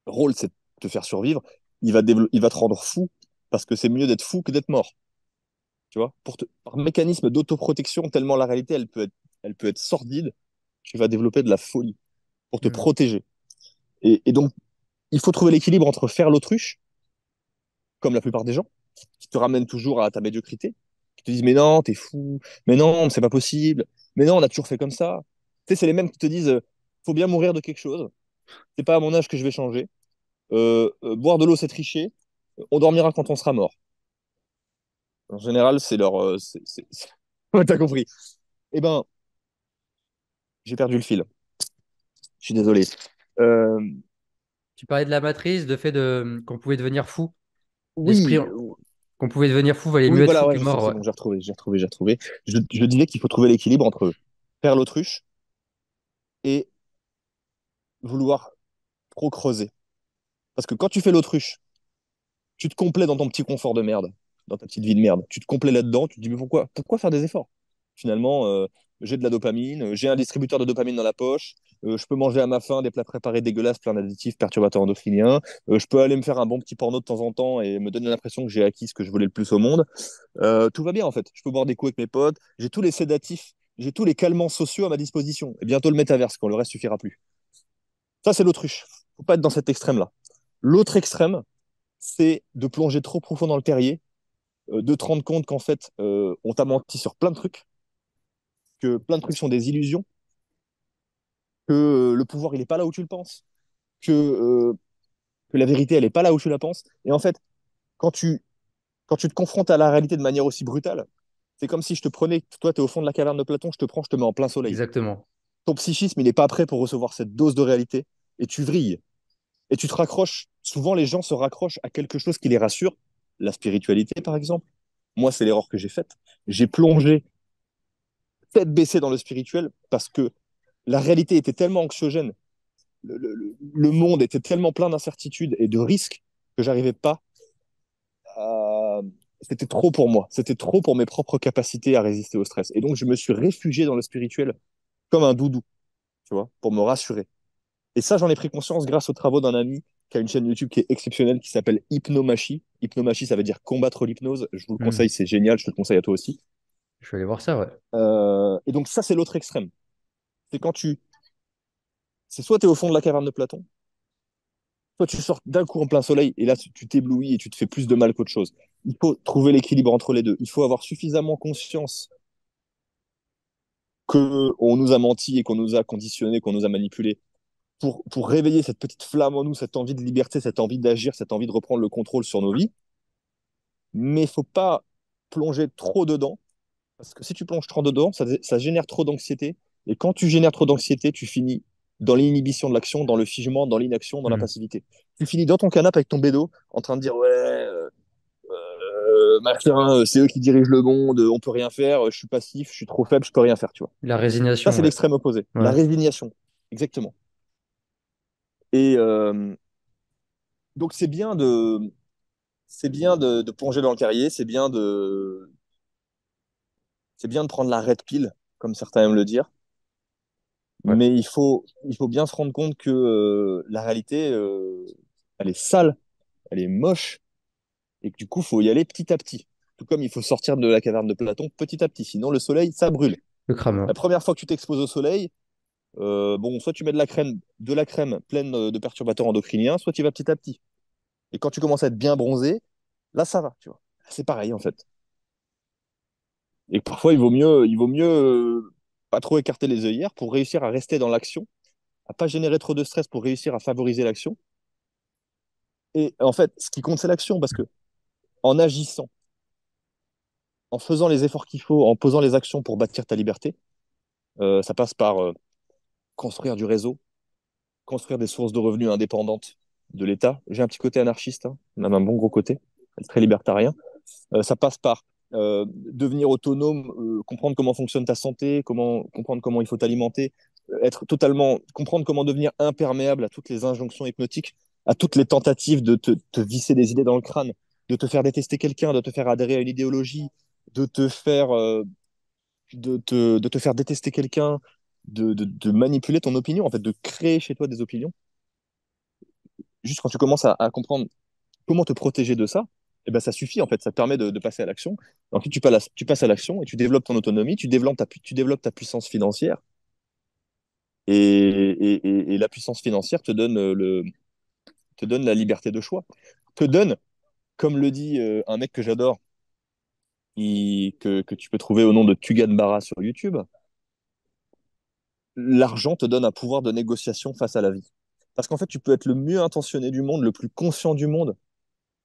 B: rôle, c'est de te faire survivre, il va te rendre fou, parce que c'est mieux d'être fou que d'être mort. Tu vois, par mécanisme d'autoprotection, tellement la réalité, elle peut être sordide, tu vas développer de la folie pour te
A: Hmm.
B: protéger. Et donc, il faut trouver l'équilibre entre faire l'autruche, comme la plupart des gens, qui te ramènent toujours à ta médiocrité, qui te disent, mais non, t'es fou, mais non, c'est pas possible, mais non, on a toujours fait comme ça. Tu sais, c'est les mêmes qui te disent, faut bien mourir de quelque chose, c'est pas à mon âge que je vais changer. Boire de l'eau, c'est tricher. On dormira quand on sera mort. En général, c'est leur. Ouais, t'as compris. Eh ben, j'ai perdu le fil. Je suis désolé. Euh,
A: Tu parlais de la matrice, de fait qu'on pouvait devenir fou. L'esprit,
B: oui,
A: qu'on pouvait devenir fou, valait
B: oui,
A: mieux être
B: voilà,
A: fou
B: ouais,
A: que
B: je sais,
A: mort,
B: c'est
A: ouais.
B: bon, j'ai retrouvé. Je disais qu'il faut trouver l'équilibre entre faire l'autruche et vouloir trop creuser. Parce que quand tu fais l'autruche, tu te complais dans ton petit confort de merde, dans ta petite vie de merde. Tu te complais là-dedans, tu te dis, mais pourquoi faire des efforts? Finalement, j'ai de la dopamine, j'ai un distributeur de dopamine dans la poche, je peux manger à ma faim des plats préparés dégueulasses, plein d'additifs, perturbateurs endocriniens, je peux aller me faire un bon petit porno de temps en temps et me donner l'impression que j'ai acquis ce que je voulais le plus au monde. Tout va bien en fait. Je peux boire des coups avec mes potes, j'ai tous les sédatifs, j'ai tous les calmants sociaux à ma disposition. Et bientôt le métaverse, quand le reste suffira plus. Ça, c'est l'autruche. Faut pas être dans cet extrême-là. L'autre extrême, c'est de plonger trop profond dans le terrier, de te rendre compte qu'en fait, on t'a menti sur plein de trucs, que plein de trucs sont des illusions, que le pouvoir, il n'est pas là où tu le penses, que la vérité, elle n'est pas là où tu la penses. Et en fait, quand quand tu te confrontes à la réalité de manière aussi brutale, c'est comme si je te prenais, toi, tu es au fond de la caverne de Platon, je te prends, je te mets en plein soleil.
A: Exactement.
B: ton psychisme, il n'est pas prêt pour recevoir cette dose de réalité et tu vrilles. Et tu te raccroches. Souvent, les gens se raccrochent à quelque chose qui les rassure. La spiritualité, par exemple. Moi, c'est l'erreur que j'ai faite. J'ai plongé tête baissée dans le spirituel parce que la réalité était tellement anxiogène, le monde était tellement plein d'incertitudes et de risques que j'arrivais pas à... C'était trop pour moi. C'était trop pour mes propres capacités à résister au stress. Et donc, je me suis réfugié dans le spirituel comme un doudou, tu vois, pour me rassurer. Et ça, j'en ai pris conscience grâce aux travaux d'un ami qui a une chaîne YouTube qui est exceptionnelle, qui s'appelle Hypnomachie. Hypnomachie, ça veut dire combattre l'hypnose. Je vous le
A: Hmm.
B: conseille, c'est génial, je te le conseille à toi aussi.
A: Je vais aller voir ça, ouais.
B: Et donc ça, c'est l'autre extrême. C'est quand tu... C'est soit tu es au fond de la caverne de Platon, soit tu sors d'un coup en plein soleil, et là, tu t'éblouis et tu te fais plus de mal qu'autre chose. Il faut trouver l'équilibre entre les deux. Il faut avoir suffisamment conscience qu'on nous a menti et qu'on nous a conditionné, qu'on nous a manipulé, pour réveiller cette petite flamme en nous, cette envie de liberté, cette envie d'agir, cette envie de reprendre le contrôle sur nos vies. Mais il ne faut pas plonger trop dedans, parce que si tu plonges trop dedans, ça génère trop d'anxiété. Et quand tu génères trop d'anxiété, tu finis dans l'inhibition de l'action, dans le figement, dans l'inaction, dans la
A: Hmm.
B: passivité. Tu finis dans ton canapé avec ton bédo, en train de dire ouais, machin, c'est eux qui dirigent le monde, on peut rien faire, je suis passif, je suis trop faible, je peux rien faire, tu vois.
A: La
B: Ça,
A: résignation,
B: c'est
A: ouais.
B: l'extrême opposé, la
A: Ouais.
B: résignation, exactement. Et donc c'est bien de plonger dans le carrier, c'est bien de prendre la red pill, comme certains aiment le dire.
A: Ouais.
B: Mais il faut bien se rendre compte que la réalité, elle est sale, elle est moche, et que du coup, il faut y aller petit à petit. Tout comme il faut sortir de la caverne de Platon petit à petit. Sinon, le soleil, ça brûle.
A: Le crame, ouais.
B: La première fois que tu t'exposes au soleil, bon, soit tu mets de la crème pleine de perturbateurs endocriniens, soit tu y vas petit à petit. Et quand tu commences à être bien bronzé, là, ça va, tu vois. C'est pareil, en fait. Et parfois, il vaut mieux pas trop écarter les œillères pour réussir à rester dans l'action, à pas générer trop de stress pour réussir à favoriser l'action. Et en fait, ce qui compte, c'est l'action, parce que en agissant, en faisant les efforts qu'il faut, en posant les actions pour bâtir ta liberté, ça passe par construire du réseau, construire des sources de revenus indépendantes de l'État. J'ai un petit côté anarchiste, hein, même un bon gros côté, très libertarien. Ça passe par devenir autonome, comprendre comment fonctionne ta santé, comprendre comment il faut t'alimenter, comprendre comment devenir imperméable à toutes les injonctions hypnotiques, à toutes les tentatives de te visser des idées dans le crâne, de te faire détester quelqu'un, de te faire adhérer à une idéologie, de te faire détester quelqu'un, de manipuler ton opinion, en fait, de créer chez toi des opinions. Juste quand tu commences à comprendre comment te protéger de ça, eh ben, ça suffit, en fait, ça te permet de passer à l'action. Ensuite, tu passes à l'action et tu développes ton autonomie, tu développes ta puissance financière. Et la puissance financière te donne la liberté de choix. Te donne, comme le dit un mec que j'adore, que tu peux trouver au nom de Tugan Barra sur YouTube, l'argent te donne un pouvoir de négociation face à la vie. Parce qu'en fait, tu peux être le mieux intentionné du monde, le plus conscient du monde.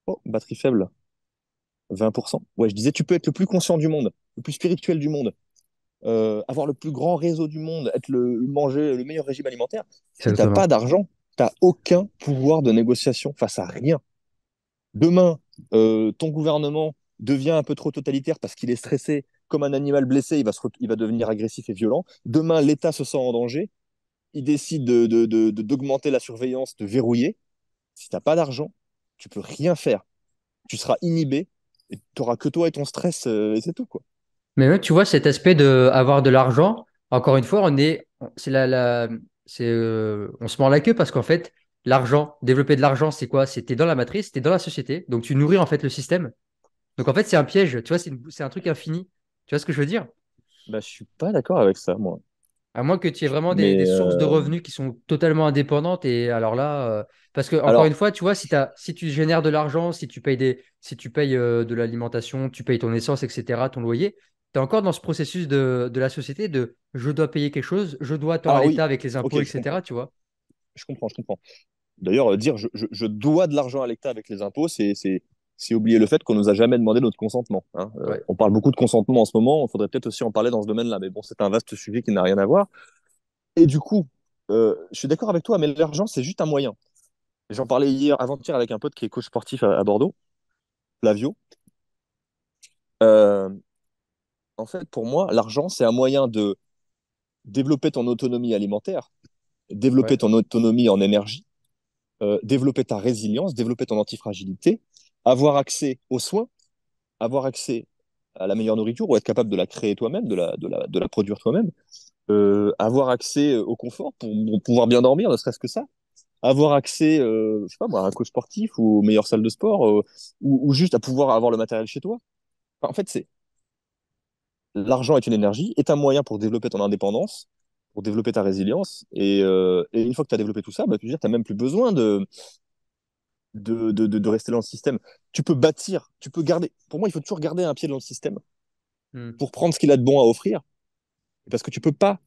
B: Oh, batterie faible, 20%. Ouais, je disais, tu peux être le plus conscient du monde, le plus spirituel du monde, avoir le plus grand réseau du monde, manger le meilleur régime alimentaire. Si tu n'as pas
A: Exactement.
B: d'argent, tu n'as aucun pouvoir de négociation face à rien. Demain, ton gouvernement devient un peu trop totalitaire parce qu'il est stressé, comme un animal blessé, il va devenir agressif et violent. Demain, l'État se sent en danger, il décide d'augmenter la surveillance, de verrouiller. Si tu n'as pas d'argent, tu peux rien faire. Tu seras inhibé et tu n'auras que toi et ton stress et c'est tout, quoi.
A: Mais même, tu vois, cet aspect de avoir de l'argent, encore une fois, on se mord la queue parce qu'en fait, l'argent, développer de l'argent, c'est quoi? T'es dans la matrice, t'es dans la société, donc tu nourris en fait le système. Donc en fait, c'est un piège, tu vois, c'est un truc infini. Tu vois ce que je veux dire?
B: Bah, je suis pas d'accord avec ça, moi.
A: À moins que tu aies vraiment des
B: Mais
A: sources de revenus qui sont totalement indépendantes. Et alors là, parce que encore une
B: alors,
A: fois, tu vois, si tu génères de l'argent, si tu payes de l'alimentation, tu payes ton essence, etc., ton loyer, tu es encore dans ce processus de la société de je dois payer quelque chose, je dois tant à
B: ah
A: l'État
B: oui,
A: avec les impôts,
B: ok, je
A: etc.,
B: comprends.
A: tu vois.
B: Je comprends, je comprends. D'ailleurs, dire je dois de l'argent à l'État avec les impôts, c'est oublier le fait qu'on nous a jamais demandé notre consentement, hein.
A: Ouais.
B: On parle beaucoup de consentement en ce moment, il faudrait peut-être aussi en parler dans ce domaine-là, mais bon, c'est un vaste sujet qui n'a rien à voir. Et du coup, je suis d'accord avec toi, mais l'argent, c'est juste un moyen. J'en parlais hier, avant-hier, avec un pote qui est coach sportif à Bordeaux, Flavio. Euh, En fait, pour moi, l'argent, c'est un moyen de développer ton autonomie alimentaire,
A: Ouais.
B: développer ton autonomie en énergie, développer ta résilience, développer ton antifragilité, avoir accès aux soins, avoir accès à la meilleure nourriture ou être capable de la créer toi-même, de la produire toi-même, avoir accès au confort pour pouvoir bien dormir, ne serait-ce que ça, avoir accès, je sais pas moi, à un coach sportif ou aux meilleures salles de sport, ou juste à pouvoir avoir le matériel chez toi. Enfin, en fait, c'est l'argent est une énergie, est un moyen pour développer ton indépendance, pour développer ta résilience. Et une fois que tu as développé tout ça, bah, tu veux dire, tu n'as même plus besoin de rester dans le système. Tu peux bâtir, tu peux garder. Pour moi, il faut toujours garder un pied dans le système
A: Hmm.
B: pour prendre ce qu'il a de bon à offrir. Parce que tu peux pas.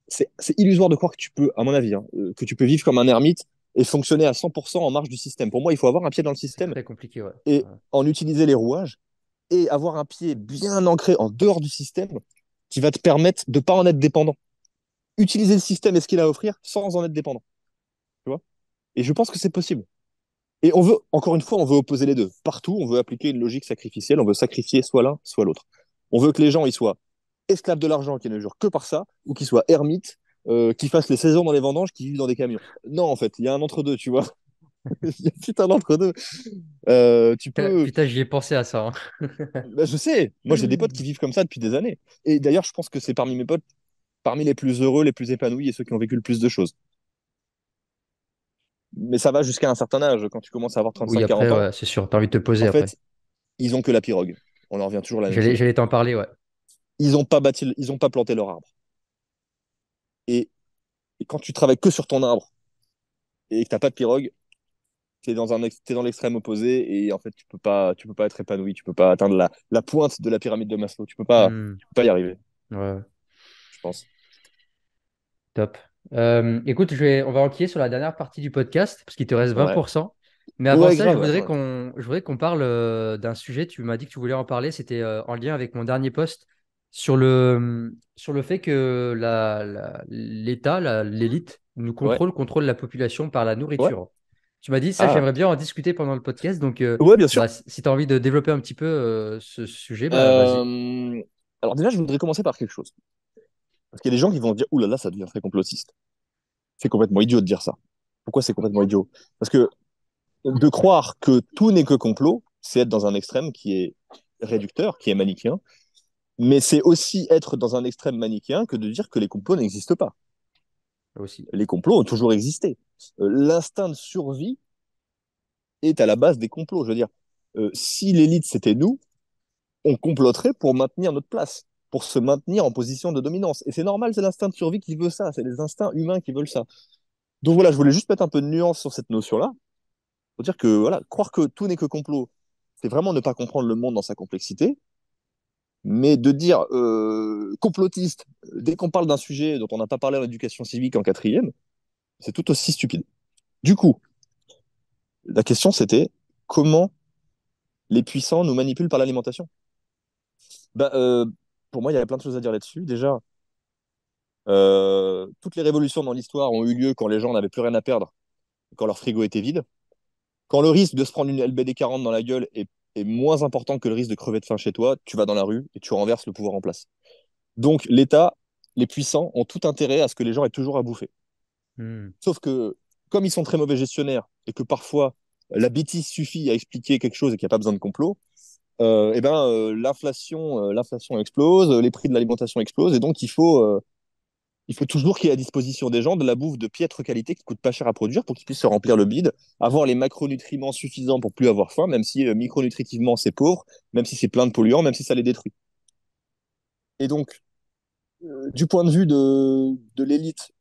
B: C'est illusoire de croire que tu peux, à mon avis, hein, que tu peux vivre comme un ermite et fonctionner à 100% en marge du système. Pour moi, il faut avoir un pied dans le
A: C'est
B: système
A: très compliqué, ouais.
B: et
A: Ouais.
B: en utiliser les rouages et avoir un pied bien ancré en dehors du système qui va te permettre de ne pas en être dépendant. Utiliser le système et ce qu'il a à offrir sans en être dépendant. Tu vois. Et je pense que c'est possible. Et on veut, encore une fois, on veut opposer les deux. Partout, on veut appliquer une logique sacrificielle, on veut sacrifier soit l'un, soit l'autre. On veut que les gens ils soient esclaves de l'argent, qui ne jurent que par ça, ou qu'ils soient ermites, qui fassent les saisons dans les vendanges, qui vivent dans des camions. Non, en fait, il y a un entre-deux, tu vois. Il y a tout un entre-deux. Tu peux.
A: Putain, j'y ai pensé à ça,
B: Bah, je sais, moi j'ai des potes qui vivent comme ça depuis des années. Et d'ailleurs, je pense que c'est parmi mes potes, parmi les plus heureux, les plus épanouis et ceux qui ont vécu le plus de choses. Mais ça va jusqu'à un certain âge. Quand tu commences à avoir
A: Oui,
B: 35-40
A: après,
B: ans,
A: ouais, c'est sûr. T'as envie de te poser
B: en
A: après.
B: fait, ils ont que la pirogue. On en revient toujours à la même
A: J'allais,
B: chose.
A: j'allais t'en parler, ouais.
B: Ils ont pas planté leur arbre. Et, et quand tu travailles que sur ton arbre et que t'as pas de pirogue, t'es dans l'extrême opposé et en fait tu peux pas être épanoui, tu peux pas atteindre la pointe de la pyramide de Maslow,
A: Hmm.
B: tu peux pas y arriver,
A: Ouais.
B: je pense.
A: Top. Écoute, on va enquiller sur la dernière partie du podcast, parce qu'il te reste
B: Ouais.
A: 20%. Mais avant
B: Ouais,
A: ça, je
B: grave,
A: voudrais
B: attends.
A: qu'on parle d'un sujet. Tu m'as dit que tu voulais en parler. C'était en lien avec mon dernier post sur le fait que l'État, l'élite, nous
B: Ouais.
A: contrôle la population par la
B: Ouais.
A: nourriture. Tu m'as dit ça,
B: Ah.
A: j'aimerais bien en discuter pendant le podcast. Donc,
B: Ouais, bien sûr.
A: bah, si tu as envie de développer un petit peu ce sujet, bah, vas-y.
B: Euh, Alors déjà, je voudrais commencer par quelque chose. Parce qu'il y a des gens qui vont dire, ouh là là, ça devient très complotiste. C'est complètement idiot de dire ça. Pourquoi c'est complètement idiot? Parce que de croire que tout n'est que complot, c'est être dans un extrême qui est réducteur, qui est manichéen, mais c'est aussi être dans un extrême manichéen que de dire que les complots n'existent pas.
A: Aussi.
B: Les complots ont toujours existé. L'instinct de survie est à la base des complots. Je veux dire, si l'élite c'était nous, on comploterait pour maintenir notre place, pour se maintenir en position de dominance. Et c'est normal, c'est l'instinct de survie qui veut ça, c'est les instincts humains qui veulent ça. Donc voilà, je voulais juste mettre un peu de nuance sur cette notion-là, pour dire que voilà, croire que tout n'est que complot, c'est vraiment ne pas comprendre le monde dans sa complexité, mais de dire complotiste dès qu'on parle d'un sujet dont on n'a pas parlé en éducation civique en quatrième, c'est tout aussi stupide. Du coup, la question c'était comment les puissants nous manipulent par l'alimentation. Bah, pour moi, il y a plein de choses à dire là-dessus. Déjà, toutes les révolutions dans l'histoire ont eu lieu quand les gens n'avaient plus rien à perdre, quand leur frigo était vide, quand le risque de se prendre une LBD 40 dans la gueule est moins important que le risque de crever de faim chez toi, tu vas dans la rue et tu renverses le pouvoir en place. Donc l'État, les puissants ont tout intérêt à ce que les gens aient toujours à bouffer.
A: Hmm.
B: Sauf que comme ils sont très mauvais gestionnaires et que parfois la bêtise suffit à expliquer quelque chose et qu'il n'y a pas besoin de complot, l'inflation explose, les prix de l'alimentation explosent et donc il faut toujours qu'il y ait à disposition des gens de la bouffe de piètre qualité qui coûte pas cher à produire pour qu'ils puissent se remplir le bide, avoir les macronutriments suffisants pour plus avoir faim, même si micronutritivement c'est pauvre, même si c'est plein de polluants, même si ça les détruit. Et donc, du point de vue de l'élite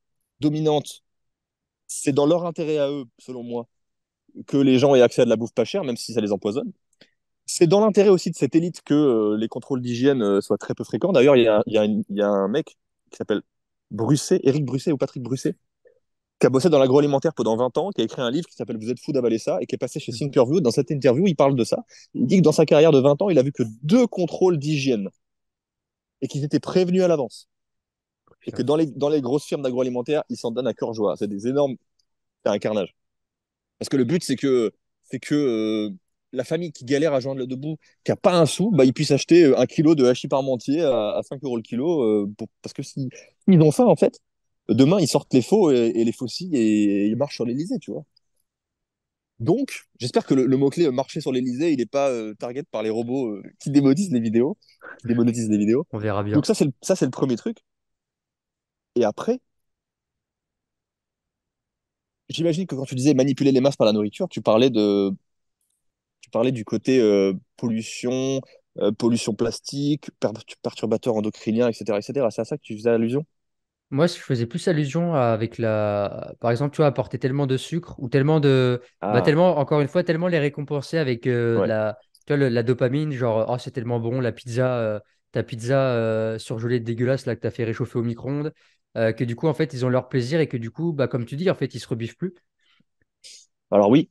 B: dominante, c'est dans leur intérêt à eux, selon moi, que les gens aient accès à de la bouffe pas chère, même si ça les empoisonne. C'est dans l'intérêt aussi de cette élite que les contrôles d'hygiène soient très peu fréquents. D'ailleurs, il y a un mec qui s'appelle Éric Brusset ou Patrick Brusset, qui a bossé dans l'agroalimentaire pendant 20 ans, qui a écrit un livre qui s'appelle Vous êtes fou d'avaler ça, et qui est passé chez
A: Mhm.
B: Thinkerview. Dans cette interview, il parle de ça. Il dit que dans sa carrière de 20 ans, il a vu que deux contrôles d'hygiène et qu'ils étaient prévenus à l'avance. Et que
A: putain.
B: dans les grosses firmes d'agroalimentaire, ils s'en donnent à cœur joie. C'est des énormes. C'est un carnage. Parce que le but, c'est que la famille qui galère à joindre le debout, qui a pas un sou, bah, ils puissent acheter 1 kilo de hachis parmentier à 5 euros le kilo. Parce que si ils ont faim, en fait, demain, ils sortent les faux et les faucilles et ils marchent sur l'Elysée, tu vois. Donc, j'espère que le mot-clé marcher sur l'Elysée, il n'est pas target par les robots qui démonétisent les vidéos. Qui démonétisent les vidéos.
A: On verra
B: Donc
A: bien.
B: ça, c'est le premier truc. Et après, j'imagine que quand tu disais manipuler les masses par la nourriture, tu parlais du côté pollution, pollution plastique, perturbateurs endocriniens, etc., etc. C'est à ça que tu faisais allusion?
A: Moi, je faisais plus allusion avec la. Par exemple, tu vois, apporter tellement de sucre ou tellement de. Bah,
B: Ah,
A: tellement, encore une fois, tellement les récompenser avec
B: ouais.
A: tu vois, la dopamine, genre, oh, c'est tellement bon, la pizza, ta pizza surgelée dégueulasse, là, que tu as fait réchauffer au micro-ondes, que du coup, en fait, ils ont leur plaisir et que du coup, bah, comme tu dis, en fait, ils se rebiffent plus.
B: Alors oui,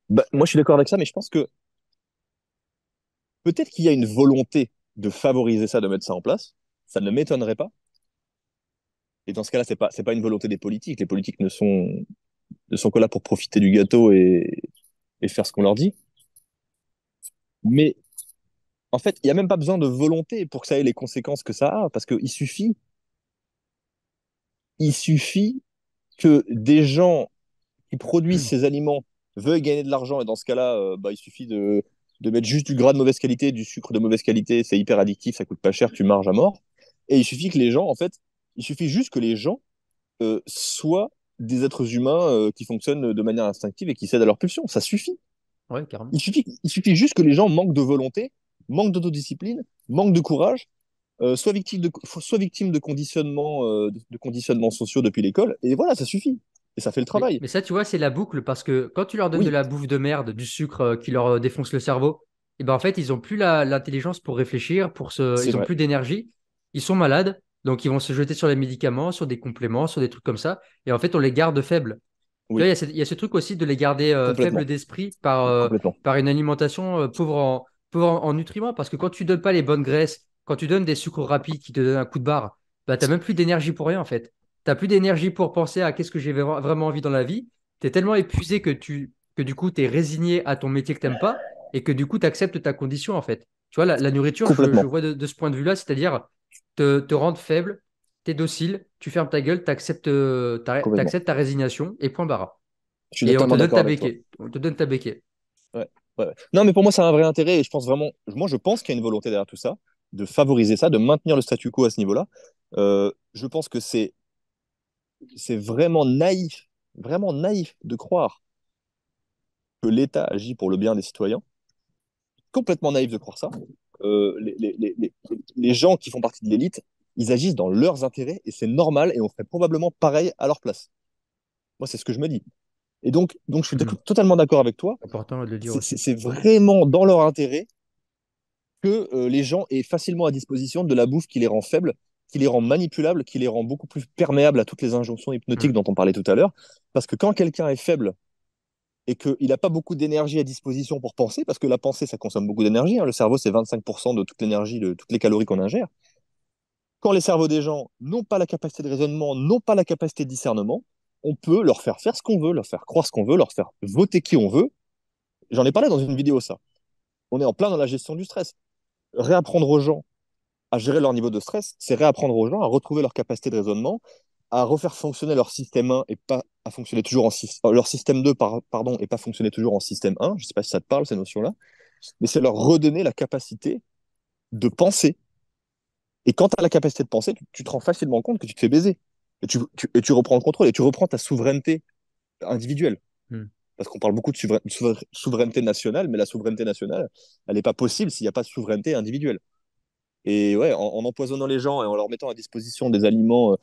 B: bah, moi je suis d'accord avec ça, mais je pense que peut-être qu'il y a une volonté de favoriser ça, de mettre ça en place. Ça ne m'étonnerait pas. Et dans ce cas-là, c'est pas une volonté des politiques. Les politiques ne sont que là pour profiter du gâteau et faire ce qu'on leur dit. Mais en fait, il n'y a même pas besoin de volonté pour que ça ait les conséquences que ça a, parce il suffit que des gens qui produisent ces aliments veuillent gagner de l'argent, et dans ce cas-là, bah, il suffit de mettre juste du gras de mauvaise qualité, du sucre de mauvaise qualité, c'est hyper addictif, ça coûte pas cher, tu marges à mort. Et il suffit que les gens, en fait, il suffit juste que les gens soient des êtres humains qui fonctionnent de manière instinctive et qui cèdent à leur pulsion. Ça suffit.
A: Ouais, carrément.
B: Il suffit juste que les gens manquent de volonté, manquent d'autodiscipline, manquent de courage, soit victimes de conditionnements sociaux depuis l'école, et voilà, ça suffit. Et ça fait le travail.
A: Mais ça, tu vois, c'est la boucle parce que quand tu leur donnes de
B: Oui,
A: la bouffe de merde, du sucre qui leur défonce le cerveau, et ben en fait, ils ont plus l'intelligence pour réfléchir,
B: c'est
A: ils ont
B: vrai,
A: plus d'énergie, ils sont malades, donc ils vont se jeter sur les médicaments, sur des compléments, sur des trucs comme ça, et en fait, on les garde faibles. Tu vois,
B: oui,
A: il y a ce truc aussi de les garder faibles
B: complètement,
A: d'esprit
B: complètement.
A: par une alimentation pauvre en nutriments, parce que quand tu donnes pas les bonnes graisses, quand tu donnes des sucres rapides qui te donnent un coup de barre, bah, tu n'as même plus d'énergie pour rien en fait. T'as plus d'énergie pour penser à qu'est-ce que j'ai vraiment envie dans la vie. Tu es tellement épuisé que du coup, tu es résigné à ton métier que t'aimes pas et que du coup, tu acceptes ta condition en fait. Tu vois, la nourriture, je
B: Complètement,
A: vois de ce point de vue-là, c'est-à-dire te rendre faible, t'es docile, tu fermes ta gueule,
B: complètement.
A: t'acceptes ta résignation et point barre.
B: Je suis
A: Et on te
B: totalement
A: donne
B: d'accord
A: ta
B: avec toi.
A: béquille. On te donne ta béquille.
B: Ouais, ouais, ouais. Non, mais pour moi, ça a un vrai intérêt et je pense vraiment, moi, je pense qu'il y a une volonté derrière tout ça, de favoriser ça, de maintenir le statu quo à ce niveau-là. Je pense que c'est vraiment naïf de croire que l'État agit pour le bien des citoyens. Complètement naïf de croire ça. Les gens qui font partie de l'élite, ils agissent dans leurs intérêts et c'est normal et on ferait probablement pareil à leur place. Moi, c'est ce que je me dis. Et donc je suis
A: Hmm.
B: totalement d'accord avec toi.
A: Important de le dire aussi.
B: C'est vraiment dans leur intérêt que les gens aient facilement à disposition de la bouffe qui les rend faibles, qui les rend manipulables, qui les rend beaucoup plus perméables à toutes les injonctions hypnotiques
A: Hmm.
B: dont on parlait tout à l'heure. Parce que quand quelqu'un est faible et qu'il n'a pas beaucoup d'énergie à disposition pour penser, parce que la pensée, ça consomme beaucoup d'énergie, hein. Le cerveau, c'est 25% de toute l'énergie, de toutes les calories qu'on ingère. Quand les cerveaux des gens n'ont pas la capacité de raisonnement, n'ont pas la capacité de discernement, on peut leur faire faire ce qu'on veut, leur faire croire ce qu'on veut, leur faire voter qui on veut. J'en ai parlé dans une vidéo, ça. On est en plein dans la gestion du stress. Réapprendre aux gens à gérer leur niveau de stress, c'est réapprendre aux gens à retrouver leur capacité de raisonnement, à refaire fonctionner leur système 1 et pas à fonctionner toujours leur système 2 pardon, et pas fonctionner toujours en système 1. Je ne sais pas si ça te parle, ces notions-là. Mais c'est leur redonner la capacité de penser. Et quand tu as la capacité de penser, tu te rends facilement compte que tu te fais baiser. Et tu reprends le contrôle et tu reprends ta souveraineté individuelle.
A: Hmm.
B: Parce qu'on parle beaucoup de souveraineté nationale, mais la souveraineté nationale, elle n'est pas possible s'il n'y a pas de souveraineté individuelle. Et ouais, en empoisonnant les gens et en leur mettant à disposition des aliments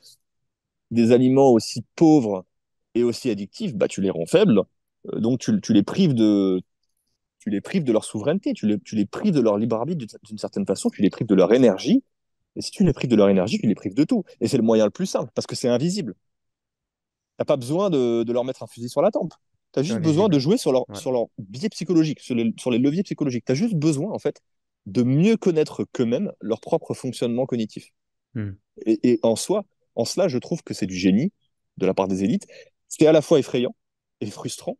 B: aussi pauvres et aussi addictifs, bah, tu les rends faibles. Donc tu les prives de leur souveraineté, tu les prives de leur libre arbitre d'une certaine façon, tu les prives de leur énergie. Et si tu les prives de leur énergie, tu les prives de tout. Et c'est le moyen le plus simple, parce que c'est invisible. T'as pas besoin de leur mettre un fusil sur la tempe. Tu as
A: C'est
B: juste besoin de
A: invisible.
B: jouer
A: Ouais.
B: sur leur biais psychologique, sur les leviers psychologiques. Tu as juste besoin, en fait, de mieux connaître qu'eux-mêmes leur propre fonctionnement cognitif.
A: Hmm.
B: Et en soi, En cela, je trouve que c'est du génie de la part des élites. C'est à la fois effrayant et frustrant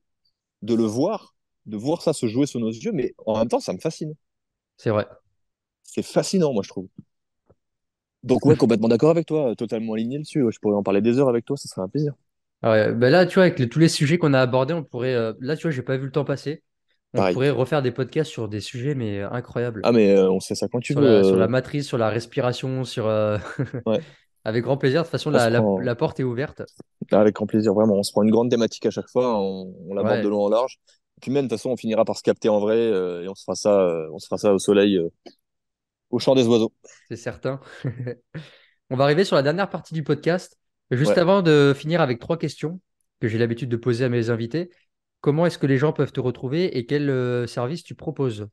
B: de le voir, de voir ça se jouer sous nos yeux, mais en même temps, ça me fascine.
A: C'est vrai.
B: C'est fascinant, moi, je trouve. Donc, ouais, complètement d'accord avec toi, totalement aligné dessus. Ouais, je pourrais en parler des heures avec toi, ça serait un plaisir.
A: Ah ouais, bah là, tu vois, avec tous les sujets qu'on a abordés, on pourrait. Là, tu vois, j'ai pas vu le temps passer. On
B: Pareil.
A: pourrait refaire des podcasts sur des sujets, mais incroyables.
B: Ah, mais on sait ça quand tu
A: Sur
B: veux.
A: la matrice, sur la respiration,
B: Ouais,
A: avec grand plaisir. De toute façon,
B: on se
A: la
B: prend
A: porte est ouverte.
B: avec grand plaisir, vraiment. On se prend une grande thématique à chaque fois, on l'aborde de
A: Ouais,
B: long en large. Puis même, de toute façon, on finira par se capter en vrai et on se fera ça au soleil, au chant des oiseaux.
A: c'est certain. On va arriver sur la dernière partie du podcast. Juste
B: Ouais.
A: avant de finir avec trois questions que j'ai l'habitude de poser à mes invités. Comment est-ce que les gens peuvent te retrouver et quel service tu proposes?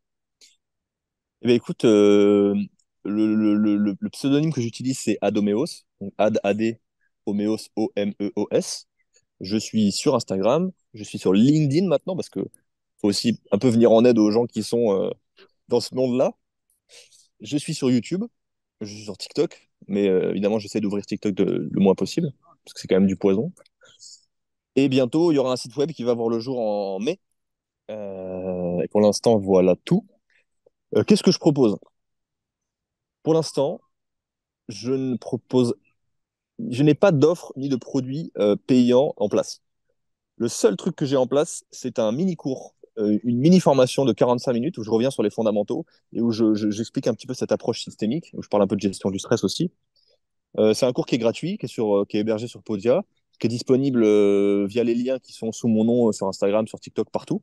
B: Eh bien, écoute, le pseudonyme que j'utilise, c'est Adomeos. Donc Ad, Omeos, Omeos. Je suis sur Instagram, je suis sur LinkedIn maintenant parce que faut aussi un peu venir en aide aux gens qui sont dans ce monde-là. Je suis sur YouTube, je suis sur TikTok, mais évidemment, j'essaie d'ouvrir TikTok le moins possible parce que c'est quand même du poison. Et bientôt, il y aura un site web qui va voir le jour en mai. Et pour l'instant, voilà tout. Qu'est-ce que je propose? Pour l'instant, je ne propose je n'ai pas d'offre ni de produit payant en place. Le seul truc que j'ai en place, c'est un mini cours, une mini formation de 45 minutes où je reviens sur les fondamentaux et où j'explique un petit peu cette approche systémique, où je parle un peu de gestion du stress aussi. C'est un cours qui est gratuit, qui est hébergé sur Podia, qui est disponible via les liens qui sont sous mon nom sur Instagram, sur TikTok, partout.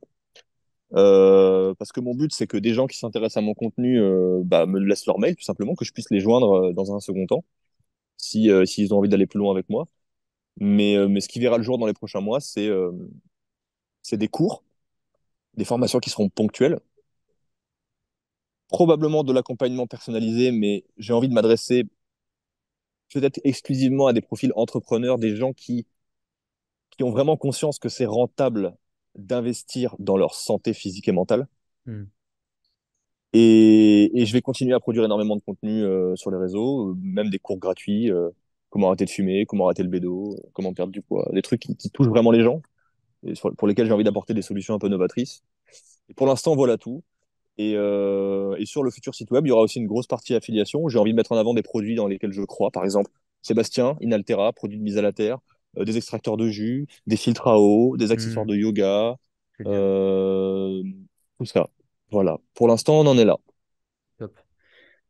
B: Parce que mon but, c'est que des gens qui s'intéressent à mon contenu me laissent leur mail, tout simplement, que je puisse les joindre dans un second temps, s'ils ont envie d'aller plus loin avec moi. Mais ce qui verra le jour dans les prochains mois, c'est des cours, des formations qui seront ponctuelles, probablement de l'accompagnement personnalisé, mais j'ai envie de m'adresser peut-être exclusivement à des profils entrepreneurs, des gens qui ont vraiment conscience que c'est rentable d'investir dans leur santé physique et mentale.
A: Hmm.
B: Et je vais continuer à produire énormément de contenu sur les réseaux, même des cours gratuits, comment arrêter de fumer, comment arrêter le bédo, comment perdre du poids, des trucs qui touchent vraiment les gens et pour lesquels j'ai envie d'apporter des solutions un peu novatrices. Et pour l'instant, voilà tout. Et sur le futur site web, il y aura aussi une grosse partie affiliation où j'ai envie de mettre en avant des produits dans lesquels je crois. Par exemple, Sébastien, Inaltera, produits de mise à la terre, des extracteurs de jus, des filtres à eau, des accessoires
A: Hmm.
B: de yoga,
A: Génial.
B: euh, tout ça. Voilà. Pour l'instant, on en est là.
A: Top.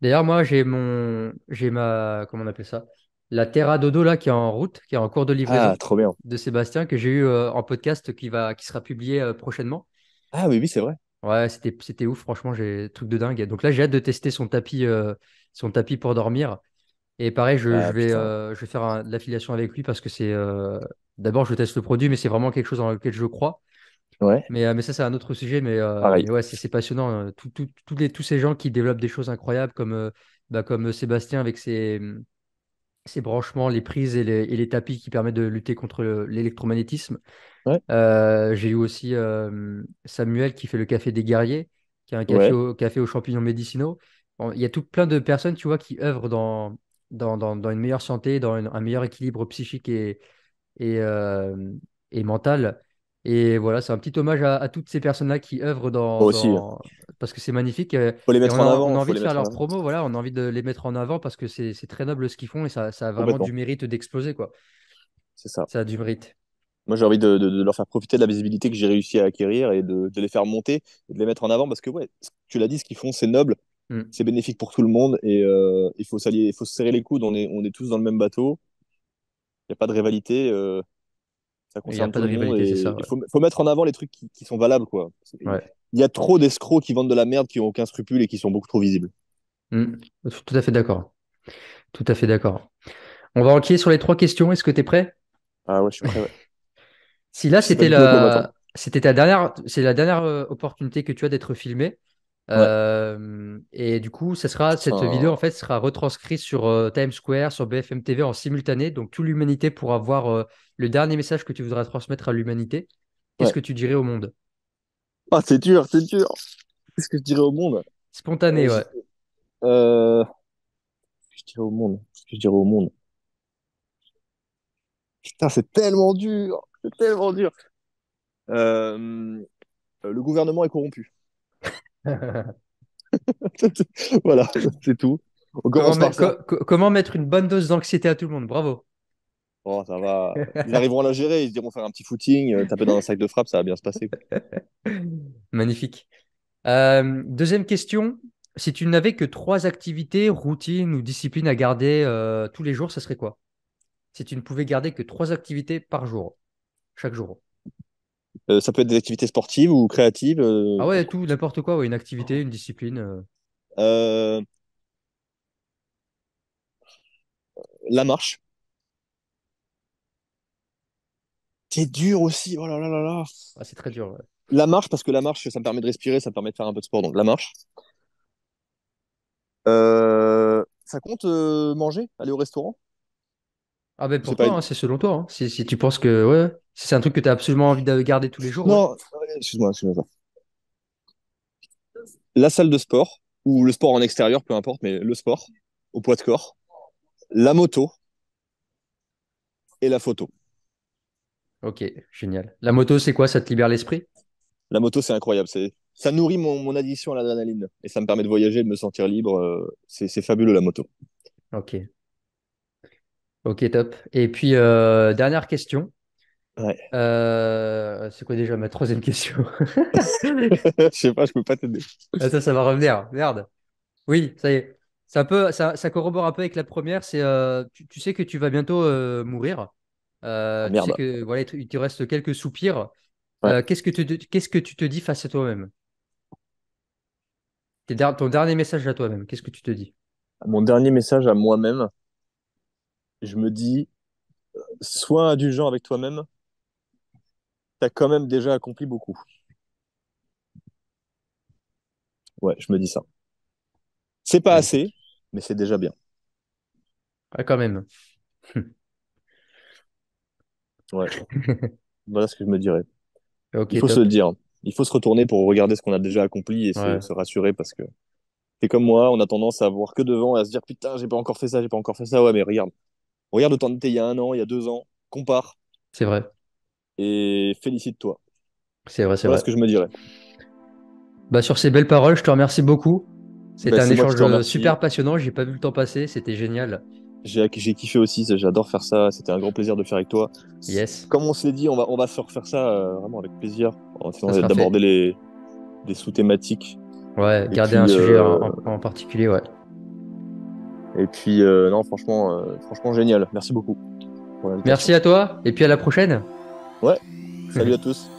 A: D'ailleurs, moi, j'ai ma, comment on appelle ça? La Terra Dodo là qui est en route, qui est en cours de
B: Ah,
A: livraison
B: trop bien.
A: de Sébastien que j'ai eu en podcast qui sera publié prochainement.
B: Ah oui, oui, c'est vrai.
A: Ouais, c'était ouf, franchement, j'ai truc de dingue. Donc là, j'ai hâte de tester son tapis pour dormir. Et pareil,
B: Ah putain.
A: je vais faire de l'affiliation avec lui parce que d'abord, je teste le produit, mais c'est vraiment quelque chose dans lequel je crois.
B: Ouais,
A: Mais ça, c'est un autre sujet.
B: pareil.
A: Mais ouais, c'est passionnant. Tous ces gens qui développent des choses incroyables comme Sébastien avec ses branchements, les prises et les tapis qui permettent de lutter contre l'électromagnétisme.
B: Ouais,
A: J'ai eu aussi Samuel qui fait le café des guerriers, qui est un
B: ouais,
A: café aux champignons médicinaux. Bon, il y a tout plein de personnes, tu vois, qui œuvrent dans une meilleure santé, un meilleur équilibre psychique et, euh, et mental. Et voilà, c'est un petit hommage à toutes ces personnes-là qui œuvrent
B: moi aussi.
A: parce que c'est magnifique.
B: Faut les
A: Et
B: mettre en
A: on
B: avant,
A: a
B: faut
A: envie de
B: les
A: faire
B: mettre en
A: leur
B: avant.
A: promo, voilà, on a envie de les mettre en avant parce que c'est très noble ce qu'ils font et ça a vraiment du
B: Complètement.
A: mérite d'exploser, quoi.
B: C'est ça.
A: Ça a du mérite.
B: Moi, j'ai envie de leur faire profiter de la visibilité que j'ai réussi à acquérir et de les faire monter et de les mettre en avant parce que, ouais, tu l'as dit, ce qu'ils font, c'est noble,
A: Mm.
B: c'est bénéfique pour tout le monde et il faut s'allier, il faut se serrer les coudes. On est tous dans le même bateau. Il n'y a pas de rivalité. Ça
A: Il n'y a
B: concerne
A: pas
B: tout
A: de
B: le monde
A: rivalité, c'est
B: et
A: ça.
B: il faut mettre en avant les trucs qui sont valables, quoi. Il
A: Ouais.
B: y a trop d'escrocs qui vendent de la merde, qui n'ont aucun scrupule et qui sont beaucoup trop visibles.
A: Mm. Tout à fait d'accord. Tout à fait d'accord. On va enquiller sur les trois questions. Est-ce que tu es prêt?
B: Ah ouais, je suis prêt, ouais.
A: Si là,
B: Je sais pas du tout à quoi m'attendre.
A: c'est la dernière opportunité que tu as d'être filmé.
B: Ouais.
A: Et du coup, cette vidéo
B: Putain.
A: en fait sera retranscrite sur Times Square, sur BFM TV en simultané. Donc, toute l'humanité pourra voir le dernier message que tu voudras transmettre à l'humanité. Qu'est-ce
B: Ouais.
A: que tu dirais au monde?
B: Ah, c'est dur, c'est dur. Qu'est-ce que je dirais au monde?
A: Spontané,
B: Je-
A: ouais.
B: euh, je dirais au monde. Qu'est-ce que je dirais au monde? Putain, c'est tellement dur. C'est tellement dur. Euh, le gouvernement est corrompu. Voilà, c'est tout. On commence par ça.
A: Comment mettre une bonne dose d'anxiété à tout le monde? Bravo.
B: Oh, ça va. Ils arriveront à la gérer. Ils se diront faire un petit footing, taper dans un sac de frappe, ça va bien se passer.
A: Magnifique. Deuxième question. Si tu n'avais que trois activités, routines ou disciplines à garder tous les jours, ça serait quoi? Si tu ne pouvais garder que trois activités par jour, chaque jour.
B: Ça peut être des activités sportives ou créatives.
A: Ah ouais, tout, n'importe quoi, ouais, une activité, une discipline.
B: Euh, la marche. C'est dur aussi. Oh là là là là.
A: Ah, c'est très dur. Ouais.
B: La marche, parce que la marche, ça me permet de respirer, ça me permet de faire un peu de sport. Donc la marche. Ça compte manger, aller au restaurant?
A: Ah ben
B: C'est
A: pour
B: pas.
A: toi, hein, c'est selon toi. Hein. Si tu penses que ouais, si c'est un truc que tu as absolument envie de garder tous les jours, ouais.
B: Non, excuse-moi, excuse-moi. La salle de sport, ou le sport en extérieur, peu importe, mais le sport, au poids de corps, la moto et la photo.
A: Ok, génial. La moto, c'est quoi? Ça te libère l'esprit?
B: La moto, c'est incroyable. Ça nourrit mon addiction à l'adrénaline. Et ça me permet de voyager, de me sentir libre. C'est fabuleux, la moto.
A: Ok, ok, top. Et puis, dernière question.
B: Ouais.
A: C'est quoi déjà ma troisième question?
B: Je sais pas, je peux pas t'aider.
A: Attends, ça va revenir. Merde. Oui, ça y est. Ça corrobore un peu avec la première. C'est, tu sais que tu vas bientôt mourir.
B: Ah
A: Tu sais
B: merde.
A: que voilà, il te reste quelques soupirs.
B: Ouais.
A: Qu'est-ce que tu te dis face à toi-même? Ton dernier message à toi-même, qu'est-ce que tu te dis?
B: Mon dernier message à moi-même, je me dis, sois indulgent avec toi-même. T'as quand même déjà accompli beaucoup. Ouais, je me dis ça. C'est pas assez,
A: Magnifique.
B: mais c'est déjà bien.
A: Ah, quand même.
B: Ouais, voilà ce que je me dirais. Il
A: Ok,
B: faut se le
A: top.
B: dire. Il faut se retourner pour regarder ce qu'on a déjà accompli et
A: Ouais,
B: se rassurer parce que c'est comme moi, on a tendance à voir que devant et à se dire putain, j'ai pas encore fait ça, j'ai pas encore fait ça. Ouais, mais regarde. Regarde où t'en étais il y a un an, il y a 2 ans. Compare
A: c'est vrai.
B: et félicite-toi.
A: C'est vrai, c'est
B: Voilà ce
A: vrai.
B: que je me dirais.
A: Bah, sur ces belles paroles, je te remercie beaucoup.
B: Ben,
A: C'était un
B: c'est moi qui te
A: échange
B: remercie.
A: super passionnant. J'ai pas vu le temps passer. C'était génial.
B: J'ai kiffé aussi, j'adore faire ça. C'était un grand plaisir de faire avec toi.
A: Yes,
B: Comme on se l'est dit, on va se refaire ça vraiment avec plaisir. En
A: ça
B: essayant
A: sera fait.
B: d'aborder des sous-thématiques.
A: Ouais,
B: Et
A: garder un
B: puis,
A: sujet en particulier, ouais.
B: non, franchement, franchement génial. Merci beaucoup pour
A: Merci
B: l'invitation.
A: à toi et puis à la prochaine.
B: Ouais, salut à tous.